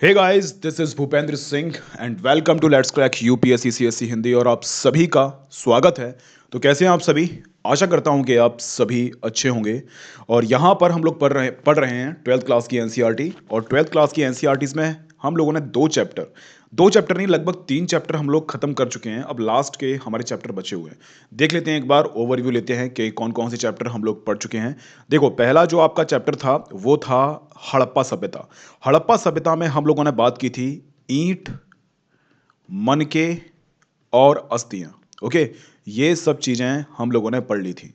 Hey guys, this is Bhupendra Singh and welcome to let's crack UPSC CSC Hindi. और आप सभी का स्वागत है। तो कैसे हैं आप सभी? आशा करता हूं कि आप सभी अच्छे होंगे। और यहाँ पर हम लोग पढ़ रहे हैं ट्वेल्थ क्लास की एनसीईआरटी। और ट्वेल्थ क्लास की एनसीईआरटीज में हम लोगों ने दो चैप्टर नहीं, लगभग 3 चैप्टर हम लोग खत्म कर चुके हैं। अब लास्ट के हमारे चैप्टर बचे हुए हैं। देख लेते हैं, एक बार ओवरव्यू लेते हैं कि कौन कौन से चैप्टर हम लोग पढ़ चुके हैं। देखो, पहला जो आपका चैप्टर था वो था हड़प्पा सभ्यता। हड़प्पा सभ्यता में हम लोगों ने बात की थी ईंट, मनके और अस्थियां। ओके, ये सब चीजें हम लोगों ने पढ़ ली थी।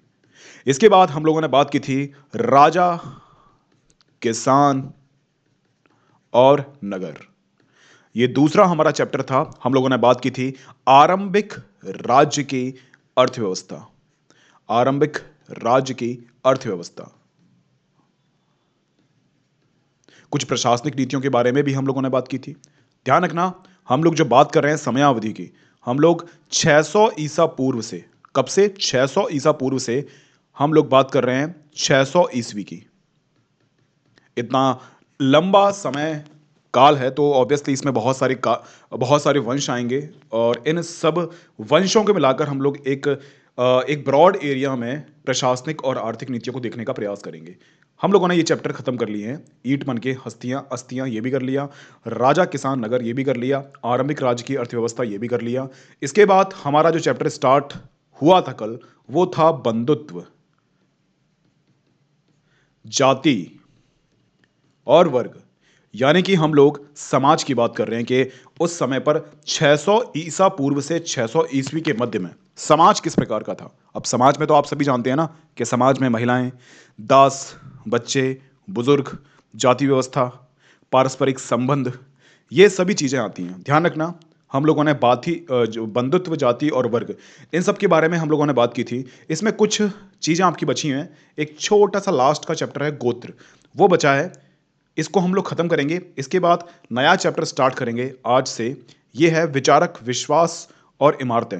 इसके बाद हम लोगों ने बात की थी राजा, किसान और नगर। ये दूसरा हमारा चैप्टर था। हम लोगों ने बात की थी आरंभिक राज्य की अर्थव्यवस्था। आरंभिक राज्य की अर्थव्यवस्था। कुछ प्रशासनिक नीतियों के बारे में भी हम लोगों ने बात की थी। ध्यान रखना, हम लोग जो बात कर रहे हैं समयावधि की, हम लोग 600 ईसा पूर्व से, कब से? 600 ईसा पूर्व से हम लोग बात कर रहे हैं 600 ईस्वी की। इतना लंबा समय काल है तो ऑब्वियसली इसमें बहुत सारे वंश आएंगे। और इन सब वंशों को मिलाकर हम लोग एक ब्रॉड एरिया में प्रशासनिक और आर्थिक नीतियों को देखने का प्रयास करेंगे। हम लोगों ने ये चैप्टर खत्म कर लिए हैं। ईंट मन के हस्तियां अस्तियां ये भी कर लिया, राजा किसान नगर ये भी कर लिया, आरंभिक राज्य की अर्थव्यवस्था ये भी कर लिया। इसके बाद हमारा जो चैप्टर स्टार्ट हुआ था कल, वो था बंधुत्व, जाति और वर्ग। यानी कि हम लोग समाज की बात कर रहे हैं कि उस समय पर 600 ईसा पूर्व से 600 ईस्वी के मध्य में समाज किस प्रकार का था। अब समाज में तो आप सभी जानते हैं ना कि समाज में महिलाएं, दास, बच्चे, बुजुर्ग, जाति व्यवस्था, पारस्परिक संबंध, ये सभी चीजें आती हैं। ध्यान रखना, हम लोगों ने जो बंधुत्व, जाति और वर्ग, इन सब के बारे में हम लोगों ने बात की थी। इसमें कुछ चीजें आपकी बची हैं। एक छोटा सा लास्ट का चैप्टर है गोत्र, वो बचा है। इसको हम लोग खत्म करेंगे। इसके बाद नया चैप्टर स्टार्ट करेंगे आज से। ये है विचारक, विश्वास और इमारतें।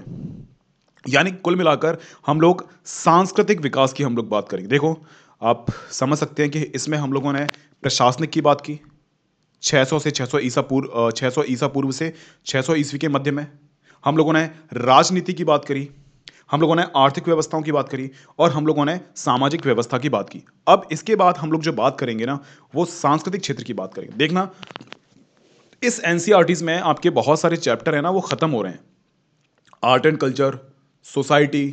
यानी कुल मिलाकर हम लोग सांस्कृतिक विकास की हम लोग बात करेंगे। देखो, आप समझ सकते हैं कि इसमें हम लोगों ने प्रशासनिक की बात की 600 से 600 ईसा पूर्व, 600 ईसा पूर्व से 600 ईस्वी के मध्य में। हम लोगों ने राजनीति की बात करी, हम लोगों ने आर्थिक व्यवस्थाओं की बात करी, और हम लोगों ने सामाजिक व्यवस्था की बात की। अब इसके बाद हम लोग जो बात करेंगे ना, वो सांस्कृतिक क्षेत्र की बात करेंगे। देखना, इस एनसीईआरटीज में आपके बहुत सारे चैप्टर है ना, वो खत्म हो रहे हैं। आर्ट एंड कल्चर, सोसाइटी,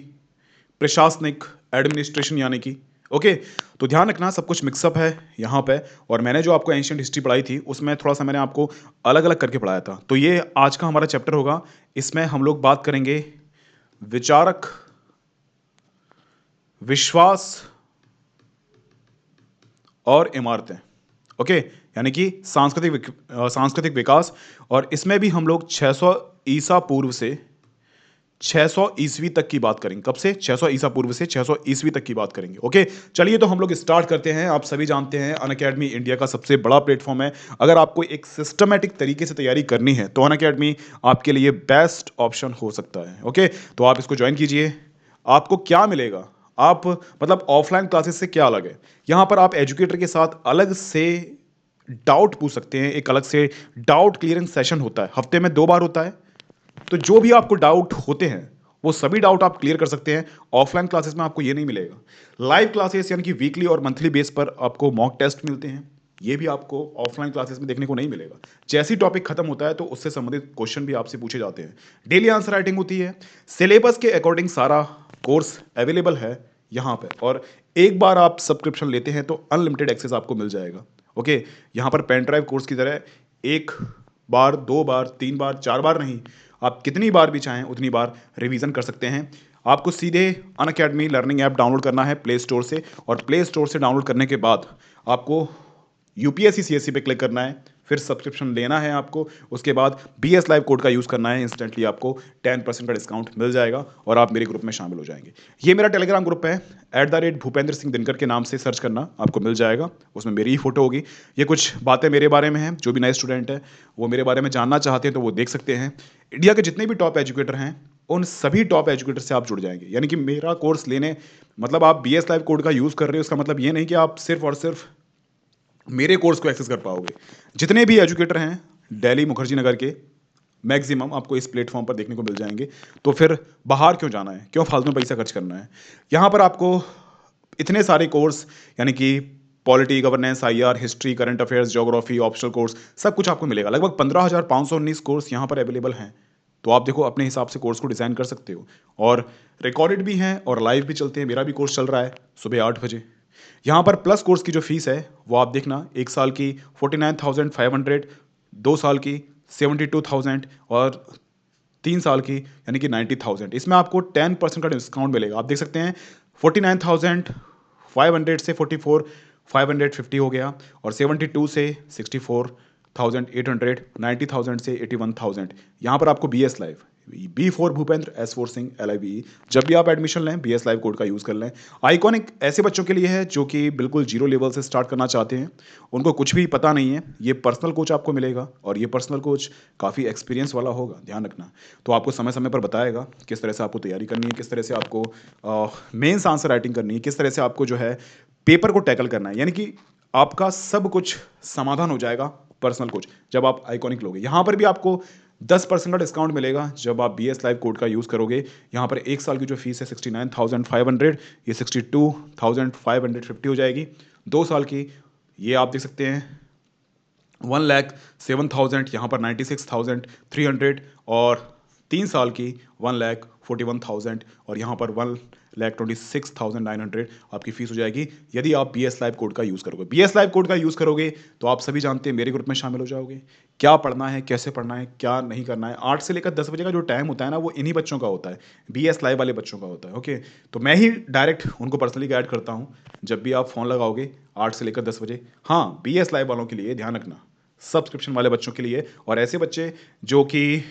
प्रशासनिक, एडमिनिस्ट्रेशन, यानी कि ओके। तो ध्यान रखना, सब कुछ मिक्सअप है यहाँ पे। और मैंने जो आपको एंशियंट हिस्ट्री पढ़ाई थी उसमें थोड़ा सा मैंने आपको अलग अलग करके पढ़ाया था। तो ये आज का हमारा चैप्टर होगा। इसमें हम लोग बात करेंगे विचारक, विश्वास और इमारतें। ओके, यानी कि सांस्कृतिक विकास। और इसमें भी हम लोग 600 ईसा पूर्व से 600 ईस्वी तक की बात करेंगे। कब से? 600 ईसा पूर्व से 600 ईस्वी तक की बात करेंगे। ओके, चलिए तो हम लोग स्टार्ट करते हैं। आप सभी जानते हैं अनअकैडमी इंडिया का सबसे बड़ा प्लेटफॉर्म है। अगर आपको एक सिस्टमेटिक तरीके से तैयारी करनी है तो अनअकैडमी आपके लिए बेस्ट ऑप्शन हो सकता है। ओके, तो आप इसको ज्वाइन कीजिए। आपको क्या मिलेगा? आप मतलब ऑफलाइन क्लासेस से क्या अलग है? यहाँ पर आप एजुकेटर के साथ अलग से डाउट पूछ सकते हैं। एक अलग से डाउट क्लियरेंस सेशन होता है, हफ्ते में 2 बार होता है। तो जो भी आपको डाउट होते हैं वो सभी डाउट आप क्लियर कर सकते हैं। ऑफलाइन क्लासेस में आपको ये नहीं मिलेगा। लाइव क्लासेस यानी कि वीकली और मंथली बेस पर आपको मॉक टेस्ट मिलते हैं। ये भी आपको ऑफलाइन क्लासेस में देखने को नहीं मिलेगा। जैसे ही टॉपिक खत्म होता है तो उससे संबंधित क्वेश्चन भी आपसे पूछे जाते हैं। डेली आंसर राइटिंग होती है। सिलेबस के अकॉर्डिंग सारा कोर्स अवेलेबल है यहाँ पे। और एक बार आप सब्सक्रिप्शन लेते हैं तो अनलिमिटेड एक्सेस आपको मिल जाएगा। ओके, यहाँ पर पेन ड्राइव कोर्स की तरह एक बार, 2 बार, 3 बार, 4 बार नहीं, आप कितनी बार भी चाहें उतनी बार रिवीजन कर सकते हैं। आपको सीधे अनअकैडमी लर्निंग ऐप डाउनलोड करना है प्ले स्टोर से। और प्ले स्टोर से डाउनलोड करने के बाद आपको यूपीएससी सीएससी पे क्लिक करना है, फिर सब्सक्रिप्शन लेना है आपको। उसके बाद बीएस लाइव कोड का यूज़ करना है। इंस्टेंटली आपको 10% का डिस्काउंट मिल जाएगा और आप मेरे ग्रुप में शामिल हो जाएंगे। ये मेरा टेलीग्राम ग्रुप है, @भूपेंद्र सिंह दिनकर के नाम से सर्च करना, आपको मिल जाएगा। उसमें मेरी ही फोटो होगी। ये कुछ बातें मेरे बारे में हैं। जो भी नए स्टूडेंट है वो मेरे बारे में जानना चाहते हैं तो वो देख सकते हैं। इंडिया के जितने भी टॉप एजुकेटर हैं उन सभी टॉप एजुकेटर से आप जुड़ जाएंगे। यानी कि मेरा कोर्स लेने, मतलब आप बीएस लाइव कोड का यूज़ कर रहे हो, इसका मतलब ये नहीं कि आप सिर्फ और सिर्फ मेरे कोर्स को एक्सेस कर पाओगे। जितने भी एजुकेटर हैं दिल्ली मुखर्जी नगर के, मैक्सिमम आपको इस प्लेटफॉर्म पर देखने को मिल जाएंगे। तो फिर बाहर क्यों जाना है, क्यों फालतू में पैसा खर्च करना है। यहाँ पर आपको इतने सारे कोर्स, यानी कि polity, governance, IR, history, current affairs, geography, optional course, सब कुछ आपको मिलेगा। लगभग 15,519 कोर्स यहाँ पर अवेलेबल हैं। तो आप देखो अपने हिसाब से कोर्स को डिज़ाइन कर सकते हो। और रिकॉर्डेड भी हैं और लाइव भी चलते हैं। मेरा भी कोर्स चल रहा है सुबह 8 बजे। यहाँ पर प्लस कोर्स की जो फीस है वो आप देखना, 1 साल की 49,500, 2 साल की 72,000 और 3 साल की यानी कि 90,000। इसमें आपको 10% का डिस्काउंट मिलेगा। आप देख सकते हैं 49,500 से 44,550 हो गया, और 72 से 64,800, 90,000 से 81,000। यहाँ पर आपको BS live, B for Bhupendra, S4 Singh, LIVE। जब भी आप एडमिशन लें BS लाइव कोड का यूज़ कर लें। आइकॉनिक ऐसे बच्चों के लिए है जो कि बिल्कुल जीरो लेवल से स्टार्ट करना चाहते हैं, उनको कुछ भी पता नहीं है। ये पर्सनल कोच आपको मिलेगा और ये पर्सनल कोच काफ़ी एक्सपीरियंस वाला होगा, ध्यान रखना। तो आपको समय समय पर बताएगा किस तरह से आपको तैयारी करनी है, किस तरह से आपको मेंस आंसर राइटिंग करनी है, किस तरह से आपको जो है पेपर को टैकल करना है। यानी कि आपका सब कुछ समाधान हो जाएगा पर्सनल कोच जब आप आइकॉनिक लोगे। यहाँ पर भी आपको 10% का डिस्काउंट मिलेगा जब आप BS लाइव कोड का यूज़ करोगे। यहाँ पर 1 साल की जो फीस है 69,500, ये 62,550 हो जाएगी। 2 साल की ये आप देख सकते हैं 1,07,000, यहाँ पर 96,300, और 3 साल की 1,41,000, और यहाँ पर 1,26,900 आपकी फीस हो जाएगी यदि आप BS लाइव कोड का यूज़ करोगे। BS लाइव कोड का यूज़ करोगे तो आप सभी जानते हैं मेरे ग्रुप में शामिल हो जाओगे। क्या पढ़ना है, कैसे पढ़ना है, क्या नहीं करना है। 8 से लेकर 10 बजे का जो टाइम होता है ना, वो इन्हीं बच्चों का होता है, BS लाइव वाले बच्चों का होता है। ओके, तो मैं ही डायरेक्ट उनको पर्सनली गाइड करता हूँ जब भी आप फ़ोन लगाओगे 8 से लेकर 10 बजे। हाँ, BS लाइव वालों के लिए ध्यान रखना, सब्सक्रिप्शन वाले बच्चों के लिए। और ऐसे बच्चे जो कि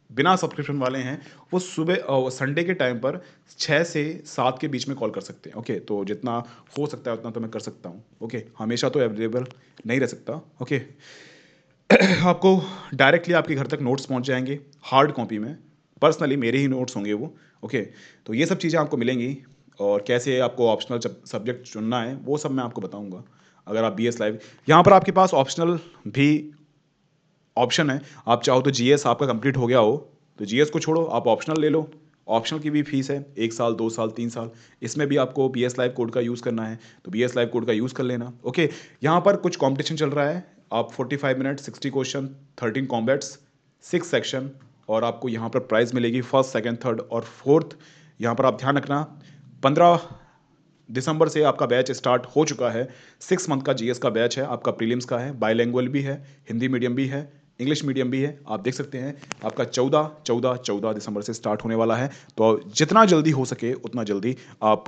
बिना सब्सक्रिप्शन वाले हैं, वो सुबह संडे के टाइम पर 6 से 7 के बीच में कॉल कर सकते हैं। ओके, तो जितना हो सकता है उतना तो मैं कर सकता हूँ। ओके, हमेशा तो अवेलेबल नहीं रह सकता। ओके, आपको डायरेक्टली आपके घर तक नोट्स पहुंच जाएंगे हार्ड कॉपी में, पर्सनली मेरे ही नोट्स होंगे वो। ओके, तो ये सब चीज़ें आपको मिलेंगी। और कैसे आपको ऑप्शनल सब्जेक्ट चुनना है वो सब मैं आपको बताऊंगा अगर आप BS लाइव। यहाँ पर आपके पास ऑप्शनल भी ऑप्शन है। आप चाहो तो GS आपका कंप्लीट हो गया हो तो GS को छोड़ो, आप ऑप्शनल ले लो। ऑप्शनल की भी फीस है 1 साल, 2 साल, 3 साल। इसमें भी आपको BS लाइव कोड का यूज़ करना है तो BS लाइव कोड का यूज़ कर लेना। ओके, यहाँ पर कुछ कंपटीशन चल रहा है। आप 45 मिनट, 60 क्वेश्चन, 13 कॉम्बैट्स, 6 सेक्शन, और आपको यहाँ पर प्राइज़ मिलेगी फर्स्ट, सेकंड, थर्ड और फोर्थ। यहाँ पर आप ध्यान रखना 15 दिसंबर से आपका बैच स्टार्ट हो चुका है। 6 मंथ का GS का बैच है आपका, प्रीलिम्स का है, बाईलैंग्वेज भी है, हिंदी मीडियम भी है, इंग्लिश मीडियम भी है। आप देख सकते हैं आपका 14 दिसंबर से स्टार्ट होने वाला है। तो जितना जल्दी हो सके उतना जल्दी आप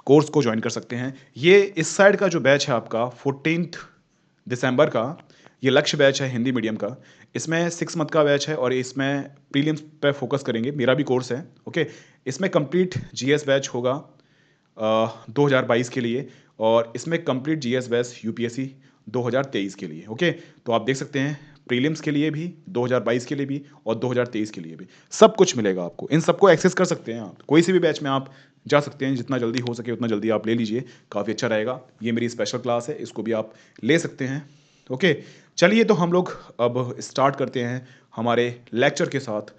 कोर्स को ज्वाइन कर सकते हैं। ये इस साइड का जो बैच है आपका 14 दिसंबर का, ये लक्ष्य बैच है हिंदी मीडियम का। इसमें 6 मंथ का बैच है और इसमें प्रीलिम्स पे फोकस करेंगे। मेरा भी कोर्स है। ओके, इसमें कंप्लीट GS बैच होगा 2022 के लिए, और इसमें कंप्लीट GS बैच UPSC 2023 के लिए। ओके, तो आप देख सकते हैं प्रीलिम्स के लिए भी, 2022 के लिए भी और 2023 के लिए भी सब कुछ मिलेगा आपको। इन सबको एक्सेस कर सकते हैं आप, कोई से भी बैच में आप जा सकते हैं। जितना जल्दी हो सके उतना जल्दी आप ले लीजिए, काफ़ी अच्छा रहेगा। ये मेरी स्पेशल क्लास है, इसको भी आप ले सकते हैं। ओके, चलिए तो हम लोग अब स्टार्ट करते हैं हमारे लेक्चर के साथ।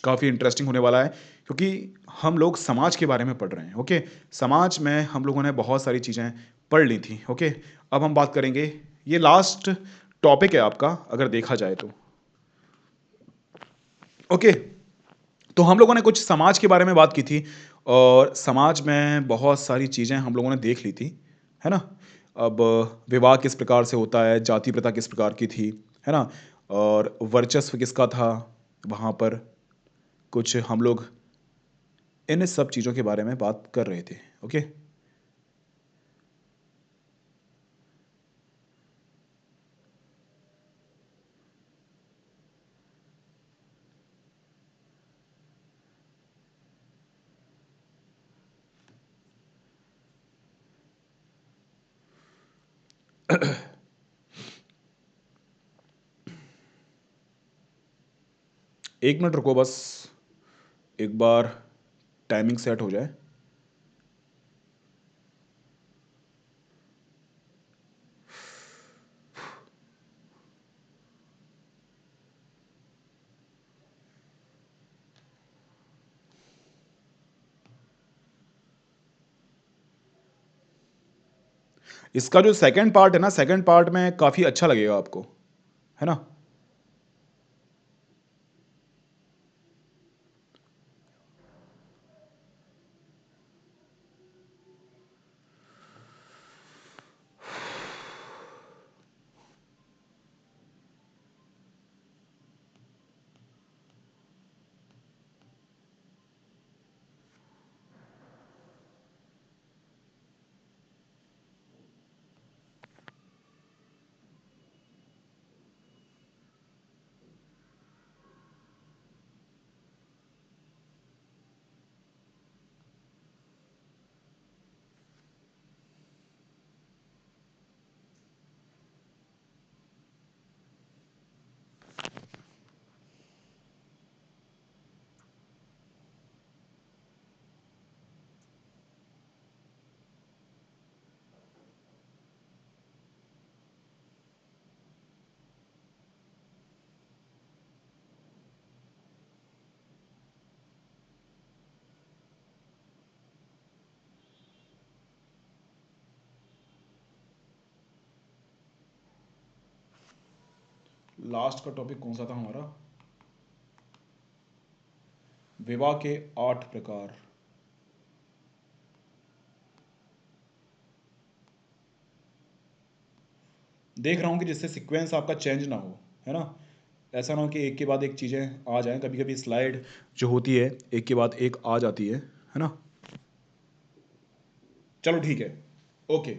काफ़ी इंटरेस्टिंग होने वाला है क्योंकि हम लोग समाज के बारे में पढ़ रहे हैं। ओके, समाज में हम लोगों ने बहुत सारी चीज़ें पढ़ ली थी। ओके, अब हम बात करेंगे, ये लास्ट टॉपिक है आपका अगर देखा जाए तो। ओके, तो हम लोगों ने कुछ समाज के बारे में बात की थी और समाज में बहुत सारी चीज़ें हम लोगों ने देख ली थी, है ना। अब विवाह किस प्रकार से होता है, जाति प्रथा किस प्रकार की थी, है ना, और वर्चस्व किसका था वहाँ पर, कुछ हम लोग इन सब चीज़ों के बारे में बात कर रहे थे। ओके, एक मिनट रुको बस, एक बार टाइमिंग सेट हो जाए। इसका जो सेकंड पार्ट है ना, सेकंड पार्ट में काफी अच्छा लगेगा आपको, है ना। लास्ट का टॉपिक कौन सा था हमारा? विवाह के 8 प्रकार। देख रहा हूँ कि जिससे सीक्वेंस आपका चेंज ना हो, है ना। ऐसा ना हो कि एक के बाद एक चीज़ें आ जाएं, कभी कभी स्लाइड जो होती है एक के बाद एक आ जाती है ना। चलो ठीक है, ओके।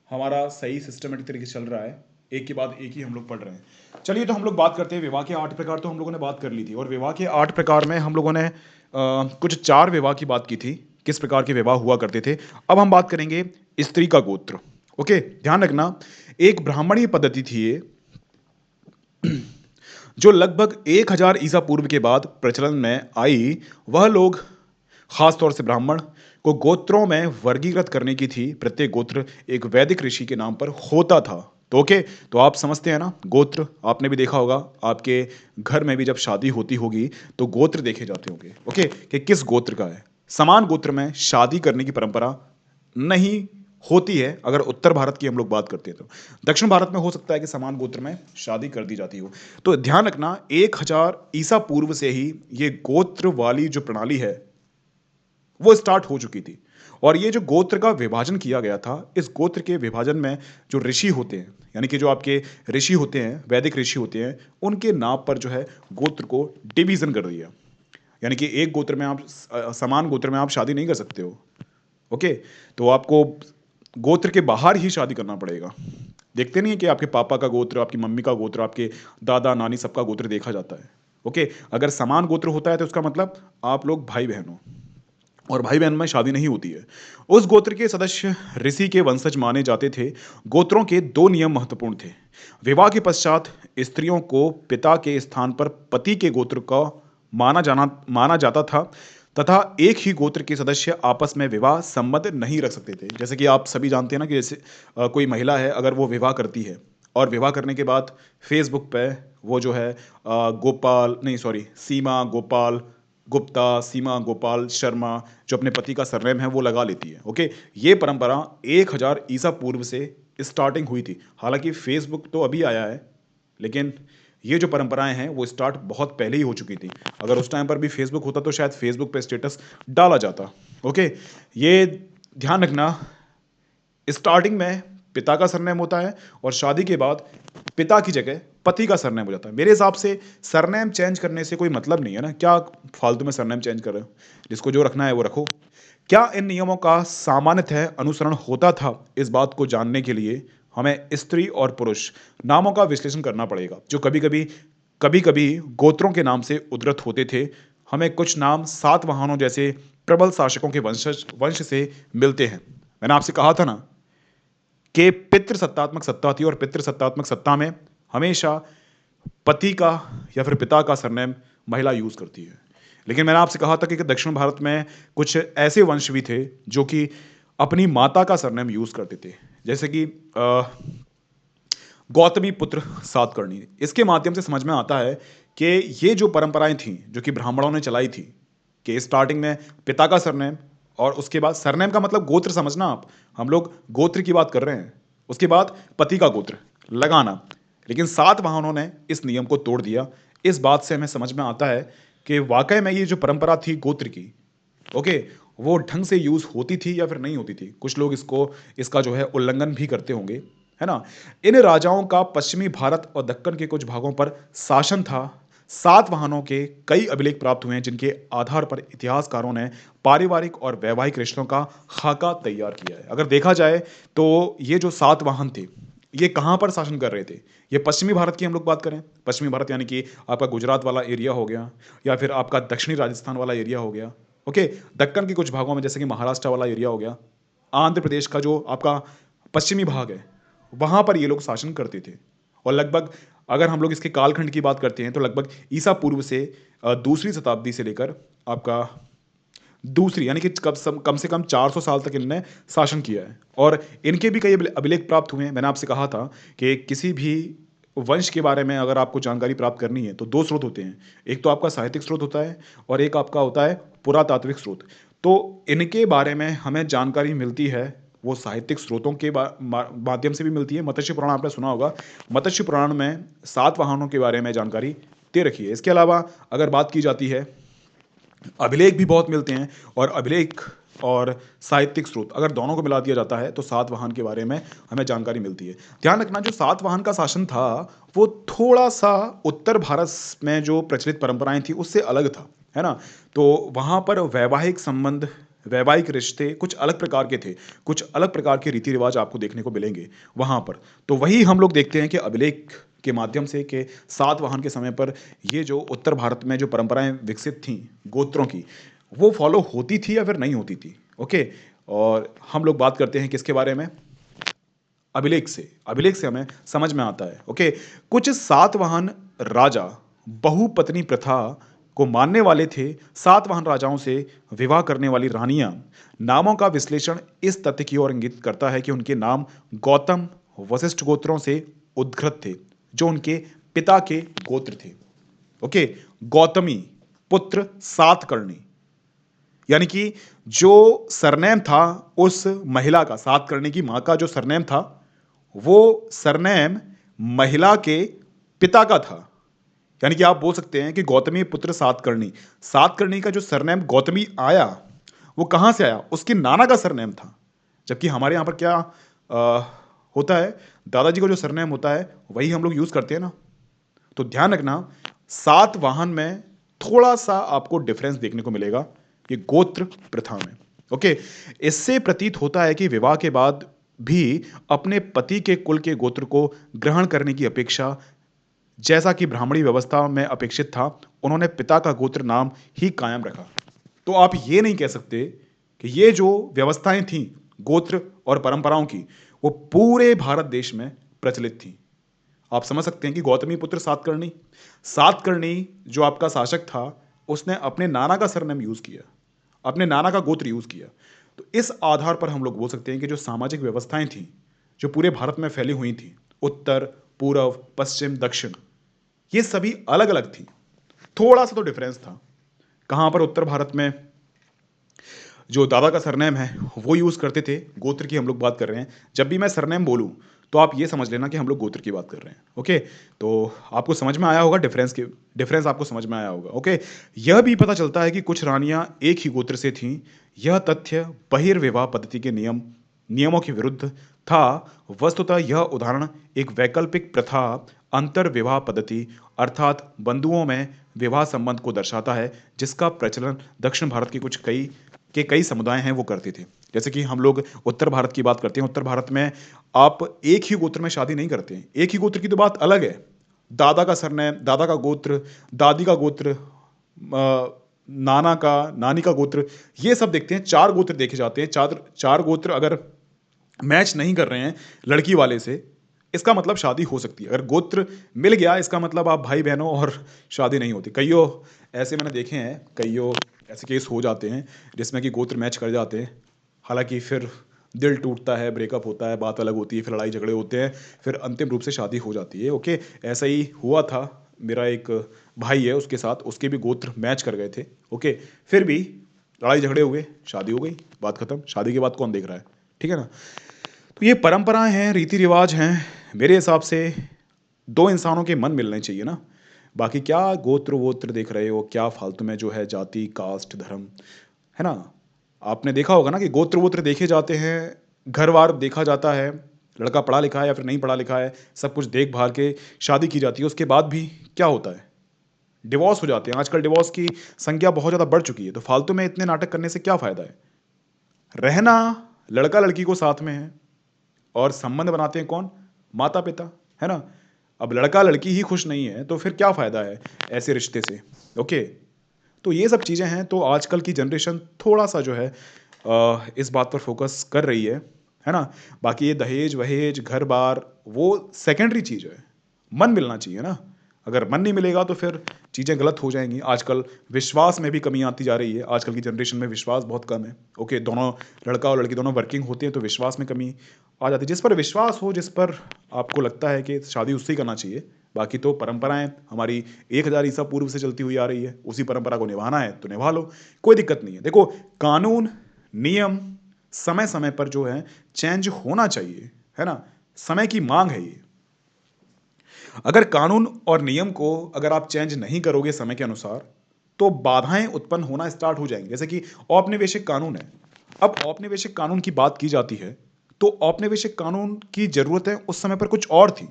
हमारा सही सिस्टमेटिक तरीके से चल रहा है, एक के बाद एक ही हम लोग पढ़ रहे हैं। चलिए तो हम लोग बात करते हैं विवाह के 8 प्रकार। तो हम लोगों ने बात कर ली थी, और विवाह के 8 प्रकार में हम लोगों ने कुछ 4 विवाह की बात की थी, किस प्रकार के विवाह हुआ करते थे। अब हम बात करेंगे स्त्री का गोत्र। ओके, ध्यान रखना, एक ब्राह्मणीय पद्धति थी ये, जो लगभग 1000 ईसा पूर्व के बाद प्रचलन में आई। वह लोग, खासतौर से ब्राह्मण, को गोत्रों में वर्गीकृत करने की थी। प्रत्येक गोत्र एक वैदिक ऋषि के नाम पर होता था। तो ओके, तो आप समझते हैं ना, गोत्र आपने भी देखा होगा, आपके घर में भी जब शादी होती होगी तो गोत्र देखे जाते होंगे, ओके, कि किस गोत्र का है। समान गोत्र में शादी करने की परंपरा नहीं होती है। अगर उत्तर भारत की हम लोग बात करते हैं तो दक्षिण भारत में हो सकता है कि समान गोत्र में शादी कर दी जाती हो। तो ध्यान रखना, 1000 ईसा पूर्व से ही ये गोत्र वाली जो प्रणाली है वो स्टार्ट हो चुकी थी। और ये जो गोत्र का विभाजन किया गया था, इस गोत्र के विभाजन में जो ऋषि होते हैं, यानी कि जो आपके ऋषि होते हैं, वैदिक ऋषि होते हैं, उनके नाम पर जो है गोत्र को डिवीजन कर दिया। यानी कि एक गोत्र में आप समान गोत्र में आप शादी नहीं कर सकते हो, ओके। तो आपको गोत्र के बाहर ही शादी करना पड़ेगा। देखते नहीं है कि आपके पापा का गोत्र, आपकी मम्मी का गोत्र, आपके दादा नानी सबका गोत्र देखा जाता है, ओके। अगर समान गोत्र होता है तो उसका मतलब आप लोग भाई बहन हो, और भाई बहन में शादी नहीं होती है। उस गोत्र के सदस्य ऋषि के वंशज माने जाते थे। गोत्रों के 2 नियम महत्वपूर्ण थे। विवाह के पश्चात स्त्रियों को पिता के स्थान पर पति के गोत्र का माना जाता था, तथा एक ही गोत्र के सदस्य आपस में विवाह संबंध नहीं रख सकते थे। जैसे कि आप सभी जानते हैं ना, कि जैसे कोई महिला है, अगर वो विवाह करती है और विवाह करने के बाद फेसबुक पे वो जो है गोपाल नहीं, सॉरी, सीमा गोपाल गुप्ता, सीमा गोपाल शर्मा, जो अपने पति का सरनेम है वो लगा लेती है, ओके। ये परंपरा 1000 ईसा पूर्व से स्टार्टिंग हुई थी। हालांकि फेसबुक तो अभी आया है, लेकिन ये जो परंपराएं हैं वो स्टार्ट बहुत पहले ही हो चुकी थी। अगर उस टाइम पर भी फेसबुक होता तो शायद फेसबुक पे स्टेटस डाला जाता, ओके। ये ध्यान रखना, स्टार्टिंग में पिता का सरनेम होता है, और शादी के बाद पिता की जगह पति का सरनेम हो जाता है। मेरे हिसाब से सरनेम चेंज करने से कोई मतलब नहीं है ना, क्या फालतू में सरनेम चेंज कर रहे हो, जिसको जो रखना है वो रखो। क्या इन नियमों का सामान्यतः अनुसरण होता था, इस बात को जानने के लिए हमें स्त्री और पुरुष नामों का विश्लेषण करना पड़ेगा, जो कभी कभी गोत्रों के नाम से उद्धृत होते थे। हमें कुछ नाम सातवाहनों जैसे प्रबल शासकों के वंश से मिलते हैं। मैंने आपसे कहा था ना कि पितृ सत्तात्मक सत्ता थी, और पितृ सत्तात्मक सत्ता में हमेशा पति का या फिर पिता का सरनेम महिला यूज करती है। लेकिन मैंने आपसे कहा था कि दक्षिण भारत में कुछ ऐसे वंश भी थे जो कि अपनी माता का सरनेम यूज करते थे, जैसे कि गौतमी पुत्र सातकर्णी। इसके माध्यम से समझ में आता है कि ये जो परंपराएं थीं जो कि ब्राह्मणों ने चलाई थी, कि स्टार्टिंग में पिता का सरनेम, और उसके बाद सरनेम का मतलब गोत्र समझना आप, हम लोग गोत्र की बात कर रहे हैं, उसके बाद पति का गोत्र लगाना। लेकिन सातवाहनों ने इस नियम को तोड़ दिया। इस बात से हमें समझ में आता है कि वाकई में ये जो परंपरा थी गोत्र की, ओके, वो ढंग से यूज होती थी या फिर नहीं होती थी। कुछ लोग इसका जो है उल्लंघन भी करते होंगे, है ना। इन राजाओं का पश्चिमी भारत और दक्कन के कुछ भागों पर शासन था। सातवाहनों के कई अभिलेख प्राप्त हुए हैं जिनके आधार पर इतिहासकारों ने पारिवारिक और वैवाहिक रिश्तों का खाका तैयार किया है। अगर देखा जाए तो ये जो सातवाहन थे, ये कहां पर शासन कर रहे थे? ये पश्चिमी भारत की हम लोग बात करें, पश्चिमी भारत यानी कि आपका गुजरात वाला एरिया हो गया, या फिर आपका दक्षिणी राजस्थान वाला एरिया हो गया, ओके। दक्कन के कुछ भागों में जैसे कि महाराष्ट्र वाला एरिया हो गया, आंध्र प्रदेश का जो आपका पश्चिमी भाग है, वहां पर ये लोग शासन करते थे। और लगभग अगर हम लोग इसके कालखंड की बात करते हैं तो लगभग ईसा पूर्व से दूसरी शताब्दी से लेकर आपका दूसरी यानी कि कम से कम 400 साल तक इनने शासन किया है। और इनके भी कई अभिलेख प्राप्त हुए हैं। मैंने आपसे कहा था कि किसी भी वंश के बारे में अगर आपको जानकारी प्राप्त करनी है तो दो स्रोत होते हैं, एक तो आपका साहित्यिक स्रोत होता है और एक आपका होता है पुरातात्विक स्रोत। तो इनके बारे में हमें जानकारी मिलती है वो साहित्यिक स्रोतों के माध्यम से भी मिलती है। मत्स्य पुराण आपने सुना होगा, मत्स्य पुराण में सातवाहनों के बारे में जानकारी दे रखी है। इसके अलावा अगर बात की जाती है, अभिलेख भी बहुत मिलते हैं, और अभिलेख और साहित्यिक स्रोत अगर दोनों को मिला दिया जाता है तो सातवाहन के बारे में हमें जानकारी मिलती है। ध्यान रखना, जो सातवाहन का शासन था वो थोड़ा सा उत्तर भारत में जो प्रचलित परंपराएं थी उससे अलग था, है ना। तो वहां पर वैवाहिक संबंध, वैवाहिक रिश्ते कुछ अलग प्रकार के थे, कुछ अलग प्रकार के रीति रिवाज आपको देखने को मिलेंगे वहां पर। तो वही हम लोग देखते हैं कि अभिलेख के माध्यम से कि सातवाहन के समय पर ये जो उत्तर भारत में जो परंपराएं विकसित थीं गोत्रों की, वो फॉलो होती थी या फिर नहीं होती थी, ओके। और हम लोग बात करते हैं किसके बारे में? अभिलेख से हमें समझ में आता है, ओके। कुछ सातवाहन राजा बहुपत्नी प्रथा को मानने वाले थे। सातवाहन राजाओं से विवाह करने वाली रानियां नामों का विश्लेषण इस तथ्य की ओर इंगित करता है कि उनके नाम गौतम वशिष्ठ गोत्रों से उद्घृत थे, जो उनके पिता के गोत्र थे, ओके। गौतमी पुत्र सातकर्णी, यानी कि जो सरनेम था उस महिला का, सातकर्णी की मां का जो सरनेम था वो सरनेम महिला के पिता का था। यानी कि आप बोल सकते हैं कि गौतमी पुत्र सातकर्णी, सातकर्णी का जो सरनेम गौतमी आया वो कहां से आया? उसके नाना का सरनेम था। जबकि हमारे यहां पर क्या होता है, दादाजी का जो सरनेम होता है वही हम लोग यूज करते हैं ना। तो ध्यान रखना, सातवाहन में थोड़ा सा आपको डिफरेंस देखने को मिलेगा ये गोत्र प्रथा में, ओके। इससे प्रतीत होता है कि विवाह के बाद भी अपने पति के कुल के गोत्र को ग्रहण करने की अपेक्षा, जैसा कि ब्राह्मणी व्यवस्था में अपेक्षित था, उन्होंने पिता का गोत्र नाम ही कायम रखा। तो आप ये नहीं कह सकते कि ये जो व्यवस्थाएं थीं गोत्र और परंपराओं की, वो पूरे भारत देश में प्रचलित थी। आप समझ सकते हैं कि गौतमी पुत्र सातकर्णी, सातकर्णी जो आपका शासक था उसने अपने नाना का सरनेम यूज किया, अपने नाना का गोत्र यूज किया। तो इस आधार पर हम लोग बोल सकते हैं कि जो सामाजिक व्यवस्थाएं थी जो पूरे भारत में फैली हुई थी, उत्तर पूर्व पश्चिम दक्षिण, ये सभी अलग अलग थी। थोड़ा सा तो डिफरेंस था। कहां पर उत्तर भारत में जो दादा का सरनेम है वो यूज करते थे, गोत्र की हम लोग बात कर रहे हैं। जब भी मैं सरनेम बोलूं तो आप ये समझ लेना कि हम लोग गोत्र की बात कर रहे हैं, ओके। तो आपको समझ में आया होगा डिफरेंस आपको समझ में आया होगा, ओके। यह भी पता चलता है कि कुछ रानियां एक ही गोत्र से थीं। यह तथ्य बहिर्विवाह पद्धति के नियमों के विरुद्ध था। वस्तुतः यह उदाहरण एक वैकल्पिक प्रथा, अंतर विवाह पद्धति अर्थात बंधुओं में विवाह संबंध को दर्शाता है, जिसका प्रचलन दक्षिण भारत के कई समुदाय हैं वो करते थे। जैसे कि हम लोग उत्तर भारत की बात करते हैं, उत्तर भारत में आप एक ही गोत्र में शादी नहीं करते हैं। एक ही गोत्र की तो बात अलग है, दादा का सरनेम, दादा का गोत्र, दादी का गोत्र, नाना का, नानी का गोत्र, ये सब देखते हैं। चार गोत्र देखे जाते हैं। चार चार गोत्र अगर मैच नहीं कर रहे हैं लड़की वाले से, इसका मतलब शादी हो सकती है। अगर गोत्र मिल गया इसका मतलब आप भाई बहनों और शादी नहीं होती। कईयों ऐसे मैंने देखे हैं, कईयों ऐसे केस हो जाते हैं जिसमें कि गोत्र मैच कर जाते हैं, हालांकि फिर दिल टूटता है, ब्रेकअप होता है, बात अलग होती है, फिर लड़ाई झगड़े होते हैं, फिर अंतिम रूप से शादी हो जाती है, ओके। ऐसा ही हुआ था, मेरा एक भाई है उसके साथ, उसके भी गोत्र मैच कर गए थे, ओके। फिर भी लड़ाई झगड़े हुए, शादी हो गई, बात खत्म। शादी के बाद कौन देख रहा है, ठीक है ना। तो ये परंपराएं हैं, रीति रिवाज हैं, मेरे हिसाब से दो इंसानों के मन मिलने चाहिए ना। बाकी क्या गोत्र वोत्र देख रहे हो, क्या फालतू में जो है जाति कास्ट धर्म, है ना। आपने देखा होगा ना कि गोत्र वोत्र देखे जाते हैं, घर वार देखा जाता है, लड़का पढ़ा लिखा है या फिर नहीं पढ़ा लिखा है, सब कुछ देख भाल के शादी की जाती है, उसके बाद भी क्या होता है, डिवोर्स हो जाते हैं। आजकल डिवोर्स की संख्या बहुत ज़्यादा बढ़ चुकी है, तो फालतू में इतने नाटक करने से क्या फ़ायदा है। रहना लड़का लड़की को साथ में है, और संबंध बनाते हैं कौन, माता पिता, है ना। अब लड़का लड़की ही खुश नहीं है तो फिर क्या फ़ायदा है ऐसे रिश्ते से। ओके, तो ये सब चीज़ें हैं। तो आजकल की जनरेशन थोड़ा सा जो है इस बात पर फोकस कर रही है ना। बाकी ये दहेज वहेज घर बार वो सेकेंडरी चीज़ है, मन मिलना चाहिए ना। अगर मन नहीं मिलेगा तो फिर चीज़ें गलत हो जाएंगी। आजकल विश्वास में भी कमी आती जा रही है, आजकल की जनरेशन में विश्वास बहुत कम है। ओके, दोनों लड़का और लड़की दोनों वर्किंग होते हैं तो विश्वास में कमी आ जाती है। जिस पर विश्वास हो, जिस पर आपको लगता है कि शादी उससे ही करना चाहिए। बाकी तो परंपराएं हमारी 1000 ईसा पूर्व से चलती हुई आ रही है, उसी परंपरा को निभाना है तो निभा लो, कोई दिक्कत नहीं है। देखो, कानून नियम समय समय पर जो है चेंज होना चाहिए, है ना। समय की मांग है ये। अगर कानून और नियम को अगर आप चेंज नहीं करोगे समय के अनुसार, तो बाधाएं उत्पन्न होना स्टार्ट हो जाएंगी। जैसे कि औपनिवेशिक कानून है। अब औपनिवेशिक कानून की बात की जाती है तो औपनिवेशिक कानून की जरूरतें उस समय पर कुछ और थी,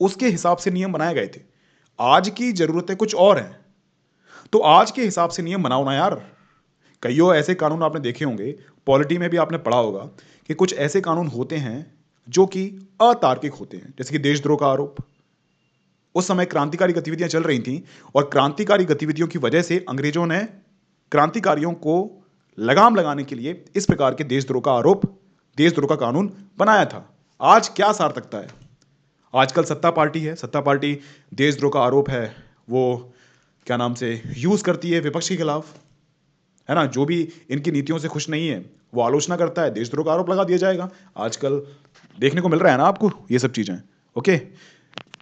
उसके हिसाब से नियम बनाए गए थे। आज की जरूरतें कुछ और हैं, तो आज के हिसाब से नियम बनाओ ना यार। कईयों ऐसे कानून आपने देखे होंगे, पॉलिटी में भी आपने पढ़ा होगा कि कुछ ऐसे कानून होते हैं जो कि अतार्किक होते हैं, जैसे कि देशद्रोह का आरोप। उस समय क्रांतिकारी गतिविधियां चल रही थीं, और क्रांतिकारी गतिविधियों की वजह से अंग्रेजों ने क्रांतिकारियों को लगाम लगाने के लिए इस प्रकार के देशद्रोह का आरोप, देशद्रोह का कानून बनाया था। आज क्या सार्थकता है। आजकल सत्ता पार्टी है, सत्ता पार्टी देशद्रोह का आरोप है वो क्या नाम से यूज करती है विपक्ष के खिलाफ, है ना। जो भी इनकी नीतियों से खुश नहीं है वो आलोचना करता है, देशद्रोह का आरोप लगा दिया जाएगा। आजकल देखने को मिल रहा है ना आपको ये सब चीजें। ओके,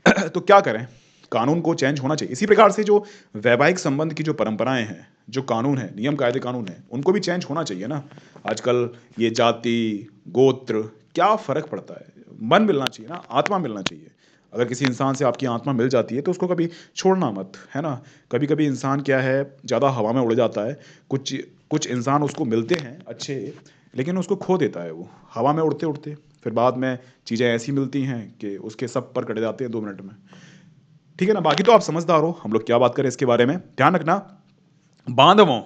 तो क्या करें, कानून को चेंज होना चाहिए। इसी प्रकार से जो वैवाहिक संबंध की जो परंपराएं हैं, जो कानून है, नियम कायदे कानून है, उनको भी चेंज होना चाहिए ना। आजकल ये जाति गोत्र क्या फर्क पड़ता है, मन मिलना चाहिए ना, आत्मा मिलना चाहिए। अगर किसी इंसान से आपकी आत्मा मिल जाती है तो उसको कभी छोड़ना मत, है ना। कभी कभी इंसान क्या है, ज़्यादा हवा में उड़ जाता है। कुछ कुछ इंसान उसको मिलते हैं अच्छे, लेकिन उसको खो देता है वो हवा में उड़ते उड़ते। फिर बाद में चीज़ें ऐसी मिलती हैं कि उसके सब पर कट जाते हैं 2 मिनट में। ठीक है ना। बाकी तो आप समझदार हो, हम लोग क्या बात करें इसके बारे में, ध्यान रखना। बांधवों,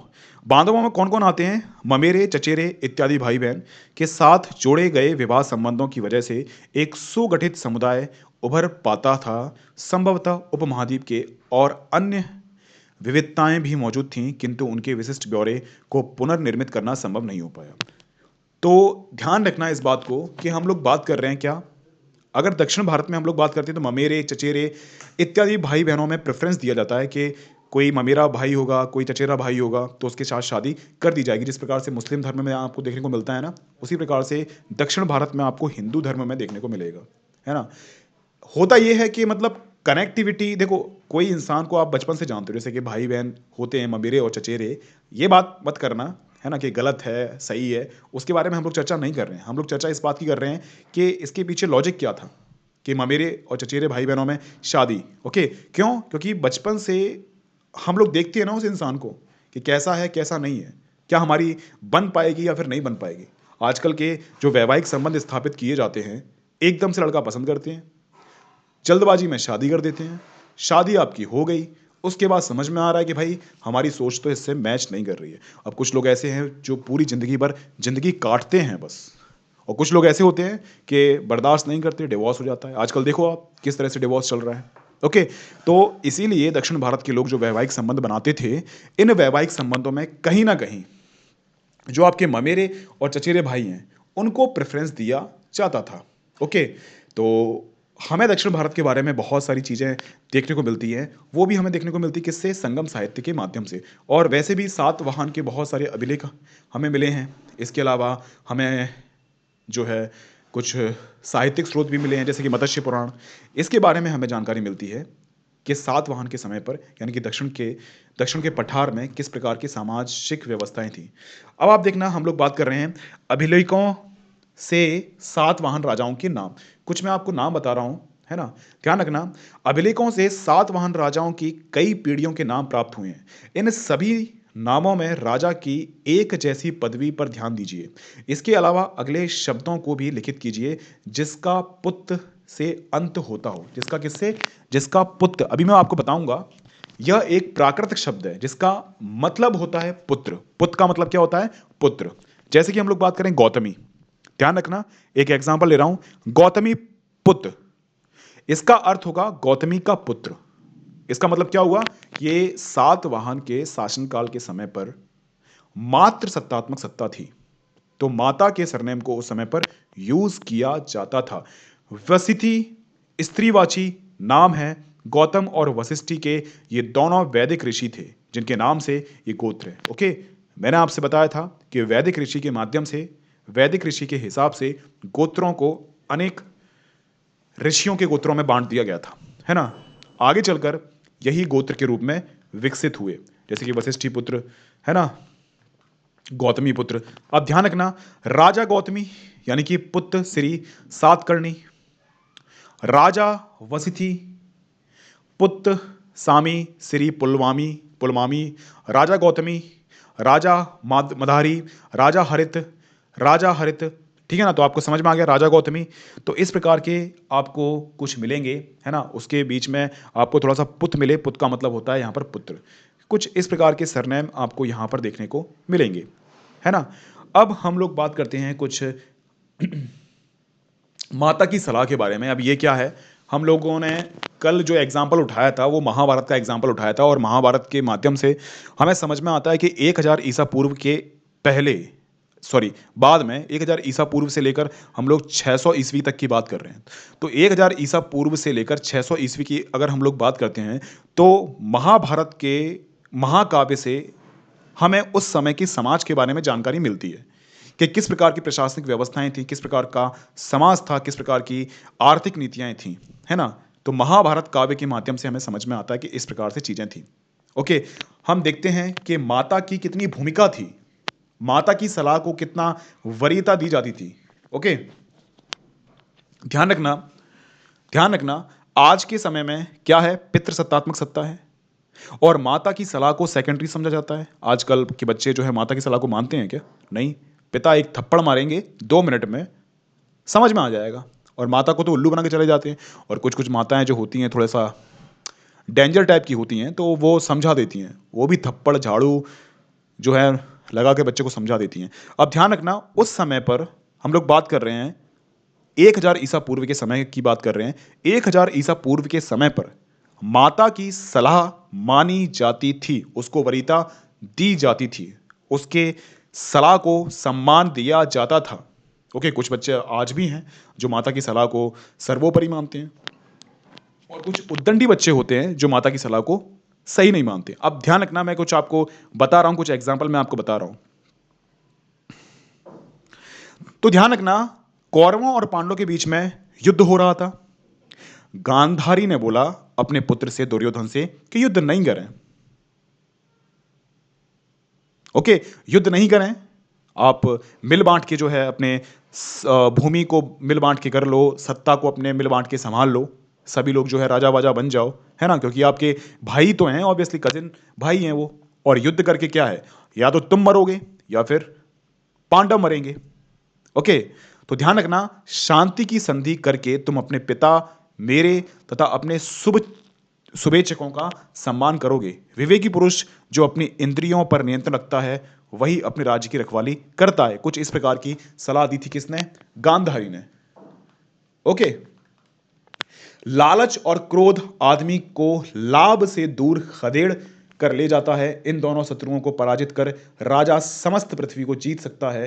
बांधवों में कौन कौन आते हैं, ममेरे चचेरे इत्यादि भाई बहन के साथ जोड़े गए विवाह संबंधों की वजह से एक सुगठित समुदाय उभर पाता था। संभवतः उपमहाद्वीप के और अन्य विविधताएं भी मौजूद थीं, किंतु उनके विशिष्ट ब्यौरे को पुनर्निर्मित करना संभव नहीं हो पाया। तो ध्यान रखना इस बात को कि हम लोग बात कर रहे हैं क्या, अगर दक्षिण भारत में हम लोग बात करते हैं तो ममेरे चचेरे इत्यादि भाई बहनों में प्रेफरेंस दिया जाता है कि कोई ममेरा भाई होगा, कोई चचेरा भाई होगा तो उसके साथ शादी कर दी जाएगी। जिस प्रकार से मुस्लिम धर्म में आपको देखने को मिलता है ना, उसी प्रकार से दक्षिण भारत में आपको हिंदू धर्म में देखने को मिलेगा, है ना। होता यह है कि मतलब कनेक्टिविटी, देखो कोई इंसान को आप बचपन से जानते हो, जैसे कि भाई बहन होते हैं ममेरे और चचेरे, ये बात मत करना, है ना, कि गलत है सही है, उसके बारे में हम लोग चर्चा नहीं कर रहे हैं। हम लोग चर्चा इस बात की कर रहे हैं कि इसके पीछे लॉजिक क्या था कि ममेरे और चचेरे भाई बहनों में शादी। ओके, क्यों, क्योंकि बचपन से हम लोग देखते हैं ना उस इंसान को कि कैसा है कैसा नहीं है, क्या हमारी बन पाएगी या फिर नहीं बन पाएगी। आजकल के जो वैवाहिक संबंध स्थापित किए जाते हैं, एकदम से लड़का पसंद करते हैं, जल्दबाजी में शादी कर देते हैं, शादी आपकी हो गई, उसके बाद समझ में आ रहा है कि भाई हमारी सोच तो इससे मैच नहीं कर रही है। अब कुछ लोग ऐसे हैं जो पूरी ज़िंदगी भर ज़िंदगी काटते हैं बस, और कुछ लोग ऐसे होते हैं कि बर्दाश्त नहीं करते, डिवोर्स हो जाता है। आजकल देखो आप किस तरह से डिवोर्स चल रहा है। ओके, तो इसीलिए दक्षिण भारत के लोग जो वैवाहिक संबंध बनाते थे, इन वैवाहिक संबंधों में कहीं ना कहीं जो आपके ममेरे और चचेरे भाई हैं उनको प्रेफरेंस दिया जाता था। ओके, तो हमें दक्षिण भारत के बारे में बहुत सारी चीज़ें देखने को मिलती हैं, वो भी हमें देखने को मिलती है किससे, संगम साहित्य के माध्यम से। और वैसे भी सातवाहन के बहुत सारे अभिलेख हमें मिले हैं। इसके अलावा हमें जो है कुछ साहित्यिक स्रोत भी मिले हैं, जैसे कि मत्स्य पुराण। इसके बारे में हमें जानकारी मिलती है कि सातवाहन के समय पर, यानी कि दक्षिण के पठार में किस प्रकार की सामाजिक व्यवस्थाएं थी। अब आप देखना, हम लोग बात कर रहे हैं अभिलेखों से सातवाहन राजाओं के नाम। कुछ मैं आपको नाम बता रहा हूं, है ना, ध्यान रखना। अभिलेखों से सातवाहन राजाओं की कई पीढ़ियों के नाम प्राप्त हुए हैं। इन सभी नामों में राजा की एक जैसी पदवी पर ध्यान दीजिए। इसके अलावा अगले शब्दों को भी लिखित कीजिए, जिसका पुत्र से अंत होता हो। जिसका किससे? जिसका पुत्र। अभी मैं आपको बताऊंगा। यह एक प्राकृतिक शब्द है जिसका मतलब होता है पुत्र। पुत्र का मतलब क्या होता है? पुत्र। जैसे कि हम लोग बात करें गौतमी, ध्यान रखना, एक एग्जांपल ले रहा हूं, गौतमी पुत्र। इसका अर्थ होगा गौतमी का पुत्र। इसका मतलब क्या हुआ? ये सातवाहन के शासनकाल के समय पर मात्र सत्तात्मक सत्ता थी, तो माता के सरनेम को उस समय पर यूज किया जाता था। वसिथि स्त्रीवाची नाम है। गौतम और वशिष्ठि के ये दोनों वैदिक ऋषि थे जिनके नाम से ये गोत्र है। ओके, मैंने आपसे बताया था कि वैदिक ऋषि के माध्यम से, वैदिक ऋषि के हिसाब से गोत्रों को अनेक ऋषियों के गोत्रों में बांट दिया गया था, है ना। आगे चलकर यही गोत्र के रूप में विकसित हुए, जैसे कि वशिष्ठी पुत्र, है ना, गौतमी पुत्र। अब ध्यान रखना, राजा गौतमी यानी कि पुत्र श्री सातकर्णी, राजा वसिथि पुत्र सामी श्री पुलवामी पुलमामी, राजा गौतमी, राजा मधारी, राजा हरित। ठीक है ना, तो आपको समझ में आ गया राजा गौतमी। तो इस प्रकार के आपको कुछ मिलेंगे, है ना। उसके बीच में आपको थोड़ा सा पुत मिले, पुत का मतलब होता है यहाँ पर पुत्र। कुछ इस प्रकार के सरनेम आपको यहाँ पर देखने को मिलेंगे, है ना। अब हम लोग बात करते हैं कुछ माता की सलाह के बारे में। अब ये क्या है, हम लोगों ने कल जो एग्जाम्पल उठाया था वो महाभारत का एग्जाम्पल उठाया था, और महाभारत के माध्यम से हमें समझ में आता है कि 1000 ईसा पूर्व के पहले, सॉरी बाद में, 1000 ईसा पूर्व से लेकर हम लोग 600 ईस्वी तक की बात कर रहे हैं। तो 1000 ईसा पूर्व से लेकर 600 ईस्वी की अगर हम लोग बात करते हैं, तो महाभारत के महाकाव्य से हमें उस समय की समाज के बारे में जानकारी मिलती है कि किस प्रकार की प्रशासनिक व्यवस्थाएं थी, किस प्रकार का समाज था, किस प्रकार की आर्थिक नीतियां थी, है ना। तो महाभारत काव्य के माध्यम से हमें समझ में आता है कि इस प्रकार से चीजें थी। ओके, हम देखते हैं कि माता की कितनी भूमिका थी, माता की सलाह को कितना वरीयता दी जाती थी। ओके, ध्यान रखना, ध्यान रखना, आज के समय में क्या है, पितृसत्तात्मक सत्ता है और माता की सलाह को सेकेंडरी समझा जाता है। आजकल के बच्चे जो है माता की सलाह को मानते हैं क्या? नहीं। पिता एक थप्पड़ मारेंगे 2 मिनट में, समझ में आ जाएगा, और माता को तो उल्लू बना के चले जाते हैं। और कुछ कुछ माताएं जो होती हैं थोड़ा सा डेंजर टाइप की होती हैं, तो वो समझा देती हैं, वो भी थप्पड़ झाड़ू जो है लगा के बच्चे को समझा देती हैं। अब ध्यान रखना, उस समय पर हम लोग बात कर रहे हैं 1000 ईसा पूर्व के समय की बात कर रहे हैं। 1000 ईसा पूर्व के समय पर माता की सलाह मानी जाती थी, उसको वरीयता दी जाती थी, उसके सलाह को सम्मान दिया जाता था। ओके, कुछ बच्चे आज भी हैं जो माता की सलाह को सर्वोपरि मानते हैं, और कुछ उद्दंडी बच्चे होते हैं जो माता की सलाह को सही नहीं मानते। अब ध्यान रखना, मैं कुछ आपको बता रहा हूं, कुछ एग्जाम्पल मैं आपको बता रहा हूं। तो ध्यान रखना, कौरवों और पांडवों के बीच में युद्ध हो रहा था। गांधारी ने बोला अपने पुत्र से, दुर्योधन से, कि युद्ध नहीं करें। ओके, युद्ध नहीं करें, आप मिल बांट के जो है अपने भूमि को मिल बांट के कर लो, सत्ता को अपने मिल बांट के संभाल लो, सभी लोग जो है राजा वाजा बन जाओ, है ना, क्योंकि आपके भाई तो हैं, ऑब्वियसली कजिन भाई हैं वो। और युद्ध करके क्या है, या तो तुम मरोगे या फिर पांडव मरेंगे। ओके, तो ध्यान रखना, शांति की संधि करके तुम अपने पिता, मेरे तथा अपने शुभेच्छकों का सम्मान करोगे। विवेकी पुरुष जो अपनी इंद्रियों पर नियंत्रण रखता है वही अपने राज्य की रखवाली करता है। कुछ इस प्रकार की सलाह दी थी किसने? गांधारी ने। ओके, लालच और क्रोध आदमी को लाभ से दूर खदेड़ कर ले जाता है। इन दोनों शत्रुओं को पराजित कर राजा समस्त पृथ्वी को जीत सकता है।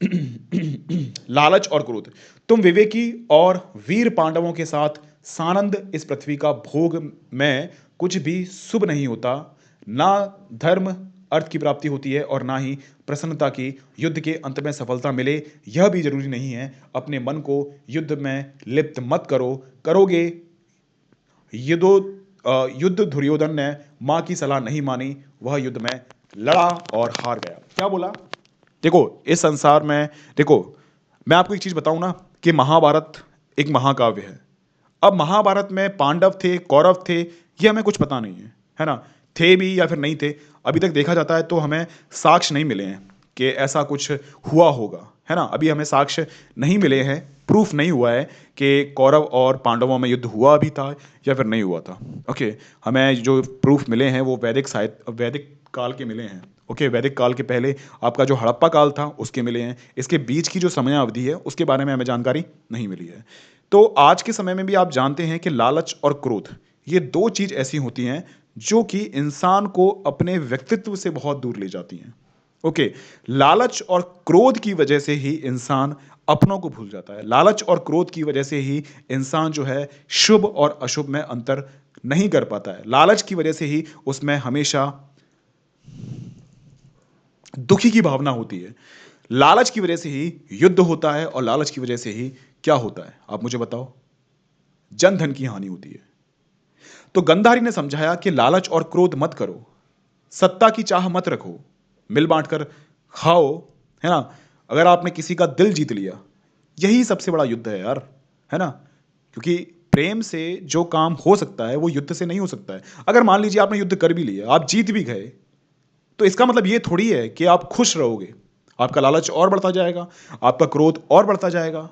लालच और क्रोध। तुम विवेकी और वीर पांडवों के साथ सानंद इस पृथ्वी का भोग में कुछ भी शुभ नहीं होता। ना धर्म अर्थ की प्राप्ति होती है और ना ही प्रसन्नता की युद्ध के अंत में सफलता मिले, यह भी जरूरी नहीं है। अपने मन को युद्ध में लिप्त मत करो, करोगे युद्ध दुर्योधन ने मां की सलाह नहीं मानी, वह युद्ध में लड़ा और हार गया। क्या बोला? देखो, इस संसार में देखो, मैं आपको एक चीज बताऊं ना कि महाभारत एक महाकाव्य है। अब महाभारत में पांडव थे, कौरव थे, ये हमें कुछ पता नहीं है ना? थे भी या फिर नहीं थे, अभी तक देखा जाता है तो हमें साक्ष्य नहीं मिले हैं कि ऐसा कुछ हुआ होगा, है ना? अभी हमें साक्ष्य नहीं मिले हैं, प्रूफ नहीं हुआ है कि कौरव और पांडवों में युद्ध हुआ भी था या फिर नहीं हुआ था। ओके, हमें जो प्रूफ मिले हैं वो वैदिक काल के मिले हैं। ओके, वैदिक काल के पहले आपका जो हड़प्पा काल था उसके मिले हैं। इसके बीच की जो समय अवधि है उसके बारे में हमें जानकारी नहीं मिली है। तो आज के समय में भी आप जानते हैं कि लालच और क्रोध, ये दो चीज ऐसी होती हैं जो कि इंसान को अपने व्यक्तित्व से बहुत दूर ले जाती हैं। ओके, लालच और क्रोध की वजह से ही इंसान अपनों को भूल जाता है। लालच और क्रोध की वजह से ही इंसान जो है शुभ और अशुभ में अंतर नहीं कर पाता है। लालच की वजह से ही उसमें हमेशा दुखी की भावना होती है। लालच की वजह से ही युद्ध होता है और लालच की वजह से ही क्या होता है आप मुझे बताओ? जन धन की हानि होती है। तो गंधारी ने समझाया कि लालच और क्रोध मत करो, सत्ता की चाह मत रखो, मिल बांट कर खाओ, है ना? अगर आपने किसी का दिल जीत लिया, यही सबसे बड़ा युद्ध है यार, है ना? क्योंकि प्रेम से जो काम हो सकता है वो युद्ध से नहीं हो सकता है। अगर मान लीजिए आपने युद्ध कर भी लिया, आप जीत भी गए, तो इसका मतलब ये थोड़ी है कि आप खुश रहोगे। आपका लालच और बढ़ता जाएगा, आपका क्रोध और बढ़ता जाएगा,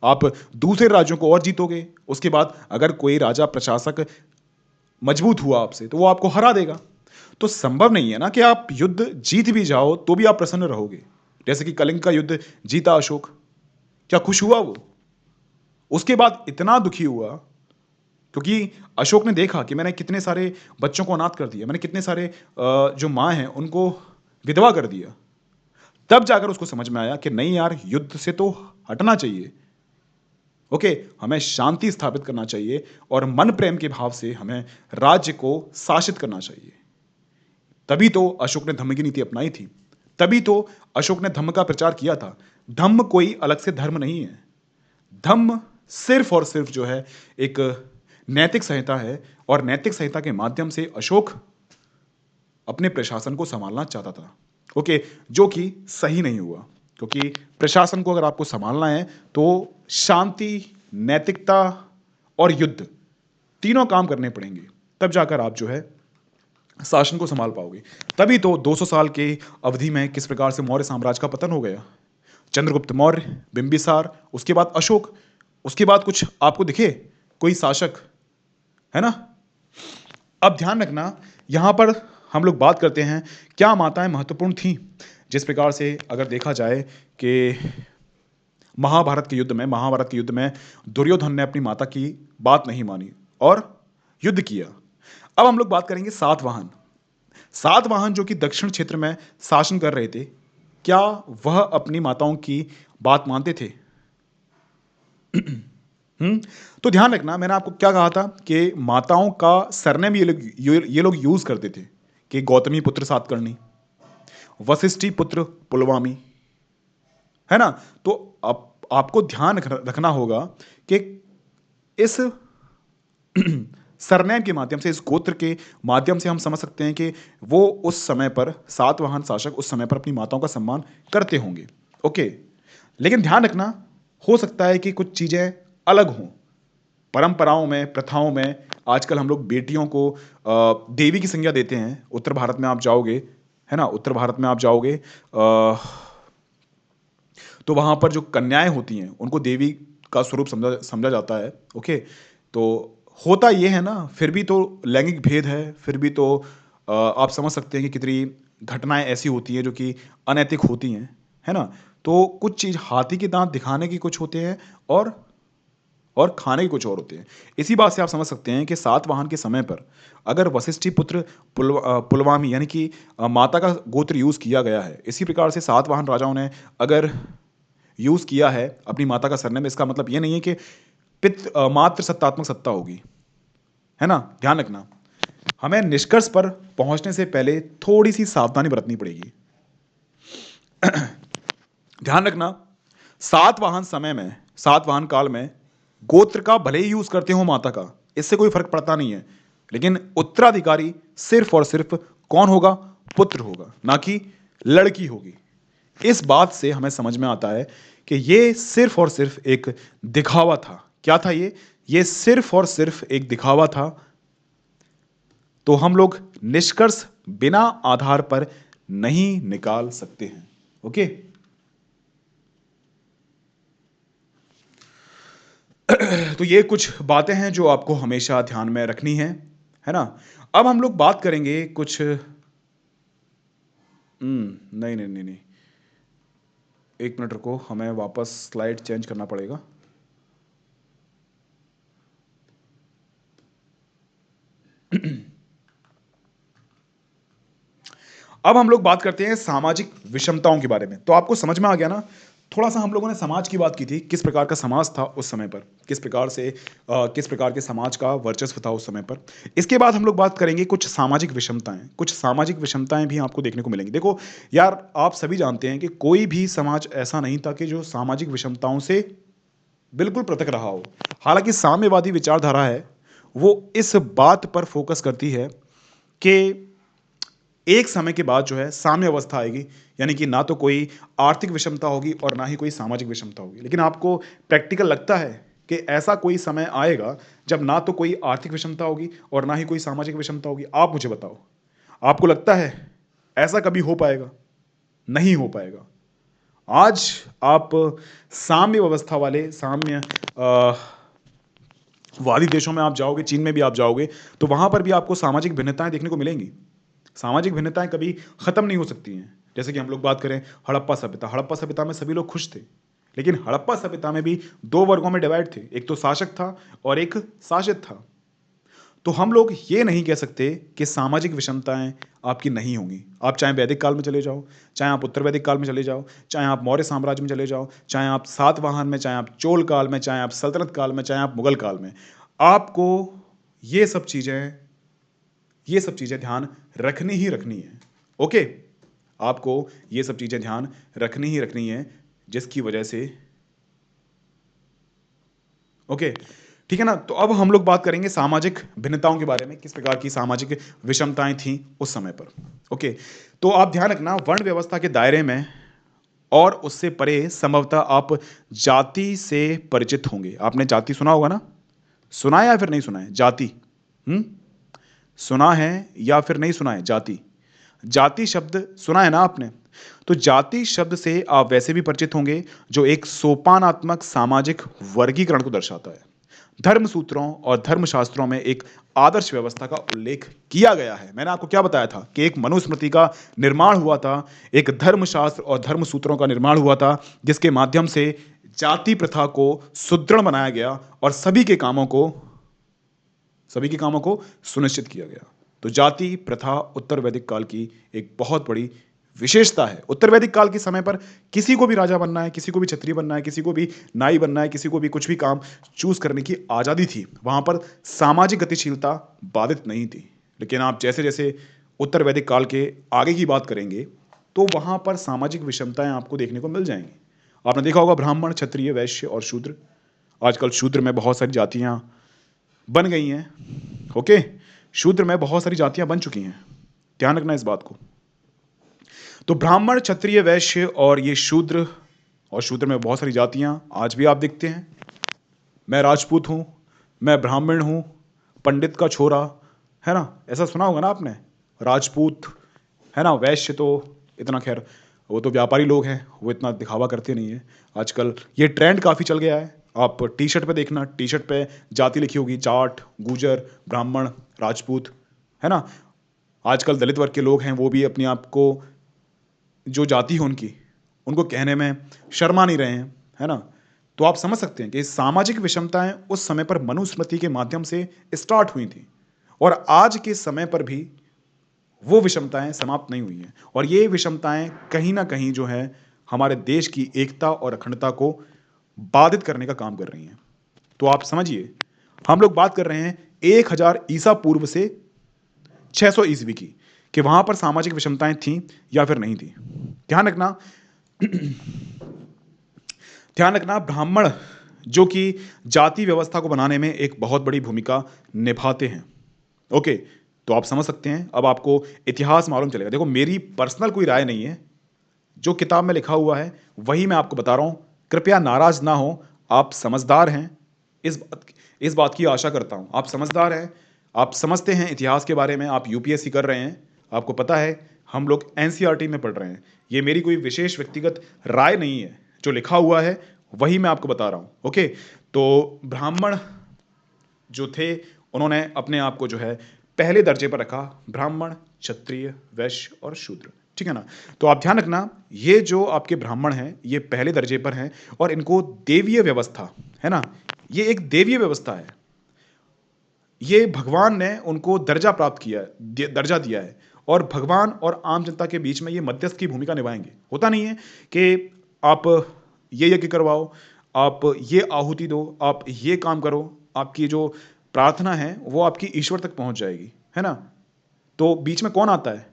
आप दूसरे राज्यों को और जीतोगे। उसके बाद अगर कोई राजा प्रशासक मजबूत हुआ आपसे तो वो आपको हरा देगा। तो संभव नहीं है ना कि आप युद्ध जीत भी जाओ तो भी आप प्रसन्न रहोगे। जैसे कि कलिंग का युद्ध जीता अशोक, क्या खुश हुआ वो? उसके बाद इतना दुखी हुआ क्योंकि अशोक ने देखा कि मैंने कितने सारे बच्चों को अनाथ कर दिया, मैंने कितने सारे जो माँ हैं उनको विधवा कर दिया। तब जाकर उसको समझ में आया कि नहीं यार, युद्ध से तो हटना चाहिए। ओके, हमें शांति स्थापित करना चाहिए और मन प्रेम के भाव से हमें राज्य को शासित करना चाहिए। तभी तो अशोक ने धम्म की नीति अपनाई थी, तभी तो अशोक ने धम्म का प्रचार किया था। धम्म कोई अलग से धर्म नहीं है, धम्म सिर्फ और सिर्फ जो है एक नैतिक संहिता है और नैतिक संहिता के माध्यम से अशोक अपने प्रशासन को संभालना चाहता था। ओके, जो कि सही नहीं हुआ, क्योंकि प्रशासन को अगर आपको संभालना है तो शांति, नैतिकता और युद्ध तीनों काम करने पड़ेंगे, तब जाकर आप जो है शासन को संभाल पाओगे। तभी तो 200 साल के अवधि में किस प्रकार से मौर्य साम्राज्य का पतन हो गया। चंद्रगुप्त मौर्य, बिंबिसार, उसके बाद अशोक, उसके बाद कुछ आपको दिखे कोई शासक, है ना? अब ध्यान रखना, यहां पर हम लोग बात करते हैं क्या माताएं महत्वपूर्ण थीं। जिस प्रकार से अगर देखा जाए कि महाभारत के युद्ध में दुर्योधन ने अपनी माता की बात नहीं मानी और युद्ध किया। अब हम लोग बात करेंगे सातवाहन। सातवाहन जो कि दक्षिण क्षेत्र में शासन कर रहे थे, क्या वह अपनी माताओं की बात मानते थे? तो ध्यान रखना, मैंने आपको क्या कहा था कि माताओं का सरनेम ये लोग यूज करते थे कि गौतमी पुत्र सातकर्णी, वशिष्ठी पुत्र पुलवामी, है ना? तो आपको ध्यान रखना होगा कि इस सरनेम के माध्यम से, इस गोत्र के माध्यम से हम समझ सकते हैं कि वो उस समय पर सातवाहन शासक उस समय पर अपनी माताओं का सम्मान करते होंगे। ओके, लेकिन ध्यान रखना, हो सकता है कि कुछ चीजें अलग हों परंपराओं में, प्रथाओं में। आजकल हम लोग बेटियों को देवी की संज्ञा देते हैं। उत्तर भारत में आप जाओगे, है ना, उत्तर भारत में आप जाओगे तो वहां पर जो कन्याएं होती हैं उनको देवी का स्वरूप समझा समझा जाता है। ओके, तो होता ये है ना, फिर भी तो लैंगिक भेद है, फिर भी तो आप समझ सकते हैं कि कितनी घटनाएं ऐसी होती हैं जो कि अनैतिक होती हैं, है ना? तो कुछ चीज हाथी के दांत दिखाने की कुछ होते हैं और खाने के कुछ और होते हैं। इसी बात से आप समझ सकते हैं कि सातवाहन के समय पर अगर वशिष्ठी पुत्र पुलवामी यानी कि माता का गोत्र यूज किया गया है, इसी प्रकार से सातवाहन राजाओं ने अगर यूज किया है अपनी माता का सरनेम, इसका मतलब ये नहीं है कि मात्र सत्तात्मक सत्ता होगी, है ना? ध्यान रखना, हमें निष्कर्ष पर पहुंचने से पहले थोड़ी सी सावधानी बरतनी पड़ेगी। ध्यान रखना, सातवाहन काल में गोत्र का भले ही यूज करते हो माता का, इससे कोई फर्क पड़ता नहीं है, लेकिन उत्तराधिकारी सिर्फ और सिर्फ कौन होगा? पुत्र होगा, ना कि लड़की होगी। इस बात से हमें समझ में आता है कि ये सिर्फ और सिर्फ एक दिखावा था। क्या था ये सिर्फ और सिर्फ एक दिखावा था। तो हम लोग निष्कर्ष बिना आधार पर नहीं निकाल सकते हैं। ओके, तो ये कुछ बातें हैं जो आपको हमेशा ध्यान में रखनी है ना। अब हम लोग बात करेंगे कुछ नहीं नहीं नहीं नहीं, एक मिनट रुको, हमें वापस स्लाइड चेंज करना पड़ेगा। अब हम लोग बात करते हैं सामाजिक विषमताओं के बारे में। तो आपको समझ में आ गया ना, थोड़ा सा हम लोगों ने समाज की बात की थी, किस प्रकार का समाज था उस समय पर, किस प्रकार के समाज का वर्चस्व था उस समय पर। इसके बाद हम लोग बात करेंगे कुछ सामाजिक विषमताएं। कुछ सामाजिक विषमताएं भी आपको देखने को मिलेंगी। देखो यार, आप सभी जानते हैं कि कोई भी समाज ऐसा नहीं था कि जो सामाजिक विषमताओं से बिल्कुल पृथक रहा हो। हालांकि साम्यवादी विचारधारा है, वो इस बात पर फोकस करती है कि एक समय के बाद जो है साम्य अवस्था आएगी, यानी कि ना तो कोई आर्थिक विषमता होगी और ना ही कोई सामाजिक विषमता होगी। लेकिन आपको प्रैक्टिकल लगता है कि ऐसा कोई समय आएगा जब ना तो कोई आर्थिक विषमता होगी और ना ही कोई सामाजिक विषमता होगी? आप मुझे बताओ, आपको लगता है ऐसा कभी हो पाएगा? नहीं हो पाएगा। आज आप साम्य व्यवस्था वाले साम्य वादी देशों में आप जाओगे, चीन में भी आप जाओगे, तो वहां पर भी आपको सामाजिक भिन्नताएं देखने को मिलेंगी। सामाजिक भिन्नताएं कभी खत्म नहीं हो सकती हैं। जैसे कि हम लोग बात करें हड़प्पा सभ्यता में सभी लोग खुश थे, लेकिन हड़प्पा सभ्यता में भी दो वर्गों में डिवाइड थे, एक तो शासक था और एक शासित था। तो हम लोग ये नहीं कह सकते कि सामाजिक विषमताएं आपकी नहीं होंगी। आप चाहे वैदिक काल में चले जाओ, चाहे आप उत्तर वैदिक काल में चले जाओ, चाहे आप मौर्य साम्राज्य में चले जाओ, चाहे आप सातवाहन में, चाहे आप चोल काल में, चाहे आप सल्तनत काल में, चाहे आप मुगल काल में, आपको ये सब चीजें ध्यान रखनी ही रखनी है। ओके, आपको ये सब चीजें ध्यान रखनी ही रखनी है, जिसकी वजह से ओके, ठीक है ना। तो अब हम लोग बात करेंगे सामाजिक भिन्नताओं के बारे में, किस प्रकार की सामाजिक विषमताएं थीं उस समय पर। ओके, तो आप ध्यान रखना, वर्ण व्यवस्था के दायरे में और उससे परे संभवतः आप जाति से परिचित होंगे। आपने जाति सुना होगा ना? सुना है या फिर नहीं सुना है जाति? हम्म, सुना है या फिर नहीं सुना है जाति? जाति शब्द सुना है ना आपने? तो जाति शब्द से आप वैसे भी परिचित होंगे जो एक सोपानात्मक सामाजिक वर्गीकरण को दर्शाता है। धर्म सूत्रों और धर्मशास्त्रों में एक आदर्श व्यवस्था का उल्लेख किया गया है। मैंने आपको क्या बताया था कि एक मनुस्मृति का निर्माण हुआ था, एक धर्मशास्त्र और धर्म सूत्रों का निर्माण हुआ था, जिसके माध्यम से जाति प्रथा को सुदृढ़ बनाया गया और सभी के कामों को सुनिश्चित किया गया। तो जाति प्रथा उत्तर वैदिक काल की एक बहुत बड़ी विशेषता है। उत्तर वैदिक काल के समय पर किसी को भी राजा बनना है, किसी को भी क्षत्रिय बनना है, किसी को भी नाई बनना है, किसी को भी कुछ भी काम चूज करने की आज़ादी थी। वहां पर सामाजिक गतिशीलता बाधित नहीं थी। लेकिन आप जैसे जैसे उत्तर वैदिक काल के आगे की बात करेंगे तो वहां पर सामाजिक विषमताएं आपको देखने को मिल जाएंगी। आपने देखा होगा ब्राह्मण, क्षत्रिय, वैश्य और शूद्र। आजकल शूद्र में बहुत सारी जातियां बन गई हैं। ओके, शूद्र में बहुत सारी जातियां बन चुकी हैं, ध्यान रखना इस बात को। तो ब्राह्मण, क्षत्रिय, वैश्य और ये शूद्र, और शूद्र में बहुत सारी जातियां आज भी आप देखते हैं। मैं राजपूत हूं, मैं ब्राह्मण हूं, पंडित का छोरा, है ना, ऐसा सुना होगा ना आपने। राजपूत, है ना। वैश्य तो इतना खैर वो तो व्यापारी लोग हैं, वो इतना दिखावा करते नहीं है। आजकल ये ट्रेंड काफ़ी चल गया है। आप टी शर्ट पे देखना, टी शर्ट पे जाति लिखी होगी, जाट, गुजर, ब्राह्मण, राजपूत, है ना। आजकल दलित वर्ग के लोग हैं, वो भी अपने आप को जो जाति है उनकी, उनको कहने में शर्मा नहीं रहे हैं, है ना। तो आप समझ सकते हैं कि सामाजिक विषमताएं उस समय पर मनुस्मृति के माध्यम से स्टार्ट हुई थी और आज के समय पर भी वो विषमताएं समाप्त नहीं हुई हैं। और ये विषमताएं कहीं ना कहीं जो है हमारे देश की एकता और अखंडता को बाधित करने का काम कर रही हैं। तो आप समझिए, हम लोग बात कर रहे हैं 1000 ईसा पूर्व से 600 ईस्वी की, कि वहां पर सामाजिक विषमताएं थीं या फिर नहीं थी। ध्यान रखना, ब्राह्मण जो कि जाति व्यवस्था को बनाने में एक बहुत बड़ी भूमिका निभाते हैं। ओके, तो आप समझ सकते हैं, अब आपको इतिहास मालूम चलेगा। देखो, मेरी पर्सनल कोई राय नहीं है, जो किताब में लिखा हुआ है वही मैं आपको बता रहा हूं, कृपया नाराज ना हो, आप समझदार हैं, इस बात की आशा करता हूं। आप समझदार हैं, आप समझते हैं इतिहास के बारे में, आप यूपीएससी कर रहे हैं, आपको पता है हम लोग एनसीईआरटी में पढ़ रहे हैं। ये मेरी कोई विशेष व्यक्तिगत राय नहीं है, जो लिखा हुआ है वही मैं आपको बता रहा हूं। ओके, तो ब्राह्मण जो थे उन्होंने अपने आप को जो है पहले दर्जे पर रखा, ब्राह्मण, क्षत्रिय, वैश्य और शूद्र। ठीक है ना? तो आप ध्यान रखना, ये जो आपके ब्राह्मण हैं ये पहले दर्जे पर हैं और इनको देवीय व्यवस्था, है ना, ये एक देवीय व्यवस्था है। ये भगवान ने उनको दर्जा प्राप्त किया है, दर्जा दिया है, और भगवान और आम जनता के बीच में ये मध्यस्थ की भूमिका निभाएंगे। होता नहीं है कि आप ये यज्ञ करवाओ, आप ये आहुति दो, आप ये काम करो, आपकी जो प्रार्थना है वो आपकी ईश्वर तक पहुंच जाएगी, है ना? तो बीच में कौन आता है?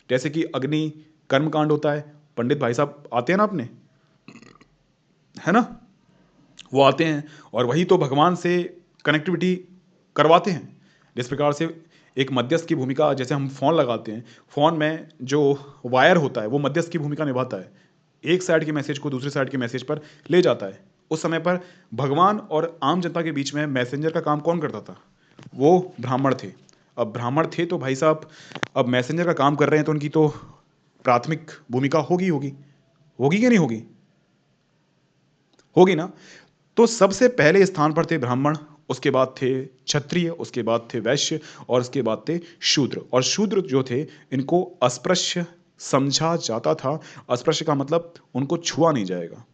जैसे कि अग्नि कर्मकांड होता है, पंडित भाई साहब आते हैं ना अपने, है ना, वो आते हैं और वही तो भगवान से कनेक्टिविटी करवाते हैं। जिस प्रकार से एक मध्यस्थ की भूमिका, जैसे हम फ़ोन लगाते हैं, फ़ोन में जो वायर होता है वो मध्यस्थ की भूमिका निभाता है, एक साइड के मैसेज को दूसरी साइड के मैसेज पर ले जाता है। उस समय पर भगवान और आम जनता के बीच में मैसेंजर का काम कौन करता था? वो ब्राह्मण थे। अब ब्राह्मण थे तो भाई साहब अब मैसेंजर का काम कर रहे हैं तो उनकी तो प्राथमिक भूमिका होगी होगी होगी कि नहीं होगी? होगी ना? तो सबसे पहले स्थान पर थे ब्राह्मण, उसके बाद थे क्षत्रिय, उसके बाद थे वैश्य और उसके बाद थे शूद्र। और शूद्र जो थे इनको अस्पृश्य समझा जाता था। अस्पृश्य का मतलब उनको छुआ नहीं जाएगा।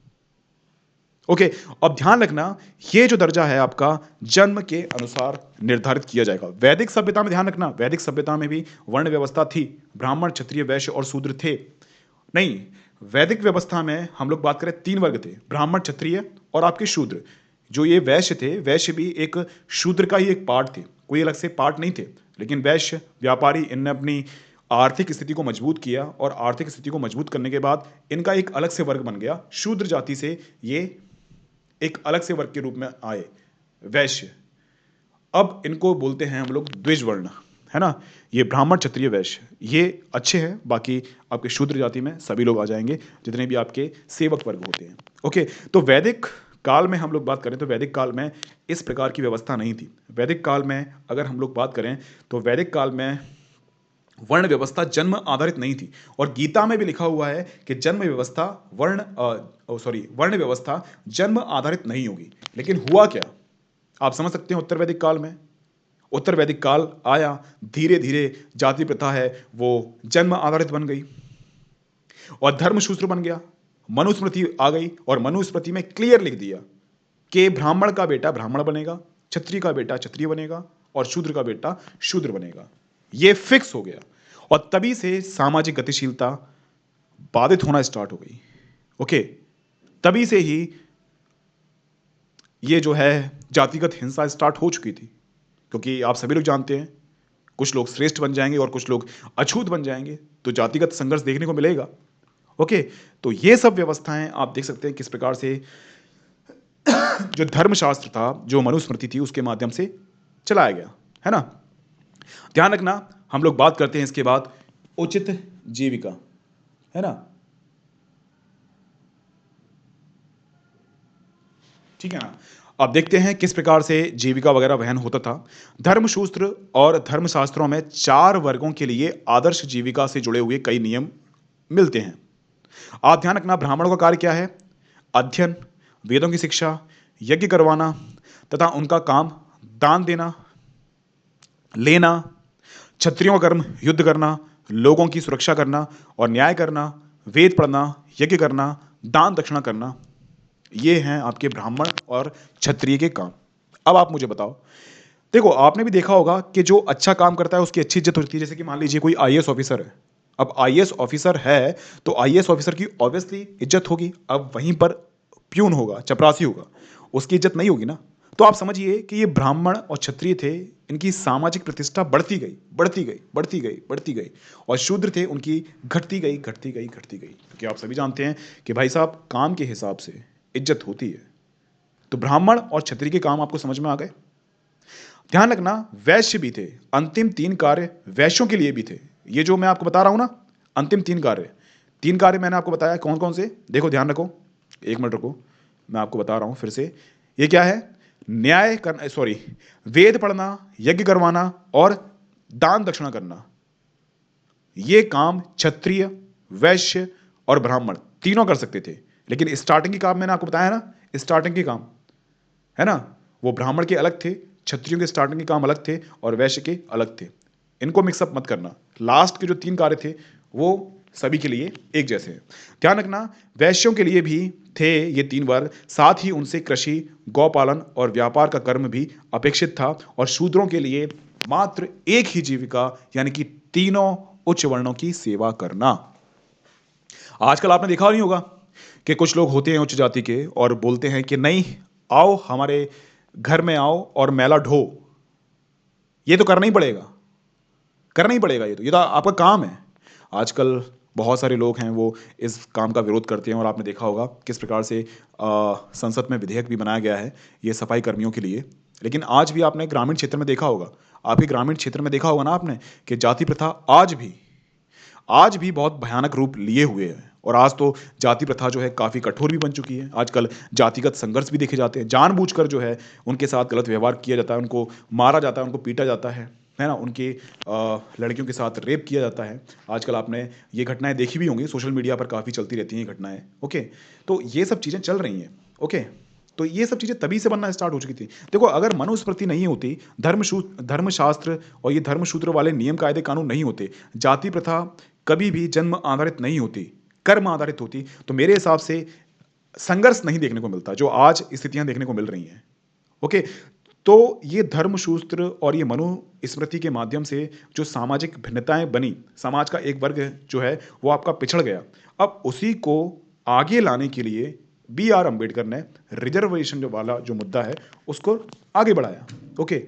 ओके, अब ध्यान रखना, ये जो दर्जा है आपका जन्म के अनुसार निर्धारित किया जाएगा। वैदिक सभ्यता में ध्यान रखना, वैदिक सभ्यता में भी वर्ण व्यवस्था थी, ब्राह्मण, क्षत्रिय, वैश्य और शूद्र थे। नहीं, वैदिक व्यवस्था में हम लोग बात करें 3 वर्ग थे, ब्राह्मण, क्षत्रिय और आपके शूद्र। जो ये वैश्य थे, वैश्य भी एक शूद्र का ही एक पार्ट थे, कोई अलग से पार्ट नहीं थे। लेकिन वैश्य व्यापारी, इनने अपनी आर्थिक स्थिति को मजबूत किया और आर्थिक स्थिति को मजबूत करने के बाद इनका एक अलग से वर्ग बन गया। शूद्र जाति से ये एक अलग से वर्ग के रूप में आए वैश्य। अब इनको बोलते हैं हम लोग द्विज वर्ण, है ना? ये ब्राह्मण, क्षत्रिय, वैश्य ये अच्छे हैं, बाकी आपके शूद्र जाति में सभी लोग आ जाएंगे, जितने भी आपके सेवक वर्ग होते हैं। ओके, तो वैदिक काल में हम लोग बात करें तो वैदिक काल में इस प्रकार की व्यवस्था नहीं थी। वैदिक काल में अगर हम लोग बात करें तो वैदिक काल में वर्ण व्यवस्था जन्म आधारित नहीं थी। और गीता में भी लिखा हुआ है कि जन्म व्यवस्था वर्ण व्यवस्था जन्म आधारित नहीं होगी। लेकिन हुआ क्या, आप समझ सकते हैं? उत्तर वैदिक काल में, उत्तर वैदिक काल आया, धीरे धीरे जाति प्रथा है वो जन्म आधारित बन गई और धर्मसूत्र बन गया। मनुस्मृति आ गई और मनुस्मृति में क्लियर लिख दिया कि ब्राह्मण का बेटा ब्राह्मण बनेगा, क्षत्रिय का बेटा क्षत्रिय बनेगा और शूद्र का बेटा शूद्र बनेगा। ये फिक्स हो गया और तभी से सामाजिक गतिशीलता बाधित होना स्टार्ट हो गई। ओके, तभी से ही ये जो है जातिगत हिंसा स्टार्ट हो चुकी थी, क्योंकि आप सभी लोग जानते हैं कुछ लोग श्रेष्ठ बन जाएंगे और कुछ लोग अछूत बन जाएंगे, तो जातिगत संघर्ष देखने को मिलेगा। ओके, तो ये सब व्यवस्थाएं आप देख सकते हैं किस प्रकार से जो धर्मशास्त्र था, जो मनुस्मृति थी, उसके माध्यम से चलाया गया, है ना? ध्यान रखना, हम लोग बात करते हैं इसके बाद उचित जीविका, है ना? ठीक है ना? अब देखते हैं किस प्रकार से जीविका वगैरह वहन होता था। धर्मसूत्र और धर्मशास्त्रों में 4 वर्गों के लिए आदर्श जीविका से जुड़े हुए कई नियम मिलते हैं। आप ध्यान रखना, ब्राह्मणों का कार्य क्या है? अध्ययन, वेदों की शिक्षा, यज्ञ करवाना तथा उनका काम दान देना, लेना। क्षत्रियों का कर्म युद्ध करना, लोगों की सुरक्षा करना और न्याय करना, वेद पढ़ना, यज्ञ करना, दान दक्षिणा करना। ये हैं आपके ब्राह्मण और क्षत्रिय के काम। अब आप मुझे बताओ, देखो आपने भी देखा होगा कि जो अच्छा काम करता है उसकी अच्छी इज्जत होती है। जैसे कि मान लीजिए कोई आईएएस ऑफिसर है, अब आईएएस ऑफिसर है तो आईएएस ऑफिसर की ऑब्वियसली इज्जत होगी। अब वहीं पर प्यून होगा, चपरासी होगा, उसकी इज्जत नहीं होगी ना। तो आप समझिए कि ये ब्राह्मण और क्षत्रिय थे, इनकी सामाजिक प्रतिष्ठा बढ़ती गई, बढ़ती गई, बढ़ती गई, बढ़ती गई, और शूद्र थे, उनकी घटती गई, घटती गई, घटती गई। क्योंकि आप सभी जानते हैं कि भाई साहब काम के हिसाब से इज्जत होती है। तो ब्राह्मण और क्षत्रिय के काम आपको समझ में आ गए। ध्यान रखना, वैश्य भी थे। अंतिम 3 कार्य वैश्यों के लिए भी थे। ये जो मैं आपको बता रहा हूं ना, अंतिम 3 कार्य, 3 कार्य मैंने आपको बताया कौन कौन से, देखो ध्यान रखो, एक मिनट रुको, मैं आपको बता रहा हूं फिर से। ये क्या है? न्याय करना, सॉरी, वेद पढ़ना, यज्ञ करवाना और दान दक्षिणा करना, ये काम क्षत्रिय, वैश्य और ब्राह्मण तीनों कर सकते थे। लेकिन स्टार्टिंग के काम मैंने आपको बताया ना, स्टार्टिंग के काम है ना, वो ब्राह्मण के अलग थे, क्षत्रियों के स्टार्टिंग के काम अलग थे और वैश्य के अलग थे। इनको मिक्सअप मत करना। लास्ट के जो 3 कार्य थे वो सभी के लिए एक जैसे हैं। ध्यान रखना, वैश्यों के लिए भी थे ये 3 वर्ग, साथ ही उनसे कृषि, गौपालन और व्यापार का कर्म भी अपेक्षित था, और शूद्रों के लिए मात्र एक ही जीविका, यानी कि तीनों उच्च वर्णों की सेवा करना। आजकल आपने देखा नहीं होगा कि कुछ लोग होते हैं उच्च जाति के और बोलते हैं कि नहीं, आओ हमारे घर में आओ और मैला ढो। ये तो करना ही पड़ेगा, करना ही पड़ेगा, ये तो आपका काम है। आजकल बहुत सारे लोग हैं वो इस काम का विरोध करते हैं, और आपने देखा होगा किस प्रकार से संसद में विधेयक भी बनाया गया है ये सफाई कर्मियों के लिए। लेकिन आज भी आपने ग्रामीण क्षेत्र में देखा होगा, आपके ग्रामीण क्षेत्र में देखा होगा ना आपने, कि जाति प्रथा आज भी बहुत भयानक रूप लिए हुए है। और आज तो जाति प्रथा जो है काफ़ी कठोर भी बन चुकी है। आजकल जातिगत संघर्ष भी देखे जाते हैं, जानबूझकर जो है उनके साथ गलत व्यवहार किया जाता है, उनको मारा जाता है, उनको पीटा जाता है ना, उनकी लड़कियों के साथ रेप किया जाता है। आजकल आपने ये घटनाएं देखी भी होंगी, सोशल मीडिया पर काफ़ी चलती रहती हैं ये घटनाएं। ओके, तो ये सब चीज़ें चल रही हैं। ओके, तो ये सब चीज़ें तभी से बनना स्टार्ट हो चुकी थी। देखो, अगर मनुस्मृति नहीं होती, धर्मशास्त्र और ये धर्मसूत्र वाले नियम कायदे कानून नहीं होते, जाति प्रथा कभी भी जन्म आधारित नहीं होती, कर्म आधारित होती, तो मेरे हिसाब से संघर्ष नहीं देखने को मिलता जो आज स्थितियां देखने को मिल रही हैं। ओके, तो ये धर्मसूत्र और ये मनुस्मृति के माध्यम से जो सामाजिक भिन्नताएं बनी, समाज का एक वर्ग जो है वो आपका पिछड़ गया। अब उसी को आगे लाने के लिए B.R. अम्बेडकर ने रिजर्वेशन जो वाला जो मुद्दा है उसको आगे बढ़ाया। ओके,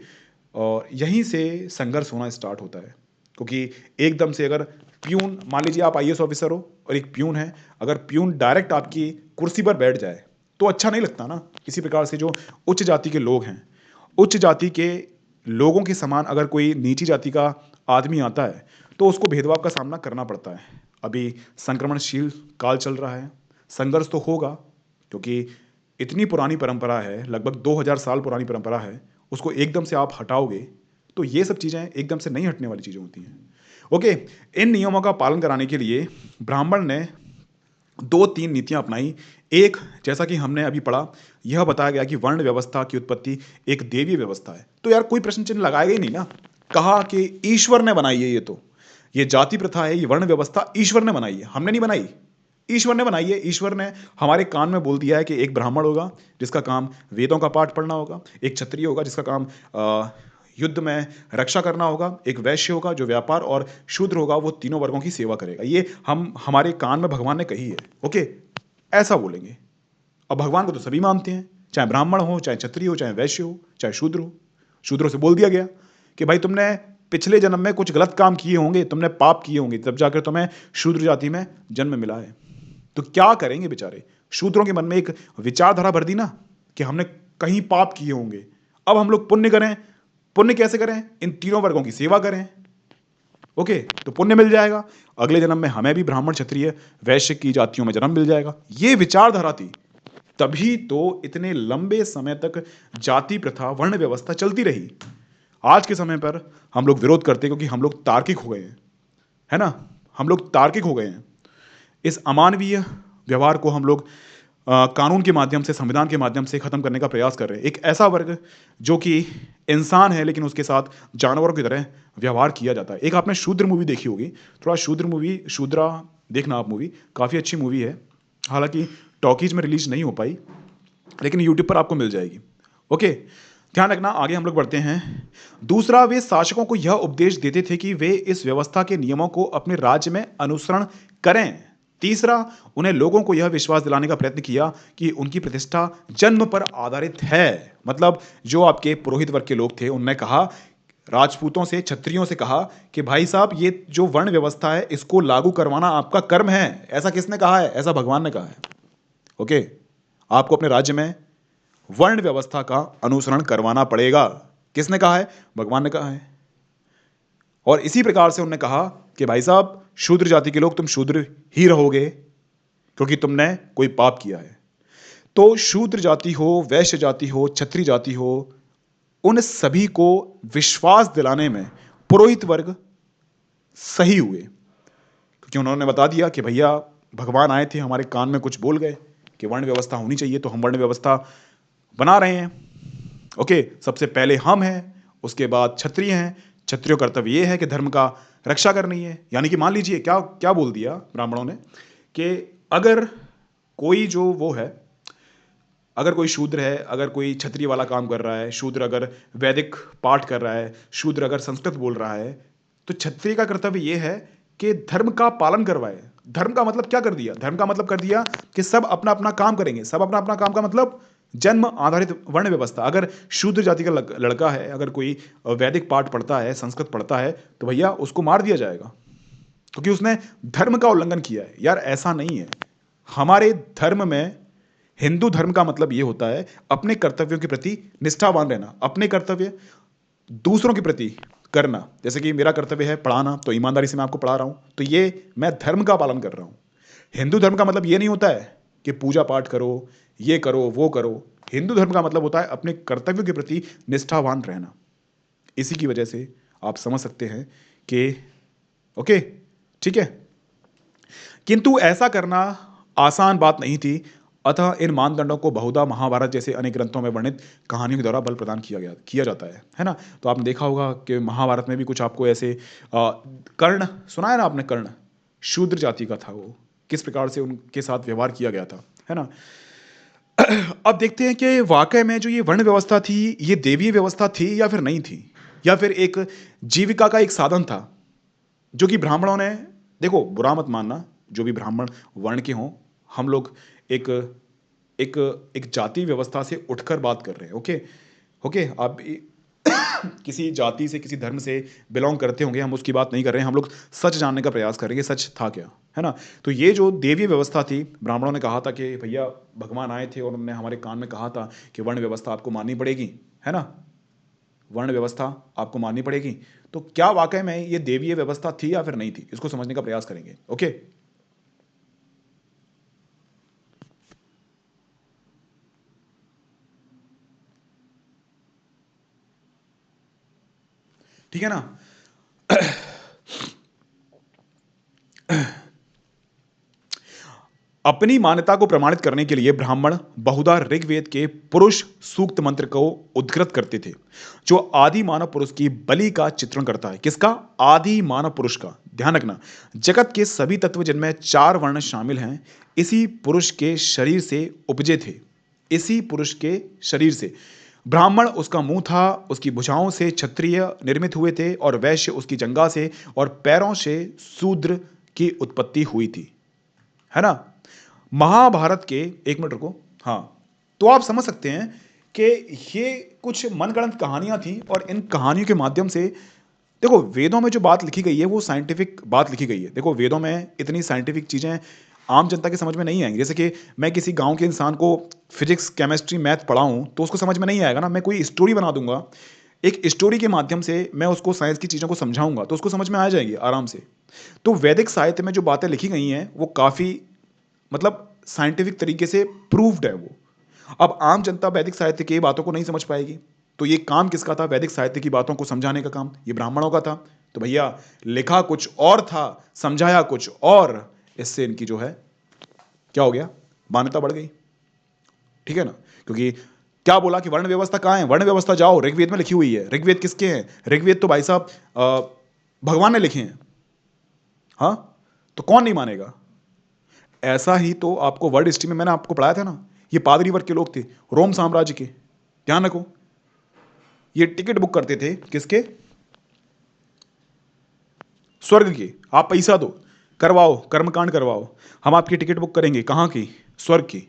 और यहीं से संघर्ष होना स्टार्ट होता है, क्योंकि एकदम से अगर प्यून, मान लीजिए आप IAS ऑफिसर हो और एक प्यून है, अगर प्यून डायरेक्ट आपकी कुर्सी पर बैठ जाए तो अच्छा नहीं लगता ना। इसी प्रकार से जो उच्च जाति के लोग हैं, उच्च जाति के लोगों के समान अगर कोई नीची जाति का आदमी आता है तो उसको भेदभाव का सामना करना पड़ता है। अभी संक्रमणशील काल चल रहा है, संघर्ष तो होगा, क्योंकि इतनी पुरानी परंपरा है, लगभग 2000 साल पुरानी परंपरा है, उसको एकदम से आप हटाओगे तो ये सब चीज़ें एकदम से नहीं हटने वाली चीज़ें होती हैं। ओके, इन नियमों का पालन कराने के लिए ब्राह्मण ने 2-3 नीतियां अपनाई। एक, जैसा कि हमने अभी पढ़ा, यह बताया गया कि वर्ण व्यवस्था की उत्पत्ति एक देवीय व्यवस्था है। तो यार कोई प्रश्न चिन्ह लगाएगा ही नहीं ना, कहा कि ईश्वर ने बनाई है, ये जाति प्रथा है, ये वर्ण व्यवस्था ईश्वर ने बनाई है, हमने नहीं बनाई, ईश्वर ने बनाई है। ईश्वर ने हमारे कान में बोल दिया है कि एक ब्राह्मण होगा जिसका काम वेदों का पाठ पढ़ना होगा, एक क्षत्रिय होगा जिसका काम युद्ध में रक्षा करना होगा, एक वैश्य होगा जो व्यापार, और शूद्र होगा वो तीनों वर्गों की सेवा करेगा। ये हमारे कान में भगवान ने कही है। ओके, ऐसा बोलेंगे। अब भगवान को तो सभी मानते हैं, चाहे ब्राह्मण हो, चाहे क्षत्रिय हो, चाहे वैश्य हो, चाहे शूद्र हो। शूद्रों से बोल दिया गया कि भाई तुमने पिछले जन्म में कुछ गलत काम किए होंगे, तुमने पाप किए होंगे, तब जाकर तुम्हें शूद्र जाति में जन्म मिला है। तो क्या करेंगे बेचारे? शूद्रों के मन में एक विचारधारा भर दी ना कि हमने कहीं पाप किए होंगे, अब हम लोग पुण्य करें। पुण्य कैसे करें? इन तीनों वर्गों की सेवा करें। ओके, तो पुण्य मिल जाएगा, अगले जन्म में हमें भी ब्राह्मण, क्षत्रिय, वैश्य की जातियों में जन्म मिल जाएगा। ये विचारधारा थी, तभी तो इतने लंबे समय तक जाति प्रथा, वर्ण व्यवस्था चलती रही। आज के समय पर हम लोग विरोध करते हैं क्योंकि हम लोग तार्किक हो गए हैं, है ना, हम लोग तार्किक हो गए हैं। इस अमानवीय व्यवहार को हम लोग कानून के माध्यम से, संविधान के माध्यम से खत्म करने का प्रयास कर रहे हैं। एक ऐसा वर्ग जो कि इंसान है लेकिन उसके साथ जानवरों की तरह व्यवहार किया जाता है। एक आपने शूद्र मूवी देखी होगी, थोड़ा शूद्र मूवी, शूद्रा देखना आप मूवी, काफ़ी अच्छी मूवी है। हालांकि टॉकीज में रिलीज नहीं हो पाई, लेकिन यूट्यूब पर आपको मिल जाएगी। ओके, ध्यान रखना, आगे हम लोग बढ़ते हैं। दूसरा, वे शासकों को यह उपदेश देते थे कि वे इस व्यवस्था के नियमों को अपने राज्य में अनुसरण करें। तीसरा, उन्हें लोगों को यह विश्वास दिलाने का प्रयत्न किया कि उनकी प्रतिष्ठा जन्म पर आधारित है। मतलब जो आपके पुरोहित वर्ग के लोग थे, उन्होंने कहा, राजपूतों से, क्षत्रियों से कहा कि भाई साहब ये जो वर्ण व्यवस्था है इसको लागू करवाना आपका कर्म है। ऐसा किसने कहा है? ऐसा भगवान ने कहा है। ओके, आपको अपने राज्य में वर्ण व्यवस्था का अनुसरण करवाना पड़ेगा। किसने कहा है? भगवान ने कहा है। और इसी प्रकार से उन्होंने कहा कि भाई साहब शूद्र जाति के लोग, तुम शूद्र ही रहोगे क्योंकि तुमने कोई पाप किया है। तो शूद्र जाति हो, वैश्य जाति हो, क्षत्रिय जाति हो, उन सभी को विश्वास दिलाने में पुरोहित वर्ग सही हुए, क्योंकि उन्होंने बता दिया कि भैया भगवान आए थे, हमारे कान में कुछ बोल गए कि वर्ण व्यवस्था होनी चाहिए, तो हम वर्ण व्यवस्था बना रहे हैं। ओके, सबसे पहले हम हैं, उसके बाद क्षत्रिय हैं। क्षत्रिय कर्तव्य ये है कि धर्म का रक्षा करनी है। यानी कि मान लीजिए क्या क्या बोल दिया ब्राह्मणों ने कि अगर कोई जो वो है, अगर कोई शूद्र है, अगर कोई क्षत्रिय वाला काम कर रहा है, शूद्र अगर वैदिक पाठ कर रहा है, शूद्र अगर संस्कृत बोल रहा है, तो क्षत्रिय का कर्तव्य यह है कि धर्म का पालन करवाए। धर्म का मतलब क्या कर दिया? धर्म का मतलब कर दिया कि सब अपना अपना काम करेंगे। सब अपना अपना काम का मतलब जन्म आधारित वर्ण व्यवस्था। अगर शूद्र जाति का लड़का है, अगर कोई वैदिक पाठ पढ़ता है, संस्कृत पढ़ता है, तो भैया उसको मार दिया जाएगा, क्योंकि उसने धर्म का उल्लंघन किया है। यार ऐसा नहीं है। हमारे धर्म में, हिंदू धर्म का मतलब यह होता है अपने कर्तव्यों के प्रति निष्ठावान रहना, अपने कर्तव्य दूसरों के प्रति करना। जैसे कि मेरा कर्तव्य है पढ़ाना, तो ईमानदारी से मैं आपको पढ़ा रहा हूं, तो ये मैं धर्म का पालन कर रहा हूं। हिंदू धर्म का मतलब ये नहीं होता है कि पूजा पाठ करो, ये करो, वो करो। हिंदू धर्म का मतलब होता है अपने कर्तव्यों के प्रति निष्ठावान रहना। इसी की वजह से आप समझ सकते हैं कि ओके, ठीक है। किंतु ऐसा करना आसान बात नहीं थी। अतः इन मानदंडों को बहुधा महाभारत जैसे अनेक ग्रंथों में वर्णित कहानियों के द्वारा बल प्रदान किया जाता है ना। तो आपने देखा होगा कि महाभारत में भी कुछ आपको ऐसे कर्ण सुना है ना आपने। कर्ण शूद्र जाति का था, वो किस प्रकार से उनके साथ व्यवहार किया गया था, है ना। अब देखते हैं कि वाकई में जो ये वर्ण व्यवस्था थी, ये देवीय व्यवस्था थी या फिर नहीं थी, या फिर एक जीविका का एक साधन था जो कि ब्राह्मणों ने, देखो बुरा मत मानना, जो भी ब्राह्मण वर्ण के हों, हम लोग एक एक एक जाति व्यवस्था से उठकर बात कर रहे हैं। ओके ओके, आप किसी जाति से, किसी धर्म से बिलोंग करते होंगे, हम उसकी बात नहीं कर रहे हैं। हम लोग सच जानने का प्रयास करेंगे, सच था क्या, है ना। तो ये जो देवीय व्यवस्था थी, ब्राह्मणों ने कहा था कि भैया भगवान आए थे और उन्होंने हमारे कान में कहा था कि वर्ण व्यवस्था आपको माननी पड़ेगी, है ना। वर्ण व्यवस्था आपको माननी पड़ेगी। तो क्या वाकई में ये देवीय व्यवस्था थी या फिर नहीं थी, इसको समझने का प्रयास करेंगे। ओके, ठीक है ना। अपनी मान्यता को प्रमाणित करने के लिए ब्राह्मण बहुधा ऋग्वेद के पुरुष सूक्त मंत्र को उद्धृत करते थे, जो आदि मानव पुरुष की बलि का चित्रण करता है। किसका? आदि मानव पुरुष का। ध्यान रखना, जगत के सभी तत्व जिनमें चार वर्ण शामिल हैं, इसी पुरुष के शरीर से उपजे थे। इसी पुरुष के शरीर से। ब्राह्मण उसका मुंह था, उसकी भुजाओं से क्षत्रिय निर्मित हुए थे, और वैश्य उसकी जंगा से, और पैरों से शूद्र की उत्पत्ति हुई थी, है ना। महाभारत के, एक मिनट रुको, हाँ, तो आप समझ सकते हैं कि ये कुछ मनगढ़ंत कहानियां थी, और इन कहानियों के माध्यम से, देखो वेदों में जो बात लिखी गई है वो साइंटिफिक बात लिखी गई है। देखो वेदों में इतनी साइंटिफिक चीजें आम जनता के समझ में नहीं आएंगी। जैसे कि मैं किसी गांव के इंसान को फिजिक्स, केमिस्ट्री, मैथ पढ़ाऊं तो उसको समझ में नहीं आएगा ना। मैं कोई स्टोरी बना दूंगा, एक स्टोरी के माध्यम से मैं उसको साइंस की चीज़ों को समझाऊंगा तो उसको समझ में आ जाएगी आराम से। तो वैदिक साहित्य में जो बातें लिखी गई हैं वो काफ़ी, मतलब साइंटिफिक तरीके से प्रूव्ड है वो। अब आम जनता वैदिक साहित्य की बातों को नहीं समझ पाएगी, तो ये काम किसका था? वैदिक साहित्य की बातों को समझाने का काम ये ब्राह्मणों का था। तो भैया लिखा कुछ और था, समझाया कुछ और, इससे इनकी जो है क्या हो गया, मान्यता बढ़ गई, ठीक है ना। क्योंकि क्या बोला कि वर्ण व्यवस्था कहाँ है? वर्ण व्यवस्था जाओ ऋग्वेद में लिखी हुई है। ऋग्वेद किसके हैं? ऋग्वेद तो भाई साहब भगवान ने लिखे हैं, हाँ। तो कौन नहीं मानेगा? ऐसा ही तो आपको वर्ल्ड हिस्ट्री में मैंने आपको पढ़ाया था ना, ये पादरी वर्ग के लोग थे रोम साम्राज्य के, ध्यान रखो। ये टिकट बुक करते थे किसके? स्वर्ग की। आप पैसा दो, करवाओ, कर्मकांड करवाओ, हम आपकी टिकट बुक करेंगे। कहाँ की? स्वर्ग की।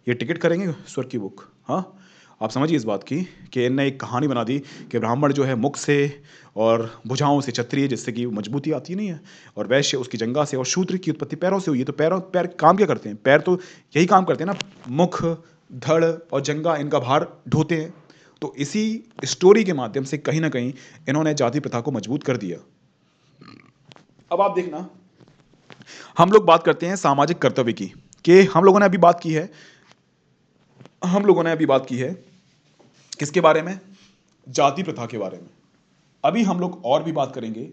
ये टिकट करेंगे स्वर्ग की बुक, हाँ। आप समझिए इस बात की कि इनने एक कहानी बना दी कि ब्राह्मण जो है मुख से और भुजाओं से क्षत्रिय, जिससे कि मजबूती आती नहीं है, और वैश्य उसकी जंगा से, और शूद्र की उत्पत्ति पैरों से हुई है। तो पैर काम क्या करते हैं? पैर तो यही काम करते हैं ना, मुख, धड़ और जंगा, इनका भार ढोते हैं। तो इसी स्टोरी के माध्यम से कहीं ना कहीं इन्होंने जाति प्रथा को मजबूत कर दिया। अब आप देखना, हम लोग बात करते हैं सामाजिक कर्तव्य की, कि हम लोगों ने अभी बात की है हम लोगों ने अभी बात की है किसके बारे में? जाति प्रथा के बारे में। अभी हम लोग और भी बात करेंगे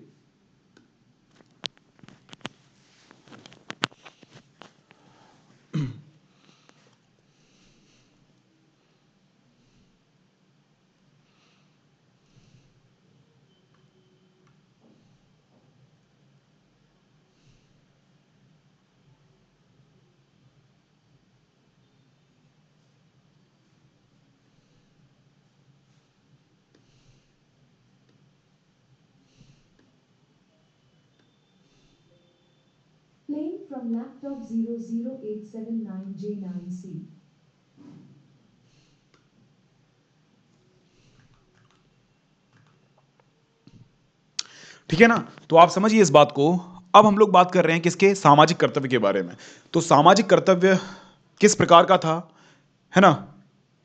Playing from laptop 00879J9C. ठीक है ना? तो आप समझिए इस बात को। अब हम लोग बात कर रहे हैं किसके? सामाजिक कर्तव्य के बारे में। तो सामाजिक कर्तव्य किस प्रकार का था, है ना?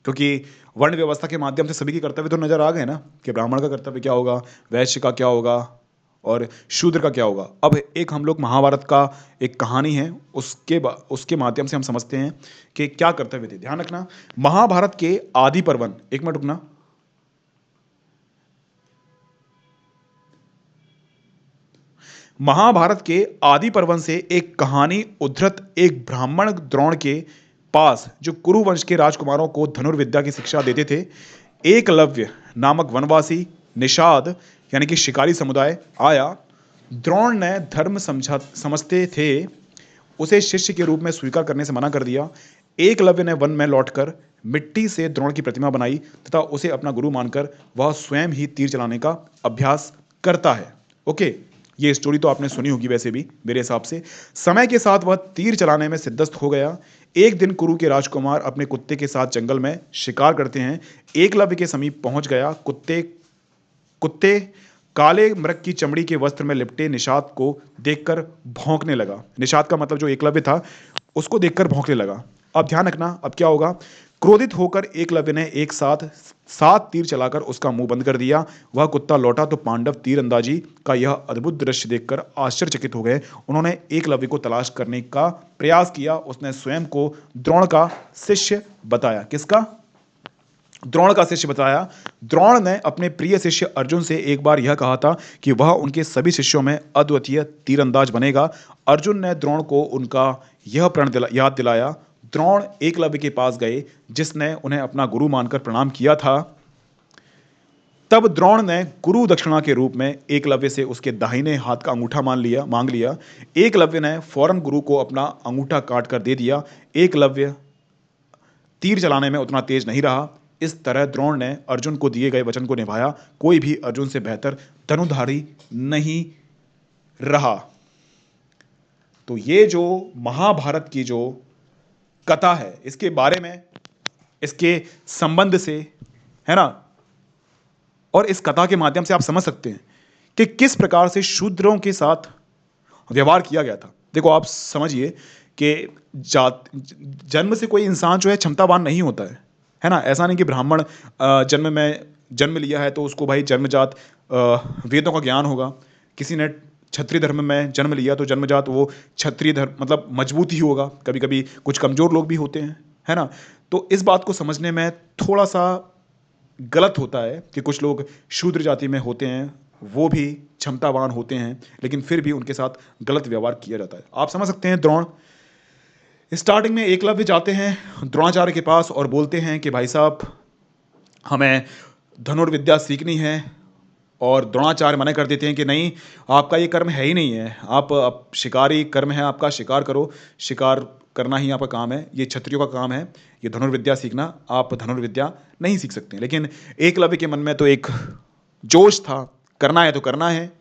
क्योंकि वर्ण व्यवस्था के माध्यम से सभी के कर्तव्य तो नजर आ गए ना, कि ब्राह्मण का कर्तव्य क्या होगा, वैश्य का क्या होगा और शूद्र का क्या होगा। अब एक हम लोग महाभारत का एक कहानी है, उसके माध्यम से हम समझते हैं कि क्या कर्तव्य थे। ध्यान रखना, महाभारत के आदि पर्वन, एक मिनट रुकना। महाभारत के आदि पर्वन से एक कहानी उद्धृत एक ब्राह्मण द्रोण के पास, जो कुरु वंश के राजकुमारों को धनुर्विद्या की शिक्षा देते थे, एकलव्य नामक वनवासी निषाद यानी कि शिकारी समुदाय आया। द्रोण ने धर्म समझते थे उसे शिष्य के रूप में स्वीकार करने से मना कर दिया। एकलव्य ने वन में लौटकर मिट्टी से द्रोण की प्रतिमा बनाई तथा उसे अपना गुरु मानकर वह स्वयं ही तीर चलाने का अभ्यास करता है। ओके, ये स्टोरी तो आपने सुनी होगी वैसे भी मेरे हिसाब से। समय के साथ वह तीर चलाने में सिद्धस्त हो गया। एक दिन कुरु के राजकुमार अपने कुत्ते के साथ जंगल में शिकार करते हैं। एकलव्य के समीप पहुंच गया। कुत्ते कुत्ते काले मृग की चमड़ी के वस्त्र में लिपटे निषाद को देखकर भौंकने लगा। निषाद का मतलब जो एकलव्य था, उसको देखकर भौंकने लगा। अब ध्यान रखना, अब क्या होगा? क्रोधित होकर एकलव्य ने एक साथ 7 तीर चलाकर उसका मुंह बंद कर दिया। वह कुत्ता लौटा तो पांडव तीरंदाजी का यह अद्भुत दृश्य देखकर आश्चर्यचकित हो गए। उन्होंने एकलव्य को तलाश करने का प्रयास किया। उसने स्वयं को द्रोण का शिष्य बताया। किसका? द्रोण का शिष्य बताया। द्रोण ने अपने प्रिय शिष्य अर्जुन से एक बार यह कहा था कि वह उनके सभी शिष्यों में अद्वितीय तीरंदाज बनेगा। अर्जुन ने द्रोण को उनका यह याद दिलाया। द्रोण एकलव्य के पास गए, जिसने उन्हें अपना गुरु मानकर प्रणाम किया था। तब द्रोण ने गुरु दक्षिणा के रूप में एकलव्य से उसके दाहिने हाथ का अंगूठा मांग लिया। एकलव्य ने फौरन गुरु को अपना अंगूठा काट कर दे दिया। एकलव्य तीर चलाने में उतना तेज नहीं रहा। इस तरह द्रोण ने अर्जुन को दिए गए वचन को निभाया। कोई भी अर्जुन से बेहतर धनुधारी नहीं रहा। तो ये जो महाभारत की जो कथा है, इसके बारे में, इसके संबंध से, है ना, और इस कथा के माध्यम से आप समझ सकते हैं कि किस प्रकार से शूद्रों के साथ व्यवहार किया गया था। देखो, आप समझिए कि जात जन्म से कोई इंसान जो है क्षमतावान नहीं होता है ना। ऐसा नहीं कि ब्राह्मण जन्म लिया है तो उसको भाई जन्मजात वेदों का ज्ञान होगा। किसी ने क्षत्रिय धर्म में जन्म लिया तो जन्मजात वो क्षत्रिय धर्म मतलब मजबूत ही होगा। कभी कभी कुछ कमजोर लोग भी होते हैं, है ना। तो इस बात को समझने में थोड़ा सा गलत होता है कि कुछ लोग शूद्र जाति में होते हैं, वो भी क्षमतावान होते हैं, लेकिन फिर भी उनके साथ गलत व्यवहार किया जाता है। आप समझ सकते हैं। द्रोण स्टार्टिंग में एकलव्य जाते हैं द्रोणाचार्य के पास और बोलते हैं कि भाई साहब, हमें धनुर्विद्या सीखनी है। और द्रोणाचार्य मना कर देते हैं कि नहीं, आपका ये कर्म है ही नहीं है। आप शिकारी कर्म है आपका, शिकार करो, शिकार करना ही आपका काम है, ये क्षत्रियों का काम है, ये धनुर्विद्या सीखना, आप धनुर्विद्या नहीं सीख सकते। लेकिन एकलव्य के मन में तो एक जोश था, करना है तो करना है।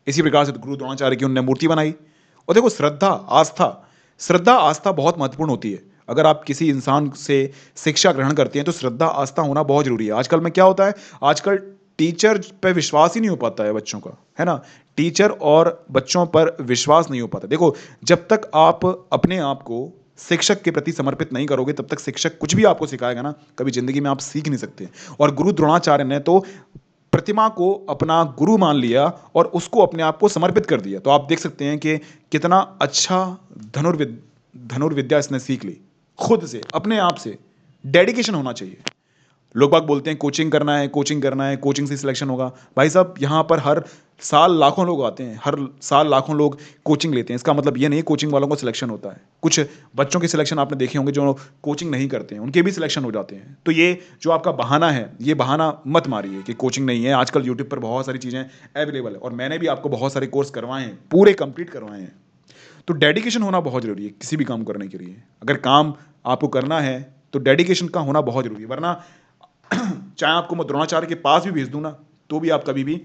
इसी प्रकार से गुरु द्रोणाचार्य की उन्होंने मूर्ति बनाई। और देखो, श्रद्धा आस्था बहुत महत्वपूर्ण होती है। अगर आप किसी इंसान से शिक्षा ग्रहण करते हैं तो श्रद्धा आस्था होना बहुत जरूरी है। आजकल में क्या होता है, आजकल टीचर पे विश्वास ही नहीं हो पाता है बच्चों का, है ना। टीचर और बच्चों पर विश्वास नहीं हो पाता। देखो, जब तक आप अपने आप को शिक्षक के प्रति समर्पित नहीं करोगे, तब तक शिक्षक कुछ भी आपको सिखाएगा ना, कभी जिंदगी में आप सीख नहीं सकते। और गुरु द्रोणाचार्य ने तो प्रतिमा को अपना गुरु मान लिया और उसको अपने आप को समर्पित कर दिया। तो आप देख सकते हैं कि कितना अच्छा धनुर्विद्या इसने सीख ली, खुद से, अपने आप से। डेडिकेशन होना चाहिए। लोग बाग बोलते हैं कोचिंग करना है, कोचिंग करना है, कोचिंग से सिलेक्शन होगा। भाई साहब यहाँ पर हर साल लाखों लोग आते हैं, हर साल लाखों लोग कोचिंग लेते हैं। इसका मतलब ये नहीं कोचिंग वालों को सिलेक्शन होता है। कुछ बच्चों के सिलेक्शन आपने देखे होंगे जो कोचिंग नहीं करते हैं, उनके भी सिलेक्शन हो जाते हैं। तो ये जो आपका बहाना है, ये बहाना मत मारिए कि कोचिंग नहीं है। आजकल यूट्यूब पर बहुत सारी चीज़ें अवेलेबल है और मैंने भी आपको बहुत सारे कोर्स करवाए हैं, पूरे कंप्लीट करवाए हैं। तो डेडिकेशन होना बहुत ज़रूरी है किसी भी काम करने के लिए। अगर काम आपको करना है तो डेडिकेशन का होना बहुत ज़रूरी है, वरना चाहे आपको मैं द्रोणाचार्य के पास भी भेज दूं ना, तो भी आप कभी भी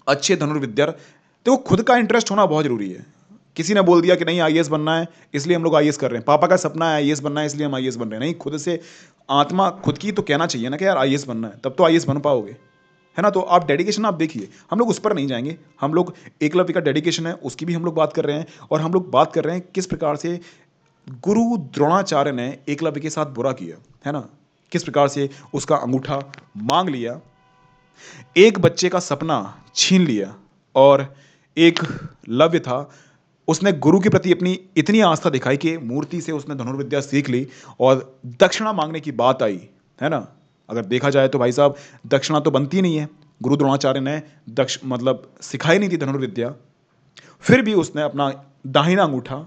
अच्छे धनुर्विद्या। देखो खुद का इंटरेस्ट होना बहुत जरूरी है। किसी ने बोल दिया कि नहीं आईएएस बनना है इसलिए हम लोग आईएएस कर रहे हैं, पापा का सपना है आईएएस बनना है इसलिए हम आईएएस बन रहे हैं। नहीं, खुद से आत्मा खुद की तो कहना चाहिए ना कि यार आईएएस बनना है, तब तो आईएएस बन पाओगे, है ना। तो आप डेडिकेशन आप देखिए, हम लोग उस पर नहीं जाएंगे। हम लोग एकलव्य का डेडिकेशन है उसकी भी हम लोग बात कर रहे हैं, और हम लोग बात कर रहे हैं किस प्रकार से गुरु द्रोणाचार्य ने एकलव्य के साथ बुरा किया, है ना। किस प्रकार से उसका अंगूठा मांग लिया, एक बच्चे का सपना छीन लिया। और एक लव्य था, उसने गुरु के प्रति अपनी इतनी आस्था दिखाई कि मूर्ति से उसने धनुर्विद्या सीख ली और दक्षिणा मांगने की बात आई, है ना। अगर देखा जाए तो भाई साहब दक्षिणा तो बनती नहीं है। गुरु द्रोणाचार्य ने मतलब सिखाई नहीं थी धनुर्विद्या, फिर भी उसने अपना दाहिना अंगूठा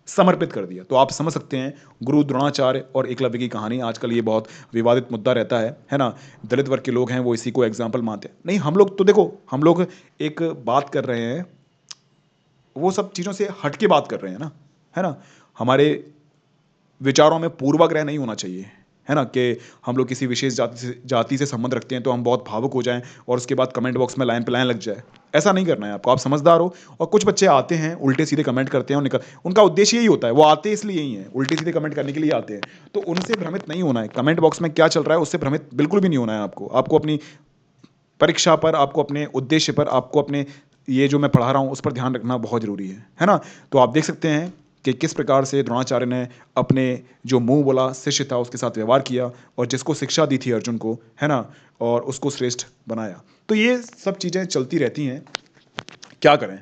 समर्पित कर दिया। तो आप समझ सकते हैं गुरु द्रोणाचार्य और एकलव्य की कहानी। आजकल ये बहुत विवादित मुद्दा रहता है ना। दलित वर्ग के लोग हैं वो इसी को एग्जाम्पल मानते हैं। नहीं, हम लोग तो देखो, हम लोग एक बात कर रहे हैं, वो सब चीज़ों से हट के बात कर रहे हैं ना, है ना। हमारे विचारों में पूर्वाग्रह नहीं होना चाहिए, है ना, कि हम लोग किसी विशेष जाति से संबंध रखते हैं तो हम बहुत भावुक हो जाएं और उसके बाद कमेंट बॉक्स में लाइन पे लाइन लग जाए। ऐसा नहीं करना है आपको, आप समझदार हो। और कुछ बच्चे आते हैं उल्टे सीधे कमेंट करते हैं और निकल, उनका उद्देश्य यही होता है, वो आते इसलिए यही हैं, उल्टे सीधे कमेंट करने के लिए आते हैं। तो उनसे भ्रमित नहीं होना है, कमेंट बॉक्स में क्या चल रहा है उससे भ्रमित बिल्कुल भी नहीं होना है आपको। आपको अपनी परीक्षा पर, आपको अपने उद्देश्य पर, आपको अपने ये जो मैं पढ़ा रहा हूँ उस पर ध्यान रखना बहुत ज़रूरी है ना। तो आप देख सकते हैं कि किस प्रकार से द्रोणाचार्य ने अपने जो मुंह बोला शिष्य था उसके साथ व्यवहार किया, और जिसको शिक्षा दी थी अर्जुन को, है ना, और उसको श्रेष्ठ बनाया। तो ये सब चीज़ें चलती रहती हैं, क्या करें,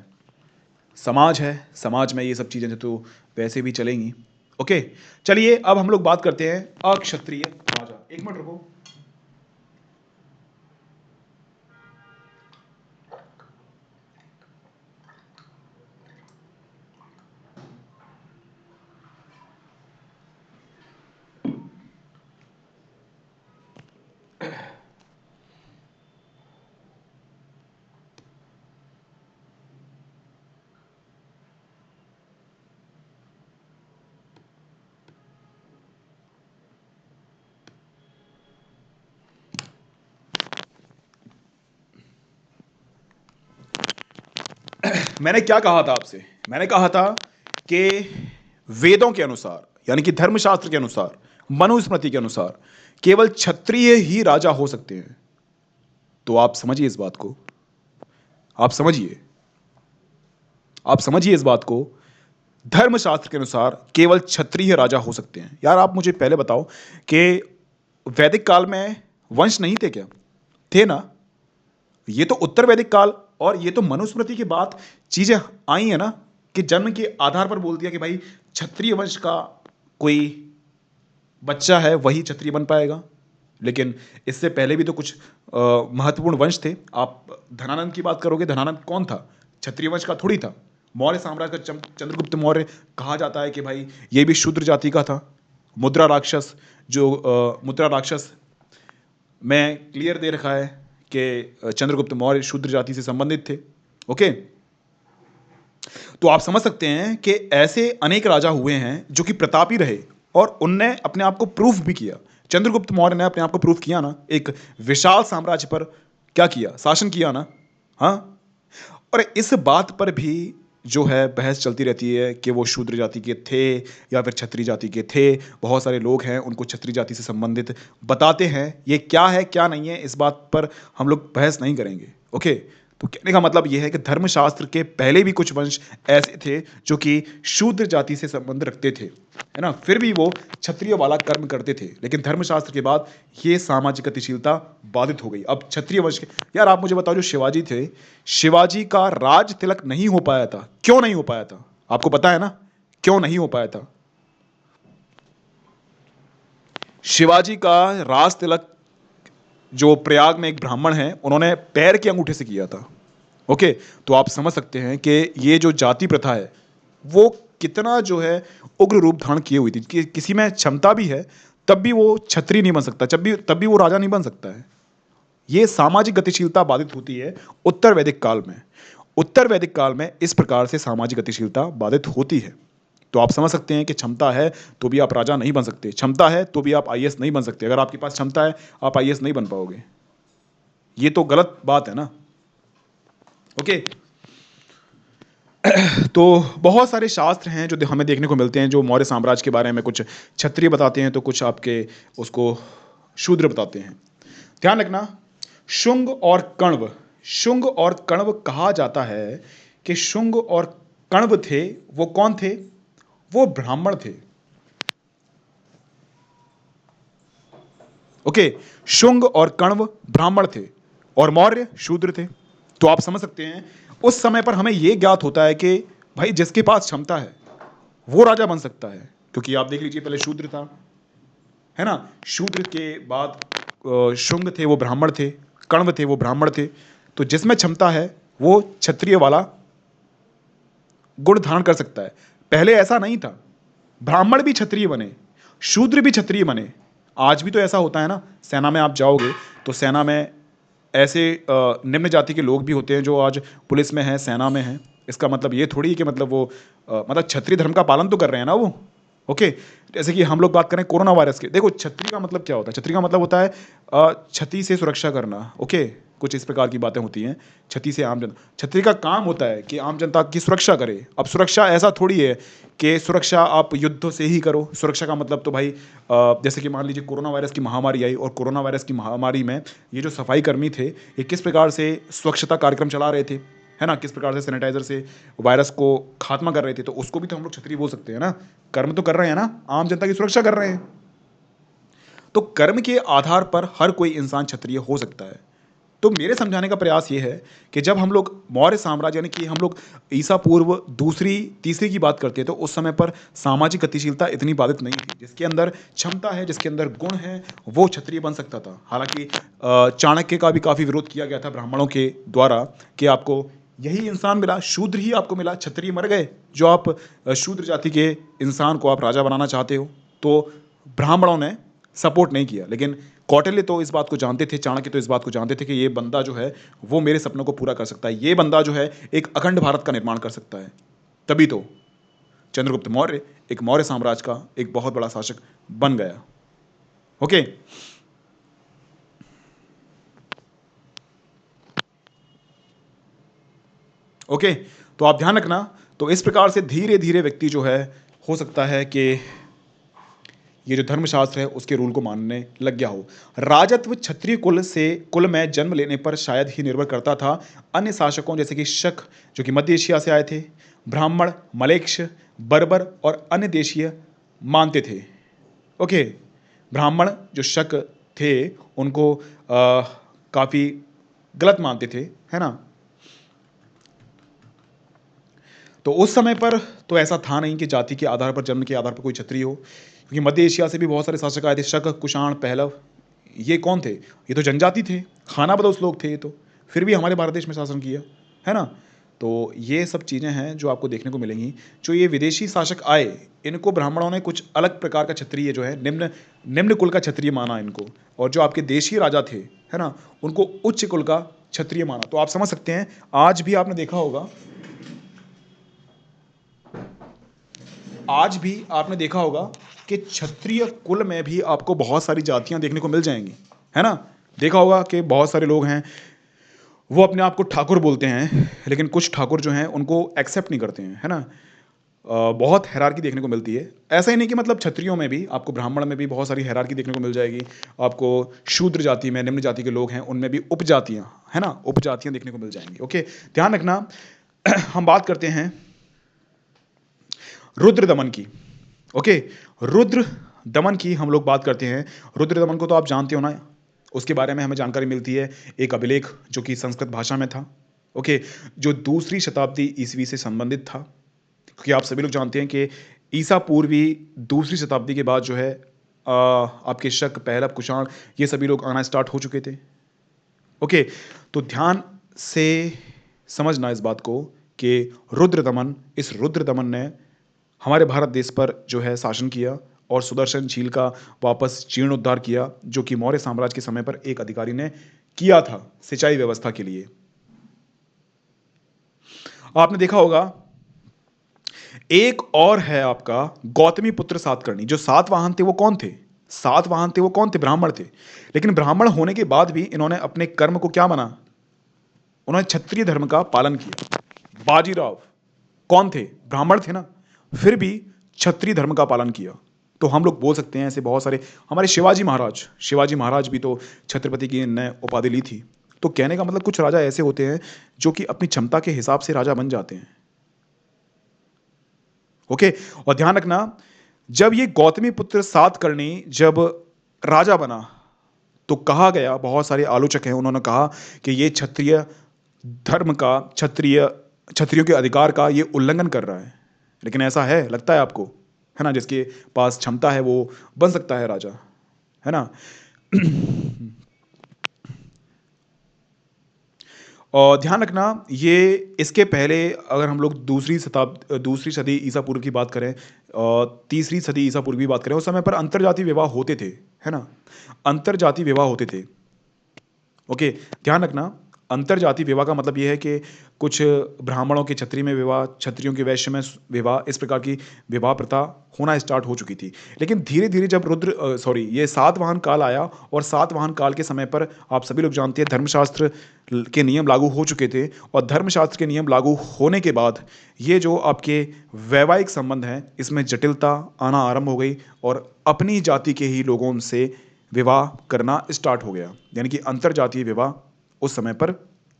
समाज है, समाज में ये सब चीज़ें तो वैसे भी चलेंगी। ओके, चलिए अब हम लोग बात करते हैं अक्षत्रिय राजा। एक मिनट रुको। मैंने क्या कहा था आपसे, मैंने कहा था कि वेदों के अनुसार, यानी कि धर्मशास्त्र के अनुसार, मनुस्मृति के अनुसार केवल क्षत्रिय ही राजा हो सकते हैं। तो आप समझिए इस बात को, आप समझिए, आप समझिए इस बात को। धर्मशास्त्र के अनुसार केवल क्षत्रिय राजा हो सकते हैं। यार आप मुझे पहले बताओ कि वैदिक काल में वंश नहीं थे क्या? थे ना। ये तो उत्तर वैदिक काल और ये तो मनुस्मृति के बाद चीजें आई है ना, कि जन्म के आधार पर बोल दिया कि भाई क्षत्रिय वंश का कोई बच्चा है वही क्षत्रिय बन पाएगा। लेकिन इससे पहले भी तो कुछ महत्वपूर्ण वंश थे। आप धनानंद की बात करोगे, धनानंद कौन था? क्षत्रिय वंश का थोड़ी था। मौर्य साम्राज्य का चंद्रगुप्त मौर्य कहा जाता है कि भाई ये भी शूद्र जाति का था। मुद्रा राक्षस, जो मुद्रा राक्षस में क्लियर दे रखा है कि चंद्रगुप्त मौर्य शूद्र जाति से संबंधित थे। ओके, तो आप समझ सकते हैं कि ऐसे अनेक राजा हुए हैं जो कि प्रतापी रहे और उनने अपने आप को प्रूफ भी किया। चंद्रगुप्त मौर्य ने अपने आप को प्रूफ किया ना, एक विशाल साम्राज्य पर क्या किया, शासन किया ना। हाँ, और इस बात पर भी जो है बहस चलती रहती है कि वो शूद्र जाति के थे या फिर क्षत्रिय जाति के थे। बहुत सारे लोग हैं उनको क्षत्रिय जाति से संबंधित बताते हैं। ये क्या है क्या नहीं है इस बात पर हम लोग बहस नहीं करेंगे। ओके, तो कहने का मतलब ये है कि धर्मशास्त्र के पहले भी कुछ वंश ऐसे थे जो कि शूद्र जाति से संबंध रखते थे, है ना, फिर भी वो क्षत्रिय वाला कर्म करते थे। लेकिन धर्मशास्त्र के बाद ये सामाजिक गतिशीलता बाधित हो गई। अब क्षत्रिय वंश के, यार आप मुझे बताओ, जो शिवाजी थे, शिवाजी का राज तिलक नहीं हो पाया था। क्यों नहीं हो पाया था? आपको पता है ना क्यों नहीं हो पाया था? शिवाजी का राज तिलक जो प्रयाग में एक ब्राह्मण है उन्होंने पैर के अंगूठे से किया था। ओके, तो आप समझ सकते हैं कि ये जो जाति प्रथा है वो कितना जो है उग्र रूप धारण किए हुई थी कि किसी में क्षमता भी है तब भी वो क्षत्रिय नहीं बन सकता, तब भी वो राजा नहीं बन सकता है। ये सामाजिक गतिशीलता बाधित होती है उत्तर वैदिक काल में। उत्तर वैदिक काल में इस प्रकार से सामाजिक गतिशीलता बाधित होती है। तो आप समझ सकते हैं कि क्षमता है तो भी आप राजा नहीं बन सकते, क्षमता है तो भी आप आईएएस नहीं बन सकते। अगर आपके पास क्षमता है आप आईएएस नहीं बन पाओगे, ये तो गलत बात है ना। ओके, तो बहुत सारे शास्त्र हैं जो हमें देखने को मिलते हैं जो मौर्य साम्राज्य के बारे में कुछ क्षत्रिय बताते हैं तो कुछ आपके उसको शूद्र बताते हैं। ध्यान रखना, शुंग और कण्व, शुंग और कण्व कहा जाता है कि शुंग और कण्व थे वो कौन थे? वो ब्राह्मण थे। ओके, शुंग और कण्व ब्राह्मण थे और मौर्य शूद्र थे। तो आप समझ सकते हैं उस समय पर हमें यह ज्ञात होता है कि भाई जिसके पास क्षमता है वो राजा बन सकता है, क्योंकि आप देख लीजिए पहले शूद्र था, है ना, शूद्र के बाद शुंग थे वो ब्राह्मण थे, कण्व थे वो ब्राह्मण थे। तो जिसमें क्षमता है वो क्षत्रिय वाला गुण धारण कर सकता है। पहले ऐसा नहीं था, ब्राह्मण भी क्षत्रिय बने, शूद्र भी क्षत्रिय बने। आज भी तो ऐसा होता है ना, सेना में आप जाओगे तो सेना में ऐसे निम्न जाति के लोग भी होते हैं जो आज पुलिस में हैं, सेना में हैं। इसका मतलब ये थोड़ी है कि मतलब वो मतलब क्षत्रिय धर्म का पालन तो कर रहे हैं ना वो। ओके, जैसे कि हम लोग बात करें कोरोना वायरस की, देखो क्षत्रिय का मतलब क्या होता है? क्षत्रिय का मतलब होता है क्षति से सुरक्षा करना। ओके, कुछ इस प्रकार की बातें होती हैं। क्षति से आम जनता, क्षत्रिय का काम होता है कि आम जनता की सुरक्षा करे। अब सुरक्षा ऐसा थोड़ी है कि सुरक्षा आप युद्ध से ही करो। सुरक्षा का मतलब तो भाई जैसे कि मान लीजिए कोरोना वायरस की महामारी आई और कोरोना वायरस की महामारी में ये जो सफाई कर्मी थे ये किस प्रकार से स्वच्छता कार्यक्रम चला रहे थे, है ना, किस प्रकार से सैनिटाइजर से वायरस को खात्मा कर रहे थे, तो उसको भी तो हम लोग क्षत्रिय बोल सकते हैं ना। कर्म तो कर रहे हैं ना, आम जनता की सुरक्षा कर रहे हैं। तो कर्म के आधार पर हर कोई इंसान क्षत्रिय हो सकता है। तो मेरे समझाने का प्रयास ये है कि जब हम लोग मौर्य साम्राज्य यानी कि हम लोग ईसा पूर्व दूसरी तीसरी की बात करते हैं तो उस समय पर सामाजिक गतिशीलता इतनी बाधित नहीं थी। जिसके अंदर क्षमता है, जिसके अंदर गुण है, वो क्षत्रिय बन सकता था। हालांकि चाणक्य का भी काफ़ी विरोध किया गया था ब्राह्मणों के द्वारा कि आपको यही इंसान मिला, शूद्र ही आपको मिला, क्षत्रिय मर गए। जो आप शूद्र जाति के इंसान को आप राजा बनाना चाहते हो, तो ब्राह्मणों ने सपोर्ट नहीं किया। लेकिन कौटिल्य तो इस बात को जानते थे, चाणक्य तो इस बात को जानते थे कि ये बंदा जो है वो मेरे सपनों को पूरा कर सकता है, ये बंदा जो है एक अखंड भारत का निर्माण कर सकता है। तभी तो चंद्रगुप्त मौर्य एक मौर्य साम्राज्य का एक बहुत बड़ा शासक बन गया। ओके, ओके, तो आप ध्यान रखना। तो इस प्रकार से धीरे धीरे व्यक्ति जो है हो सकता है कि ये जो धर्मशास्त्र है उसके रूल को मानने लग गया हो। राजत्व क्षत्रिय कुल में जन्म लेने पर शायद ही निर्भर करता था। अन्य शासकों जैसे कि शक जो कि मध्य एशिया से आए थे, ब्राह्मण, मलेक्ष, बर्बर और अन्य देशीय मानते थे। ओके, ब्राह्मण जो शक थे उनको काफ़ी गलत मानते थे, है ना। तो उस समय पर तो ऐसा था नहीं कि जाति के आधार पर, जन्म के आधार पर कोई क्षत्रिय हो, क्योंकि मध्य एशिया से भी बहुत सारे शासक आए थे, शक, कुषाण, पहलव। ये कौन थे? ये तो जनजाति थे, खानाबदोश लोग थे ये तो, फिर भी हमारे भारत देश में शासन किया, है ना। तो ये सब चीज़ें हैं जो आपको देखने को मिलेंगी। जो ये विदेशी शासक आए इनको ब्राह्मणों ने कुछ अलग प्रकार का क्षत्रिय जो है निम्न निम्न कुल का क्षत्रिय माना इनको, और जो आपके देशीय राजा थे, है ना, उनको उच्च कुल का क्षत्रिय माना। तो आप समझ सकते हैं आज भी आपने देखा होगा, आज भी आपने देखा होगा कि क्षत्रिय कुल में भी आपको बहुत सारी जातियां देखने को मिल जाएंगी, है ना। देखा होगा कि बहुत सारे लोग हैं वो अपने आप को ठाकुर बोलते हैं, लेकिन कुछ ठाकुर जो हैं उनको एक्सेप्ट नहीं करते हैं, है ना। बहुत हैरारकी देखने को मिलती है। ऐसा ही नहीं कि मतलब क्षत्रियों में भी, आपको ब्राह्मण में भी बहुत सारी हैरारकी देखने को मिल जाएगी। आपको शूद्र जाति में, निम्न जाति के लोग हैं उनमें भी उपजातियां, है ना, उपजातियां देखने को मिल जाएंगी। ओके, ध्यान रखना। हम बात करते हैं रुद्र दमन की। ओके, रुद्र दमन की हम लोग बात करते हैं। रुद्र दमन को तो आप जानते हो ना, उसके बारे में हमें जानकारी मिलती है एक अभिलेख जो कि संस्कृत भाषा में था। ओके, जो दूसरी शताब्दी ईस्वी से संबंधित था, क्योंकि आप सभी लोग जानते हैं कि ईसा पूर्वी दूसरी शताब्दी के बाद जो है आपके शक, पहलव, कुषाण, ये सभी लोग आना स्टार्ट हो चुके थे। ओके, तो ध्यान से समझना इस बात को कि रुद्रदमन, इस रुद्रदमन ने हमारे भारत देश पर जो है शासन किया और सुदर्शन झील का वापस जीर्णोद्धार किया, जो कि मौर्य साम्राज्य के समय पर एक अधिकारी ने किया था सिंचाई व्यवस्था के लिए। आपने देखा होगा एक और है आपका गौतमी पुत्र सातकर्णी। जो सातवाहन थे वो कौन थे? सातवाहन थे वो कौन थे? ब्राह्मण थे। लेकिन ब्राह्मण होने के बाद भी इन्होंने अपने कर्म को क्या माना? उन्होंने क्षत्रिय धर्म का पालन किया। बाजीराव कौन थे? ब्राह्मण थे ना, फिर भी क्षत्रिय धर्म का पालन किया। तो हम लोग बोल सकते हैं ऐसे बहुत सारे, हमारे शिवाजी महाराज भी तो छत्रपति की ने उपाधि ली थी। तो कहने का मतलब कुछ राजा ऐसे होते हैं जो कि अपनी क्षमता के हिसाब से राजा बन जाते हैं। ओके, और ध्यान रखना, जब ये गौतमी पुत्र सातकर्णी जब राजा बना तो कहा गया, बहुत सारे आलोचक हैं उन्होंने कहा कि ये क्षत्रिय धर्म का, क्षत्रियों के अधिकार का ये उल्लंघन कर रहा है। लेकिन ऐसा है? लगता है आपको? है ना, जिसके पास क्षमता है वो बन सकता है राजा, है ना। और ध्यान रखना, ये इसके पहले अगर हम लोग दूसरी सदी ईसा पूर्व की बात करें और तीसरी सदी ईसा पूर्व की बात करें, उस समय पर अंतरजातीय विवाह होते थे, है ना, अंतरजातीय विवाह होते थे। ओके, ध्यान रखना, अंतरजातीय विवाह का मतलब यह है कि कुछ ब्राह्मणों के क्षत्रिय में विवाह, क्षत्रियों के वैश्य में विवाह, इस प्रकार की विवाह प्रथा होना स्टार्ट हो चुकी थी। लेकिन धीरे धीरे जब ये सातवाहन काल आया और सातवाहन काल के समय पर आप सभी लोग जानते हैं धर्मशास्त्र के नियम लागू हो चुके थे। और धर्मशास्त्र के नियम लागू होने के बाद ये जो आपके वैवाहिक संबंध हैं इसमें जटिलता आना आरंभ हो गई और अपनी जाति के ही लोगों से विवाह करना स्टार्ट हो गया। यानी कि अंतरजातीय विवाह उस समय पर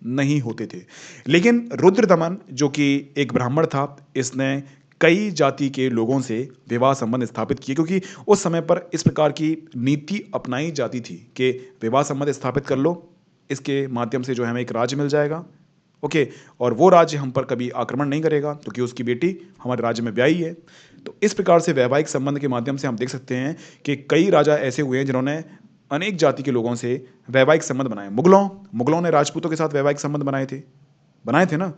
नहीं होते थे। लेकिन रुद्रदमन जो कि एक ब्राह्मण था, इसने कई जाति के लोगों से विवाह संबंध स्थापित किए, क्योंकि उस समय पर इस प्रकार की नीति अपनाई जाती थी कि विवाह संबंध स्थापित कर लो, इसके माध्यम से जो है हमें एक राज्य मिल जाएगा। ओके, और वो राज्य हम पर कभी आक्रमण नहीं करेगा क्योंकि उसकी बेटी हमारे राज्य में ब्याही है। तो इस प्रकार से वैवाहिक संबंध के माध्यम से हम देख सकते हैं कि कई राजा ऐसे हुए हैं जिन्होंने अनेक जाति के लोगों से वैवाहिक संबंध बनाए। मुगलों ने राजपूतों के साथ वैवाहिक संबंध बनाए थे ना।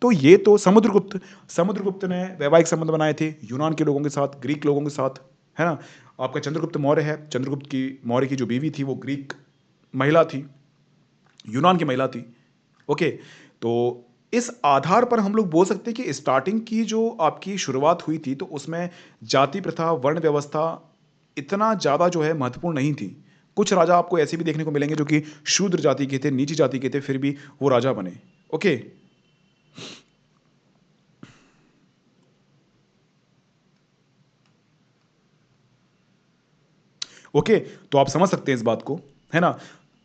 तो ये तो समुद्रगुप्त ने वैवाहिक संबंध बनाए थे यूनान के लोगों के साथ, ग्रीक लोगों के साथ, है ना। आपका चंद्रगुप्त मौर्य है, मौर्य की जो बीवी थी वो ग्रीक महिला थी, यूनान की महिला थी। ओके, तो इस आधार पर हम लोग बोल सकते हैं कि स्टार्टिंग की जो आपकी शुरुआत हुई थी तो उसमें जाति प्रथा, वर्ण व्यवस्था इतना ज़्यादा जो है महत्वपूर्ण नहीं थी। कुछ राजा आपको ऐसे भी देखने को मिलेंगे जो कि शूद्र जाति के थे, नीची जाति के थे, फिर भी वो राजा बने। ओके, ओके, तो आप समझ सकते हैं इस बात को, है ना।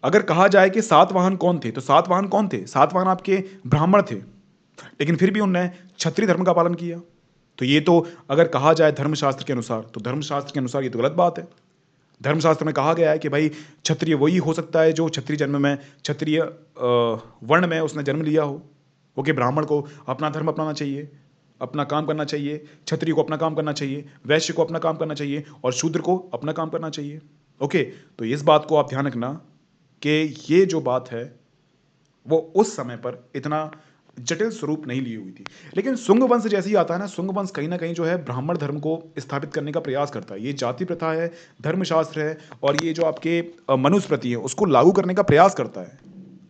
अगर कहा जाए कि सातवाहन कौन थे, तो सातवाहन कौन थे? सातवाहन आपके ब्राह्मण थे, लेकिन फिर भी उन्होंने क्षत्रिय धर्म का पालन किया। तो ये तो अगर कहा जाए धर्मशास्त्र के अनुसार, तो धर्मशास्त्र के अनुसार ये तो गलत बात है। धर्मशास्त्र में कहा गया है कि भाई क्षत्रिय वही हो सकता है जो क्षत्रिय जन्म में, क्षत्रिय वर्ण में उसने जन्म लिया हो। ओके, ब्राह्मण को अपना धर्म अपनाना चाहिए, अपना काम करना चाहिए, क्षत्रिय को अपना काम करना चाहिए, वैश्य को अपना काम करना चाहिए और शूद्र को अपना काम करना चाहिए। ओके, तो इस बात को आप ध्यान रखना कि ये जो बात है वो उस समय पर इतना जटिल स्वरूप नहीं ली हुई थी। लेकिन शुंग वंश जैसे ही आता है ना, शुंग वंश कहीं ना कहीं जो है ब्राह्मण धर्म को स्थापित करने का प्रयास करता है। ये जाति प्रथा है, धर्मशास्त्र है और ये जो आपके मनुस्मृति है उसको लागू करने का प्रयास करता है।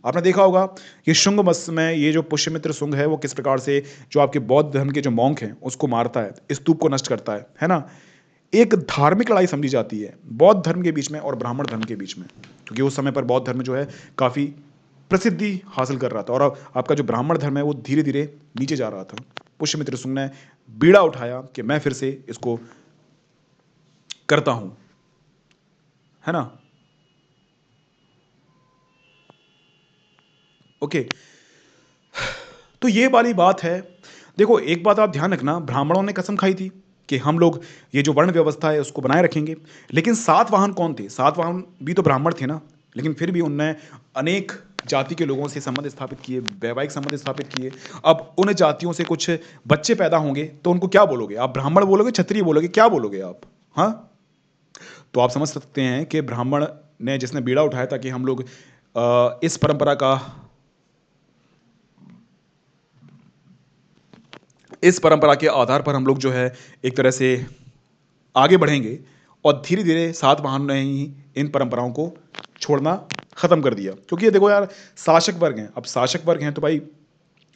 आपने देखा होगा कि शुंग वंश में ये जो पुष्यमित्र शुंग है वो किस प्रकार से जो आपके बौद्ध धर्म के जो मॉन्क हैं उसको मारता है, स्तूप को नष्ट करता है ना। एक धार्मिक लड़ाई समझी जाती है बौद्ध धर्म के बीच में और ब्राह्मण धर्म के बीच में, क्योंकि उस समय पर बौद्ध धर्म जो है काफ़ी प्रसिद्धि हासिल कर रहा था और अब आपका जो ब्राह्मण धर्म है वो धीरे धीरे नीचे जा रहा था। पुष्यमित्र शुंग ने बीड़ा उठाया कि मैं फिर से इसको करता हूं, है ना। ओके, तो ये वाली बात है। देखो, एक बात आप ध्यान रखना, ब्राह्मणों ने कसम खाई थी कि हम लोग ये जो वर्ण व्यवस्था है उसको बनाए रखेंगे। लेकिन सातवाहन कौन थे? सातवाहन भी तो ब्राह्मण थे ना, लेकिन फिर भी उनने अनेक जाति के लोगों से संबंध स्थापित किए, वैवाहिक संबंध स्थापित किए। अब उन जातियों से कुछ बच्चे पैदा होंगे तो उनको क्या बोलोगे आप? ब्राह्मण बोलोगे, क्षत्रिय बोलोगे, क्या बोलोगे आप? हाँ, तो आप समझ सकते हैं कि ब्राह्मण ने जिसने बीड़ा उठाया ताकि हम लोग इस परंपरा के आधार पर हम लोग जो है एक तरह से आगे बढ़ेंगे, और धीरे धीरे सातवाहन ने ही इन परंपराओं को छोड़ना खत्म कर दिया। क्योंकि ये देखो यार, शासक वर्ग हैं, अब शासक वर्ग हैं तो भाई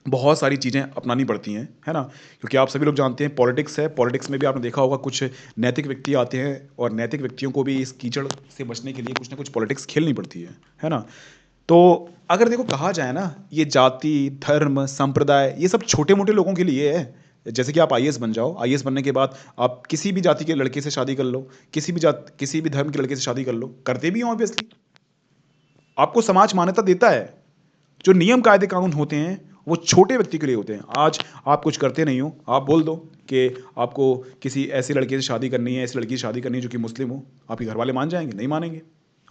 बहुत सारी चीज़ें अपनानी पड़ती हैं, है ना। क्योंकि आप सभी लोग जानते हैं पॉलिटिक्स है, पॉलिटिक्स में भी आपने देखा होगा कुछ नैतिक व्यक्ति आते हैं, और नैतिक व्यक्तियों को भी इस कीचड़ से बचने के लिए कुछ ना कुछ पॉलिटिक्स खेलनी पड़ती है ना। तो अगर देखो कहा जाए ना, ये जाति, धर्म, संप्रदाय, ये सब छोटे मोटे लोगों के लिए है। जैसे कि आप आईएएस बन जाओ, आईएएस बनने के बाद आप किसी भी जाति के लड़के से शादी कर लो, किसी भी धर्म के लड़के से शादी कर लो, करते भी हैं ऑब्वियसली। आपको समाज मान्यता देता है। जो नियम कायदे कानून होते हैं वो छोटे व्यक्ति के लिए होते हैं। आज आप कुछ करते नहीं हो, आप बोल दो कि आपको किसी ऐसे लड़के से शादी करनी है, ऐसी लड़की से शादी करनी है जो कि मुस्लिम हो, आपके घर वाले मान जाएंगे? नहीं मानेंगे।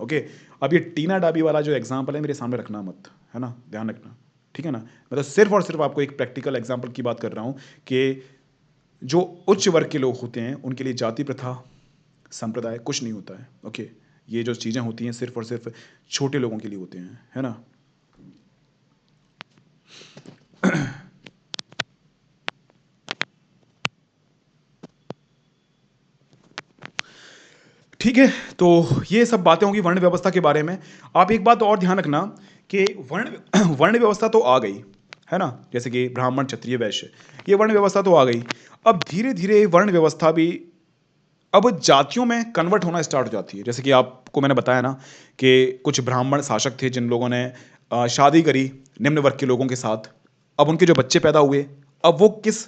ओके। अब ये टीना डाबी वाला जो एग्जाम्पल है मेरे सामने रखना मत, है ना, ध्यान रखना, ठीक है ना। मैं तो सिर्फ और सिर्फ आपको एक प्रैक्टिकल एग्जाम्पल की बात कर रहा हूँ कि जो उच्च वर्ग के लोग होते हैं उनके लिए जाति प्रथा, संप्रदाय कुछ नहीं होता है। ओके। ये जो चीज़ें होती हैं सिर्फ और सिर्फ छोटे लोगों के लिए होते हैं, है ना। ठीक है, तो ये सब बातें होंगी वर्ण व्यवस्था के बारे में। आप एक बात और ध्यान रखना कि वर्ण वर्ण व्यवस्था तो आ गई, है ना, जैसे कि ब्राह्मण, क्षत्रिय, वैश्य, ये वर्ण व्यवस्था तो आ गई। अब धीरे धीरे वर्ण व्यवस्था भी अब जातियों में कन्वर्ट होना स्टार्ट हो जाती है। जैसे कि आपको मैंने बताया ना कि कुछ ब्राह्मण शासक थे जिन लोगों ने शादी करी निम्न वर्ग के लोगों के साथ। अब उनके जो बच्चे पैदा हुए, अब वो किस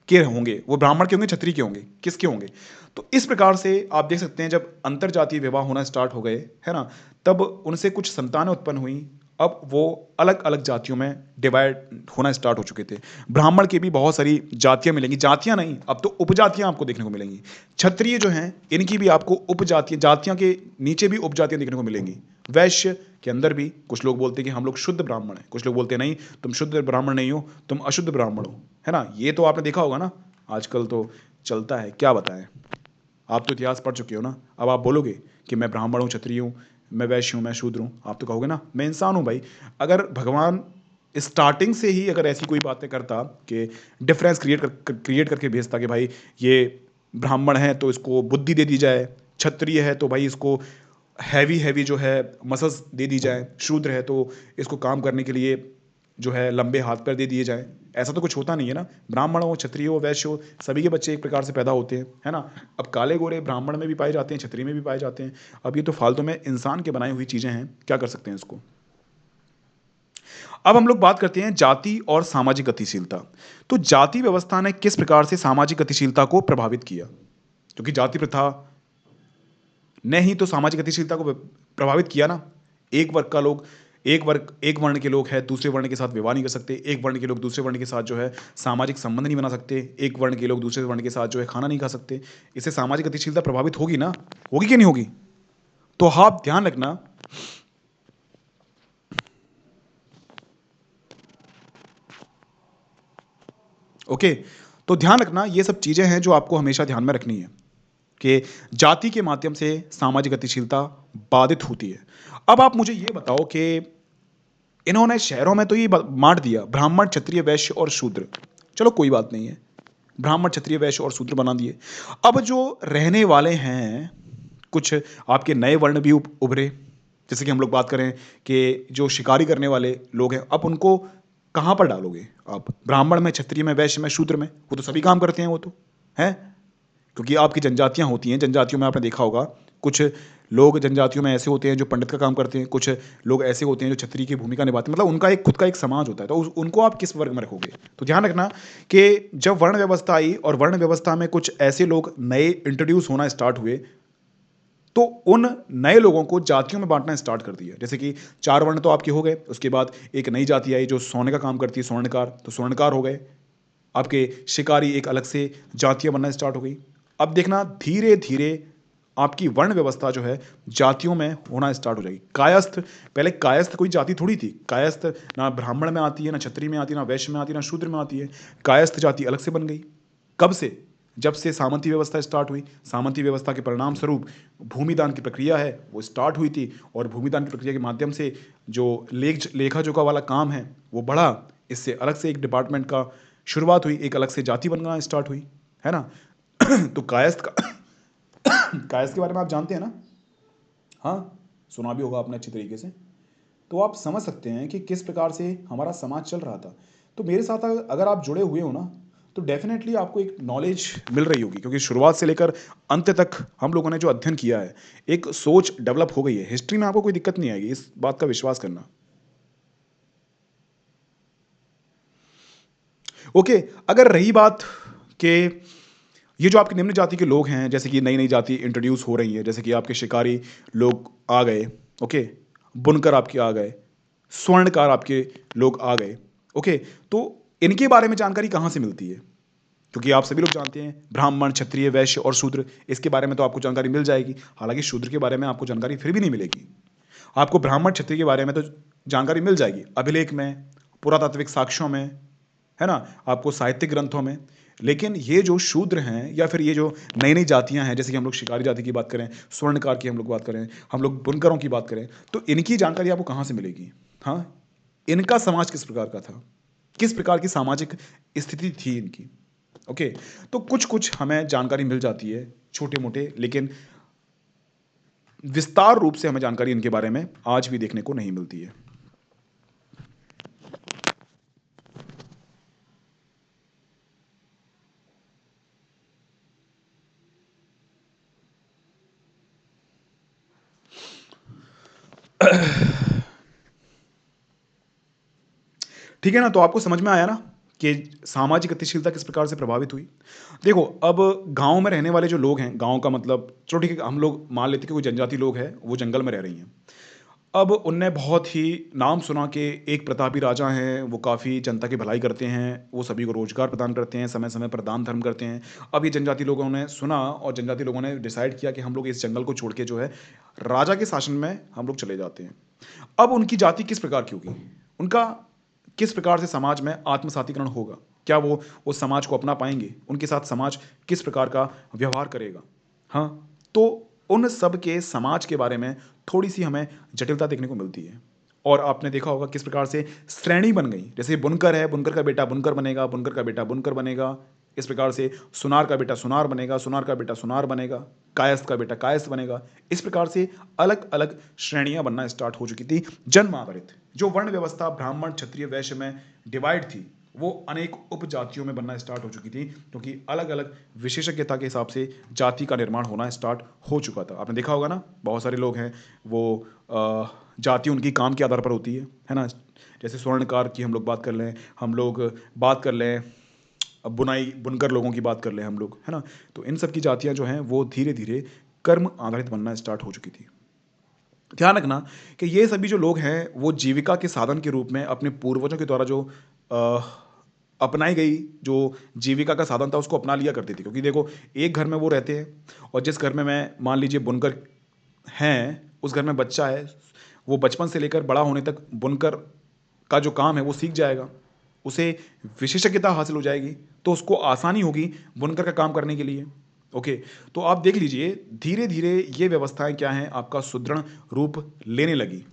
के होंगे? वो ब्राह्मण के होंगे, क्षत्रिय के होंगे, किसके होंगे? तो इस प्रकार से आप देख सकते हैं जब अंतरजातीय विवाह होना स्टार्ट हो गए, है ना, तब उनसे कुछ संतानें उत्पन्न हुई। अब वो अलग अलग जातियों में डिवाइड होना स्टार्ट हो चुके थे। ब्राह्मण की भी बहुत सारी जातियां मिलेंगी, जातियां नहीं, अब तो उपजातियां आपको देखने को मिलेंगी। क्षत्रिय जो हैं इनकी भी आपको उपजातियां, जातियां के नीचे भी उपजातियां देखने को मिलेंगी। वैश्य के अंदर भी कुछ लोग बोलते हैं कि हम लोग शुद्ध ब्राह्मण हैं, कुछ लोग बोलते हैं नहीं, तुम शुद्ध ब्राह्मण नहीं हो, तुम अशुद्ध ब्राह्मण हो, है ना। ये तो आपने देखा होगा ना, आजकल तो चलता है, क्या बताएं। आप तो इतिहास पढ़ चुके हो ना। अब आप बोलोगे कि मैं ब्राह्मण हूँ, क्षत्रिय हूँ, मैं वैश्य हूँ, मैं शूद्र हूँ, आप तो कहोगे ना मैं इंसान हूँ भाई। अगर भगवान स्टार्टिंग से ही अगर ऐसी कोई बातें करता कि डिफरेंस क्रिएट करके भेजता कि भाई ये ब्राह्मण है तो इसको बुद्धि दे दी जाए, क्षत्रिय है तो भाई इसको हैवी हैवी जो है मसल्स दे दी जाए, शूद्र है तो इसको काम करने के लिए जो है लंबे हाथ पैर दे दिए जाए, ऐसा तो कुछ होता नहीं है ना। ब्राह्मण हो, क्षत्रिय हो, वैश्य हो, सभी के बच्चे एक प्रकार से पैदा होते हैं, है ना। अब काले गोरे ब्राह्मण में भी पाए जाते हैं, क्षत्रिय में भी पाए जाते हैं। अब ये तो फालतू में इंसान के बनाई हुई चीजें हैं, क्या कर सकते हैं इसको। अब हम लोग बात करते हैं जाति और सामाजिक गतिशीलता। तो जाति व्यवस्था ने किस प्रकार से सामाजिक गतिशीलता को प्रभावित किया? क्योंकि जाति प्रथा ने ही तो सामाजिक गतिशीलता को प्रभावित किया ना। एक वर्ग का लोग, एक वर्ण के लोग हैं दूसरे वर्ण के साथ विवाह नहीं कर सकते, एक वर्ण के लोग दूसरे वर्ण के साथ जो है सामाजिक संबंध नहीं बना सकते, एक वर्ण के लोग दूसरे वर्ण के साथ जो है खाना नहीं खा सकते। इससे सामाजिक गतिशीलता प्रभावित होगी ना, होगी कि नहीं होगी? तो आप ध्यान रखना, ओके। तो ध्यान रखना, ये सब चीजें हैं जो आपको हमेशा ध्यान में रखनी है कि जाति के माध्यम से सामाजिक गतिशीलता बाधित होती है। अब आप मुझे ये बताओ कि इन्होंने शहरों में तो ये बांट दिया, ब्राह्मण, क्षत्रिय, वैश्य और शूद्र। चलो कोई बात नहीं है, ब्राह्मण, क्षत्रिय, वैश्य और शूद्र बना दिए। अब जो रहने वाले हैं, कुछ आपके नए वर्ण भी उभरे। जैसे कि हम लोग बात करें कि जो शिकारी करने वाले लोग हैं, अब उनको कहाँ पर डालोगे आप? ब्राह्मण में, क्षत्रिय में, वैश्य में, शूद्र में? वो तो सभी काम करते हैं, वो तो है। क्योंकि आपकी जनजातियां होती हैं, जनजातियों में आपने देखा होगा कुछ लोग जनजातियों में ऐसे होते हैं जो पंडित का काम करते हैं, कुछ लोग ऐसे होते हैं जो छत्री की भूमिका निभाते हैं, मतलब उनका एक खुद का एक समाज होता है। तो उनको आप किस वर्ग में रखोगे? तो ध्यान रखना कि जब वर्ण व्यवस्था आई और वर्ण व्यवस्था में कुछ ऐसे लोग नए इंट्रोड्यूस होना स्टार्ट हुए, तो उन नए लोगों को जातियों में बांटना स्टार्ट कर दिया। जैसे कि 4 वर्ण तो आपके हो गए, उसके बाद एक नई जाति आई जो सोने का काम करती है, स्वर्णकार, तो स्वर्णकार हो गए। आपके शिकारी एक अलग से जातियां बनना स्टार्ट हो गई। अब देखना धीरे धीरे आपकी वर्ण व्यवस्था जो है जातियों में होना स्टार्ट हो जाएगी। कायस्थ, पहले कायस्थ कोई जाति थोड़ी थी। कायस्थ ना ब्राह्मण में आती है, ना क्षत्रिय में आती है, ना वैश्य में आती है, ना शूद्र में आती है। कायस्थ जाति अलग से बन गई। कब से? जब से सामंती व्यवस्था स्टार्ट हुई, सामंती व्यवस्था के परिणाम स्वरूप भूमिदान की प्रक्रिया है वो स्टार्ट हुई थी, और भूमिदान की प्रक्रिया के माध्यम से जो लेखा जोखा वाला काम है वो बढ़ा। इससे अलग से एक डिपार्टमेंट का शुरुआत हुई, एक अलग से जाति बनना स्टार्ट हुई, है ना। तो कायस्थ का कायस्थ के बारे में आप जानते हैं ना? हाँ, सुना भी होगा आपने अच्छी तरीके से। तो आप समझ सकते हैं कि किस प्रकार से हमारा समाज चल रहा था। तो मेरे साथ अगर आप जुड़े हुए हो ना, तो डेफिनेटली आपको एक नॉलेज मिल रही होगी, क्योंकि शुरुआत से लेकर अंत तक हम लोगों ने जो अध्ययन किया है, एक सोच डेवलप हो गई है। हिस्ट्री में आपको कोई दिक्कत नहीं आएगी, इस बात का विश्वास करना। ओके, अगर रही बात कि ये जो आपके निम्न जाति के लोग हैं, जैसे कि नई नई जाति इंट्रोड्यूस हो रही है, जैसे कि आपके शिकारी लोग आ गए, ओके, बुनकर आपके आ गए, स्वर्णकार आपके लोग आ गए, ओके, तो इनके बारे में जानकारी कहाँ से मिलती है? क्योंकि आप सभी लोग जानते हैं ब्राह्मण, क्षत्रिय, वैश्य और शूद्र, इसके बारे में तो आपको जानकारी मिल जाएगी। हालांकि शूद्र के बारे में आपको जानकारी फिर भी नहीं मिलेगी। आपको ब्राह्मण क्षत्रिय के बारे में तो जानकारी मिल जाएगी अभिलेख में, पुरातात्विक साक्ष्यों में, है ना, आपको साहित्यिक ग्रंथों में। लेकिन ये जो शूद्र हैं या फिर ये जो नई नई जातियां हैं, जैसे कि हम लोग शिकारी जाति की बात करें, स्वर्णकार की हम लोग बात करें, हम लोग बुनकरों की बात करें, तो इनकी जानकारी आपको कहाँ से मिलेगी? हाँ, इनका समाज किस प्रकार का था, किस प्रकार की सामाजिक स्थिति थी इनकी। ओके, तो कुछ कुछ हमें जानकारी मिल जाती है, छोटे मोटे, लेकिन विस्तार रूप से हमें जानकारी इनके बारे में आज भी देखने को नहीं मिलती है। ठीक है ना, तो आपको समझ में आया ना कि सामाजिक गतिशीलता किस प्रकार से प्रभावित हुई। देखो, अब गांव में रहने वाले जो लोग हैं, गांव का मतलब चलो ठीक है, हम लोग मान लेते हैं कि कोई जनजाति लोग हैं, वो जंगल में रह रही हैं। अब उनने बहुत ही नाम सुना कि एक प्रतापी राजा हैं, वो काफ़ी जनता की भलाई करते हैं, वो सभी को रोजगार प्रदान करते हैं, समय समय पर दान धर्म करते हैं। अब ये जनजाति लोगों ने सुना, और जनजाति लोगों ने डिसाइड किया कि हम लोग इस जंगल को छोड़ के जो है राजा के शासन में हम लोग चले जाते हैं। अब उनकी जाति किस प्रकार की होगी, उनका किस प्रकार से समाज में आत्मसातीकरण होगा, क्या वो उस समाज को अपना पाएंगे, उनके साथ समाज किस प्रकार का व्यवहार करेगा। हाँ, तो उन सब के समाज के बारे में थोड़ी सी हमें जटिलता देखने को मिलती है। और आपने देखा होगा किस प्रकार से श्रेणी बन गई, जैसे बुनकर है, बुनकर का बेटा बुनकर बनेगा, बुनकर का बेटा बुनकर बनेगा, इस प्रकार से सुनार का बेटा सुनार बनेगा, सुनार का बेटा सुनार बनेगा, कायस्थ का बेटा कायस्थ बनेगा। इस प्रकार से अलग अलग श्रेणियां बनना स्टार्ट हो चुकी थी जन्म आधारित। जो वर्ण व्यवस्था ब्राह्मण क्षत्रिय वैश्य में डिवाइड थी, वो अनेक उपजातियों में बनना स्टार्ट हो चुकी थी, क्योंकि अलग अलग विशेषज्ञता के हिसाब से जाति का निर्माण होना स्टार्ट हो चुका था। आपने देखा होगा ना, बहुत सारे लोग हैं वो जाति उनकी काम के आधार पर होती है ना। जैसे स्वर्णकार की हम लोग बात कर लें, हम लोग बात कर लें, अब बुनाई बुनकर लोगों की बात कर लें हम लोग, है ना। तो इन सब की जातियां जो हैं वो धीरे धीरे कर्म आधारित बनना स्टार्ट हो चुकी थी। ध्यान रखना कि ये सभी जो लोग हैं वो जीविका के साधन के रूप में अपने पूर्वजों के द्वारा जो अ, अपनाई गई जो जीविका का साधन था उसको अपना लिया करते थे। क्योंकि देखो, एक घर में वो रहते हैं, और जिस घर में मैं मान लीजिए बुनकर हैं, उस घर में बच्चा है, वो बचपन से लेकर बड़ा होने तक बुनकर का जो काम है वो सीख जाएगा, उसे विशेषज्ञता हासिल हो जाएगी, तो उसको आसानी होगी बुनकर का काम करने के लिए। ओके, तो आप देख लीजिए धीरे धीरे ये व्यवस्थाएं क्या हैं, आपका सुदृढ़ रूप लेने लगी।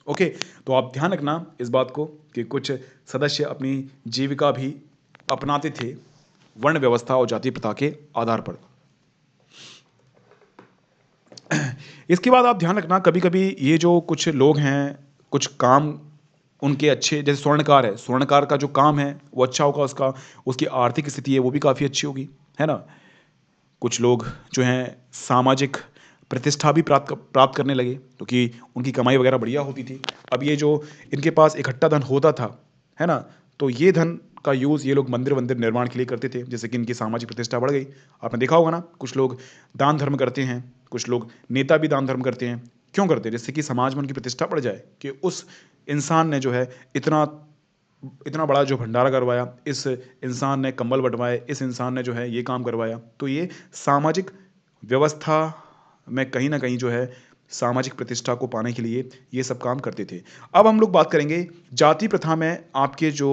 ओके, तो आप ध्यान रखना इस बात को कि कुछ सदस्य अपनी जीविका भी अपनाते थे वर्ण व्यवस्था और जाति प्रथा के आधार पर। इसके बाद आप ध्यान रखना, कभी कभी ये जो कुछ लोग हैं, कुछ काम उनके अच्छे, जैसे स्वर्णकार है, स्वर्णकार का जो काम है वो अच्छा होगा, उसका उसकी आर्थिक स्थिति है वो भी काफ़ी अच्छी होगी, है ना। कुछ लोग जो हैं सामाजिक प्रतिष्ठा भी प्राप्त करने लगे, क्योंकि उनकी कमाई वगैरह बढ़िया होती थी। अब ये जो इनके पास इकट्ठा धन होता था, है ना, तो ये धन का यूज़ ये लोग मंदिर वंदिर निर्माण के लिए करते थे, जिससे कि इनकी सामाजिक प्रतिष्ठा बढ़ गई। आपने देखा होगा ना, कुछ लोग दान धर्म करते हैं, कुछ लोग नेता भी दान धर्म करते हैं। क्यों करते हैं? जिससे कि समाज में उनकी प्रतिष्ठा बढ़ जाए, कि उस इंसान ने जो है इतना इतना बड़ा जो भंडारा करवाया, इस इंसान ने कंबल बंटवाए, इस इंसान ने जो है ये काम करवाया। तो ये सामाजिक व्यवस्था में कहीं ना कहीं जो है सामाजिक प्रतिष्ठा को पाने के लिए ये सब काम करते थे। अब हम लोग बात करेंगे जाति प्रथा में आपके जो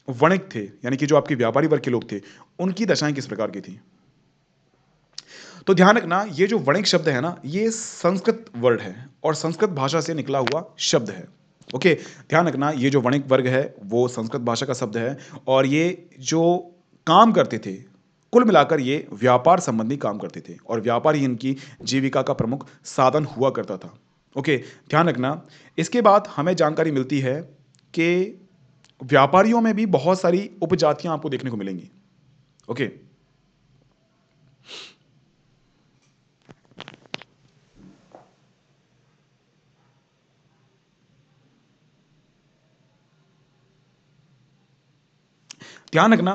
वणिक थे, यानी कि जो आपके व्यापारी वर्ग के लोग थे, उनकी दशाएँ किस प्रकार की थी? तो ध्यान रखना, ये जो वणिक शब्द है ना, ये संस्कृत वर्ड है और संस्कृत भाषा से निकला हुआ शब्द है। ओके, ध्यान रखना, ये जो वणिक वर्ग है वो संस्कृत भाषा का शब्द है और ये जो काम करते थे, कुल मिलाकर ये व्यापार संबंधी काम करते थे और व्यापार ही इनकी जीविका का प्रमुख साधन हुआ करता था। ओके, ध्यान रखना, इसके बाद हमें जानकारी मिलती है कि व्यापारियों में भी बहुत सारी उपजातियां आपको देखने को मिलेंगी। ओके, ध्यान रखना,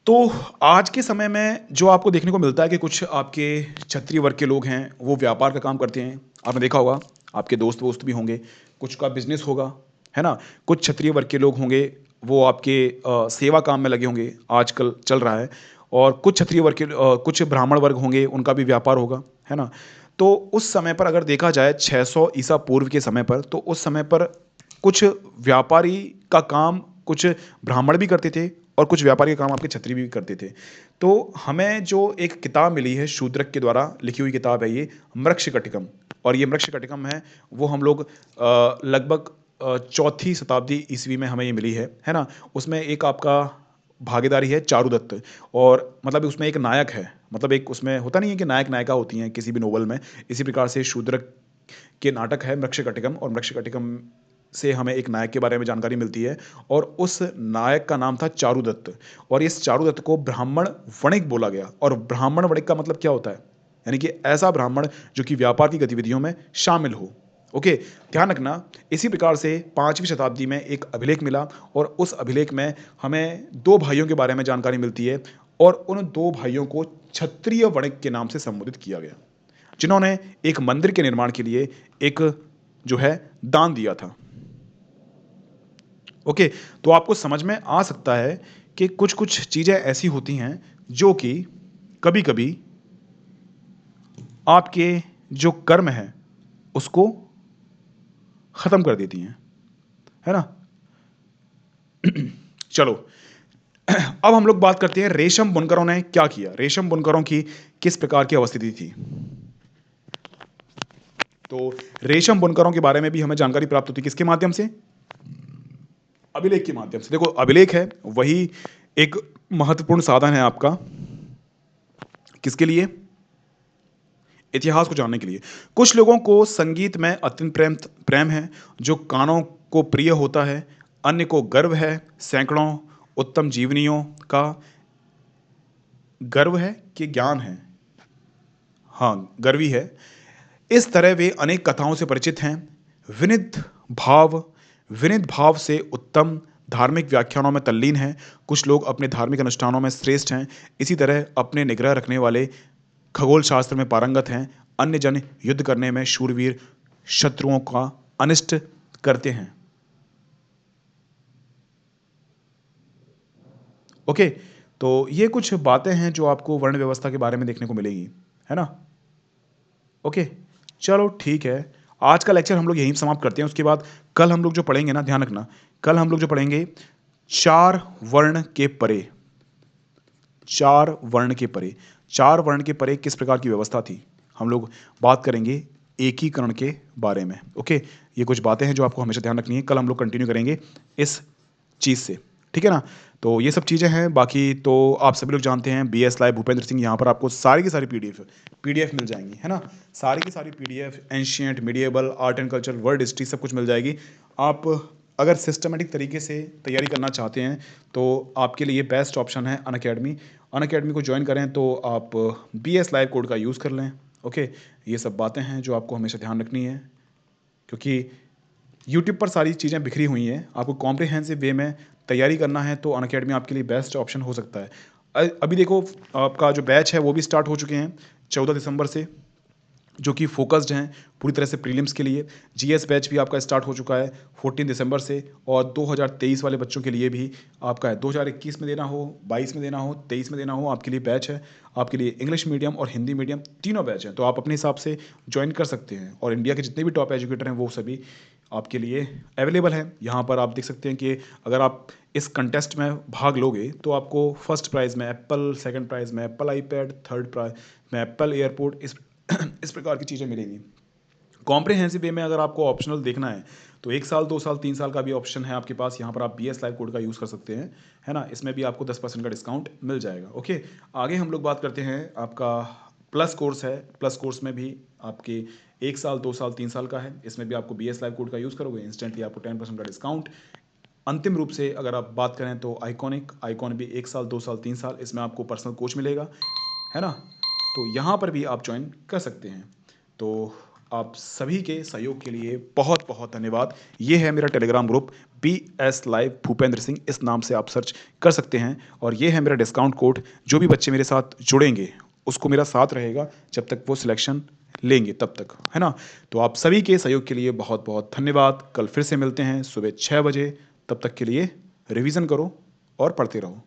तो आज के समय में जो आपको देखने को मिलता है कि कुछ आपके क्षत्रिय वर्ग के लोग हैं, वो व्यापार का काम करते हैं। आपने देखा होगा, आपके दोस्त वोस्त भी होंगे, कुछ का बिजनेस होगा, है ना? कुछ क्षत्रिय वर्ग के लोग होंगे, वो आपके सेवा काम में लगे होंगे, आजकल चल रहा है। और कुछ क्षत्रिय वर्ग के कुछ ब्राह्मण वर्ग होंगे, उनका भी व्यापार होगा, है ना? तो उस समय पर अगर देखा जाए 600 ईसा पूर्व के समय पर, तो उस समय पर कुछ व्यापारी का काम कुछ ब्राह्मण भी करते थे और कुछ व्यापारी का काम आपके क्षत्रिय भी करते थे। तो हमें जो एक किताब मिली है, शूद्रक के द्वारा लिखी हुई किताब है ये, मृक्षकटिकम। और ये मृक्षकटिकम है, वो हम लोग लगभग चौथी शताब्दी ईस्वी में हमें ये मिली है ना? उसमें एक आपका भागीदारी है चारुदत्त, और मतलब उसमें एक नायक है, मतलब एक उसमें होता नहीं है कि नायक नायिका होती हैं किसी भी नोवेल में, इसी प्रकार से शूद्रक के नाटक है मृक्षकटिकम, और मृक्षकटिकम से हमें एक नायक के बारे में जानकारी मिलती है और उस नायक का नाम था चारुदत्त। और इस चारुदत्त को ब्राह्मण वणिक बोला गया, और ब्राह्मण वणिक का मतलब क्या होता है? यानी कि ऐसा ब्राह्मण जो कि व्यापार की गतिविधियों में शामिल हो। ओके, ध्यान रखना, इसी प्रकार से 5वीं शताब्दी में एक अभिलेख मिला और उस अभिलेख में हमें दो भाइयों के बारे में जानकारी मिलती है और उन दो भाइयों को क्षत्रिय वणिक के नाम से संबोधित किया गया, जिन्होंने एक मंदिर के निर्माण के लिए एक जो है दान दिया था। ओके, तो आपको समझ में आ सकता है कि कुछ कुछ चीज़ें ऐसी होती हैं जो कि कभी कभी आपके जो कर्म है उसको ख़त्म कर देती हैं, है ना? चलो, अब हम लोग बात करते हैं रेशम बुनकरों ने क्या किया। रेशम बुनकरों की किस प्रकार की अवस्थिति थी? तो रेशम बुनकरों के बारे में भी हमें जानकारी प्राप्त होती है किसके माध्यम से? अभिलेख के माध्यम से। देखो, अभिलेख है वही एक महत्वपूर्ण साधन है आपका, किसके लिए? इतिहास को जानने के लिए। कुछ लोगों को संगीत में अत्यंत प्रेम प्रेम है, जो कानों को प्रिय होता है। अन्य को गर्व है, सैकड़ों उत्तम जीवनियों का गर्व है कि ज्ञान है। हाँ, गर्वी है। इस तरह वे अनेक कथाओं से परिचित हैं। विनित भाव विनित भाव से उत्तम धार्मिक व्याख्यानों में तल्लीन हैं। कुछ लोग अपने धार्मिक अनुष्ठानों में श्रेष्ठ हैं। इसी तरह अपने निग्रह रखने वाले खगोल शास्त्र में पारंगत हैं। अन्य जन युद्ध करने में शूरवीर, शत्रुओं का अनिष्ट करते हैं। ओके, तो ये कुछ बातें हैं जो आपको वर्ण व्यवस्था के बारे में देखने को मिलेगी, है ना? ओके, चलो ठीक है। आज का लेक्चर हम लोग यहीं समाप्त करते हैं। उसके बाद कल हम लोग जो पढ़ेंगे ना, ध्यान रखना, कल हम लोग जो पढ़ेंगे चार वर्ण के परे। चार वर्ण के परे, चार वर्ण के परे किस प्रकार की व्यवस्था थी, हम लोग बात करेंगे एकीकरण के बारे में। ओके, ये कुछ बातें हैं जो आपको हमेशा ध्यान रखनी है। कल हम लोग कंटिन्यू करेंगे इस चीज़ से, ठीक है ना? तो ये सब चीज़ें हैं। बाकी तो आप सभी लोग जानते हैं, BS लाइव भूपेंद्र सिंह, यहाँ पर आपको सारी की सारी पीडीएफ मिल जाएंगी, है ना? सारी की सारी PDF, ancient, medieval, art and culture, world history, सब कुछ मिल जाएगी। आप अगर सिस्टमेटिक तरीके से तैयारी करना चाहते हैं तो आपके लिए बेस्ट ऑप्शन है अनअकैडमी। अनअकैडमी को ज्वाइन करें तो आप BS लाइव कोड का यूज़ कर लें। ओके, ये सब बातें हैं जो आपको हमेशा ध्यान रखनी है, क्योंकि यूट्यूब पर सारी चीज़ें बिखरी हुई हैं। आपको कॉम्प्रिहेंसिव वे में तैयारी करना है तो अनअकैडमी आपके लिए बेस्ट ऑप्शन हो सकता है। अभी देखो, आपका जो बैच है वो भी स्टार्ट हो चुके हैं 14 दिसंबर से। जो कि फोकस्ड हैं पूरी तरह से प्रीलिम्स के लिए। जीएस बैच भी आपका स्टार्ट हो चुका है 14 दिसंबर से, और 2023 वाले बच्चों के लिए भी आपका है। 2021 में देना हो, 22 में देना हो, 23 में देना हो, आपके लिए बैच है। आपके लिए इंग्लिश मीडियम और हिंदी मीडियम तीनों बैच हैं, तो आप अपने हिसाब से ज्वाइन कर सकते हैं। और इंडिया के जितने भी टॉप एजुकेटर हैं वो सभी आपके लिए अवेलेबल हैं। यहाँ पर आप देख सकते हैं कि अगर आप इस कंटेस्ट में भाग लोगे तो आपको फर्स्ट प्राइज़ में एप्पल, सेकंड प्राइज़ में एप्पल आईपैड, थर्ड प्राइज़ में एप्पल एयरपोर्ट, इस प्रकार की चीज़ें मिलेंगी। कॉम्प्रिहेंसिव वे में अगर आपको ऑप्शनल देखना है तो 1 साल, 2 साल, 3 साल का भी ऑप्शन है आपके पास। यहाँ पर आप BS लाइव कोड का यूज़ कर सकते हैं, है ना? इसमें भी आपको 10% का डिस्काउंट मिल जाएगा। ओके, आगे हम लोग बात करते हैं आपका प्लस कोर्स है। प्लस कोर्स में भी आपके 1 साल, 2 साल, 3 साल का है। इसमें भी आपको BS लाइव कोड का यूज़ करोगे, इंस्टेंटली आपको 10% का डिस्काउंट। अंतिम रूप से अगर आप बात करें तो आइकॉन भी 1 साल, 2 साल, 3 साल, इसमें आपको पर्सनल कोच मिलेगा, है ना? तो यहाँ पर भी आप ज्वाइन कर सकते हैं। तो आप सभी के सहयोग के लिए बहुत बहुत धन्यवाद। ये है मेरा Telegram group BS live Bhupendra Singh, इस नाम से आप सर्च कर सकते हैं। और ये है मेरा डिस्काउंट कोड। जो भी बच्चे मेरे साथ जुड़ेंगे उसको मेरा साथ रहेगा जब तक वो सिलेक्शन लेंगे, तब तक, है ना? तो आप सभी के सहयोग के लिए बहुत बहुत धन्यवाद। कल फिर से मिलते हैं सुबह 6 बजे। तब तक के लिए रिवीजन करो और पढ़ते रहो।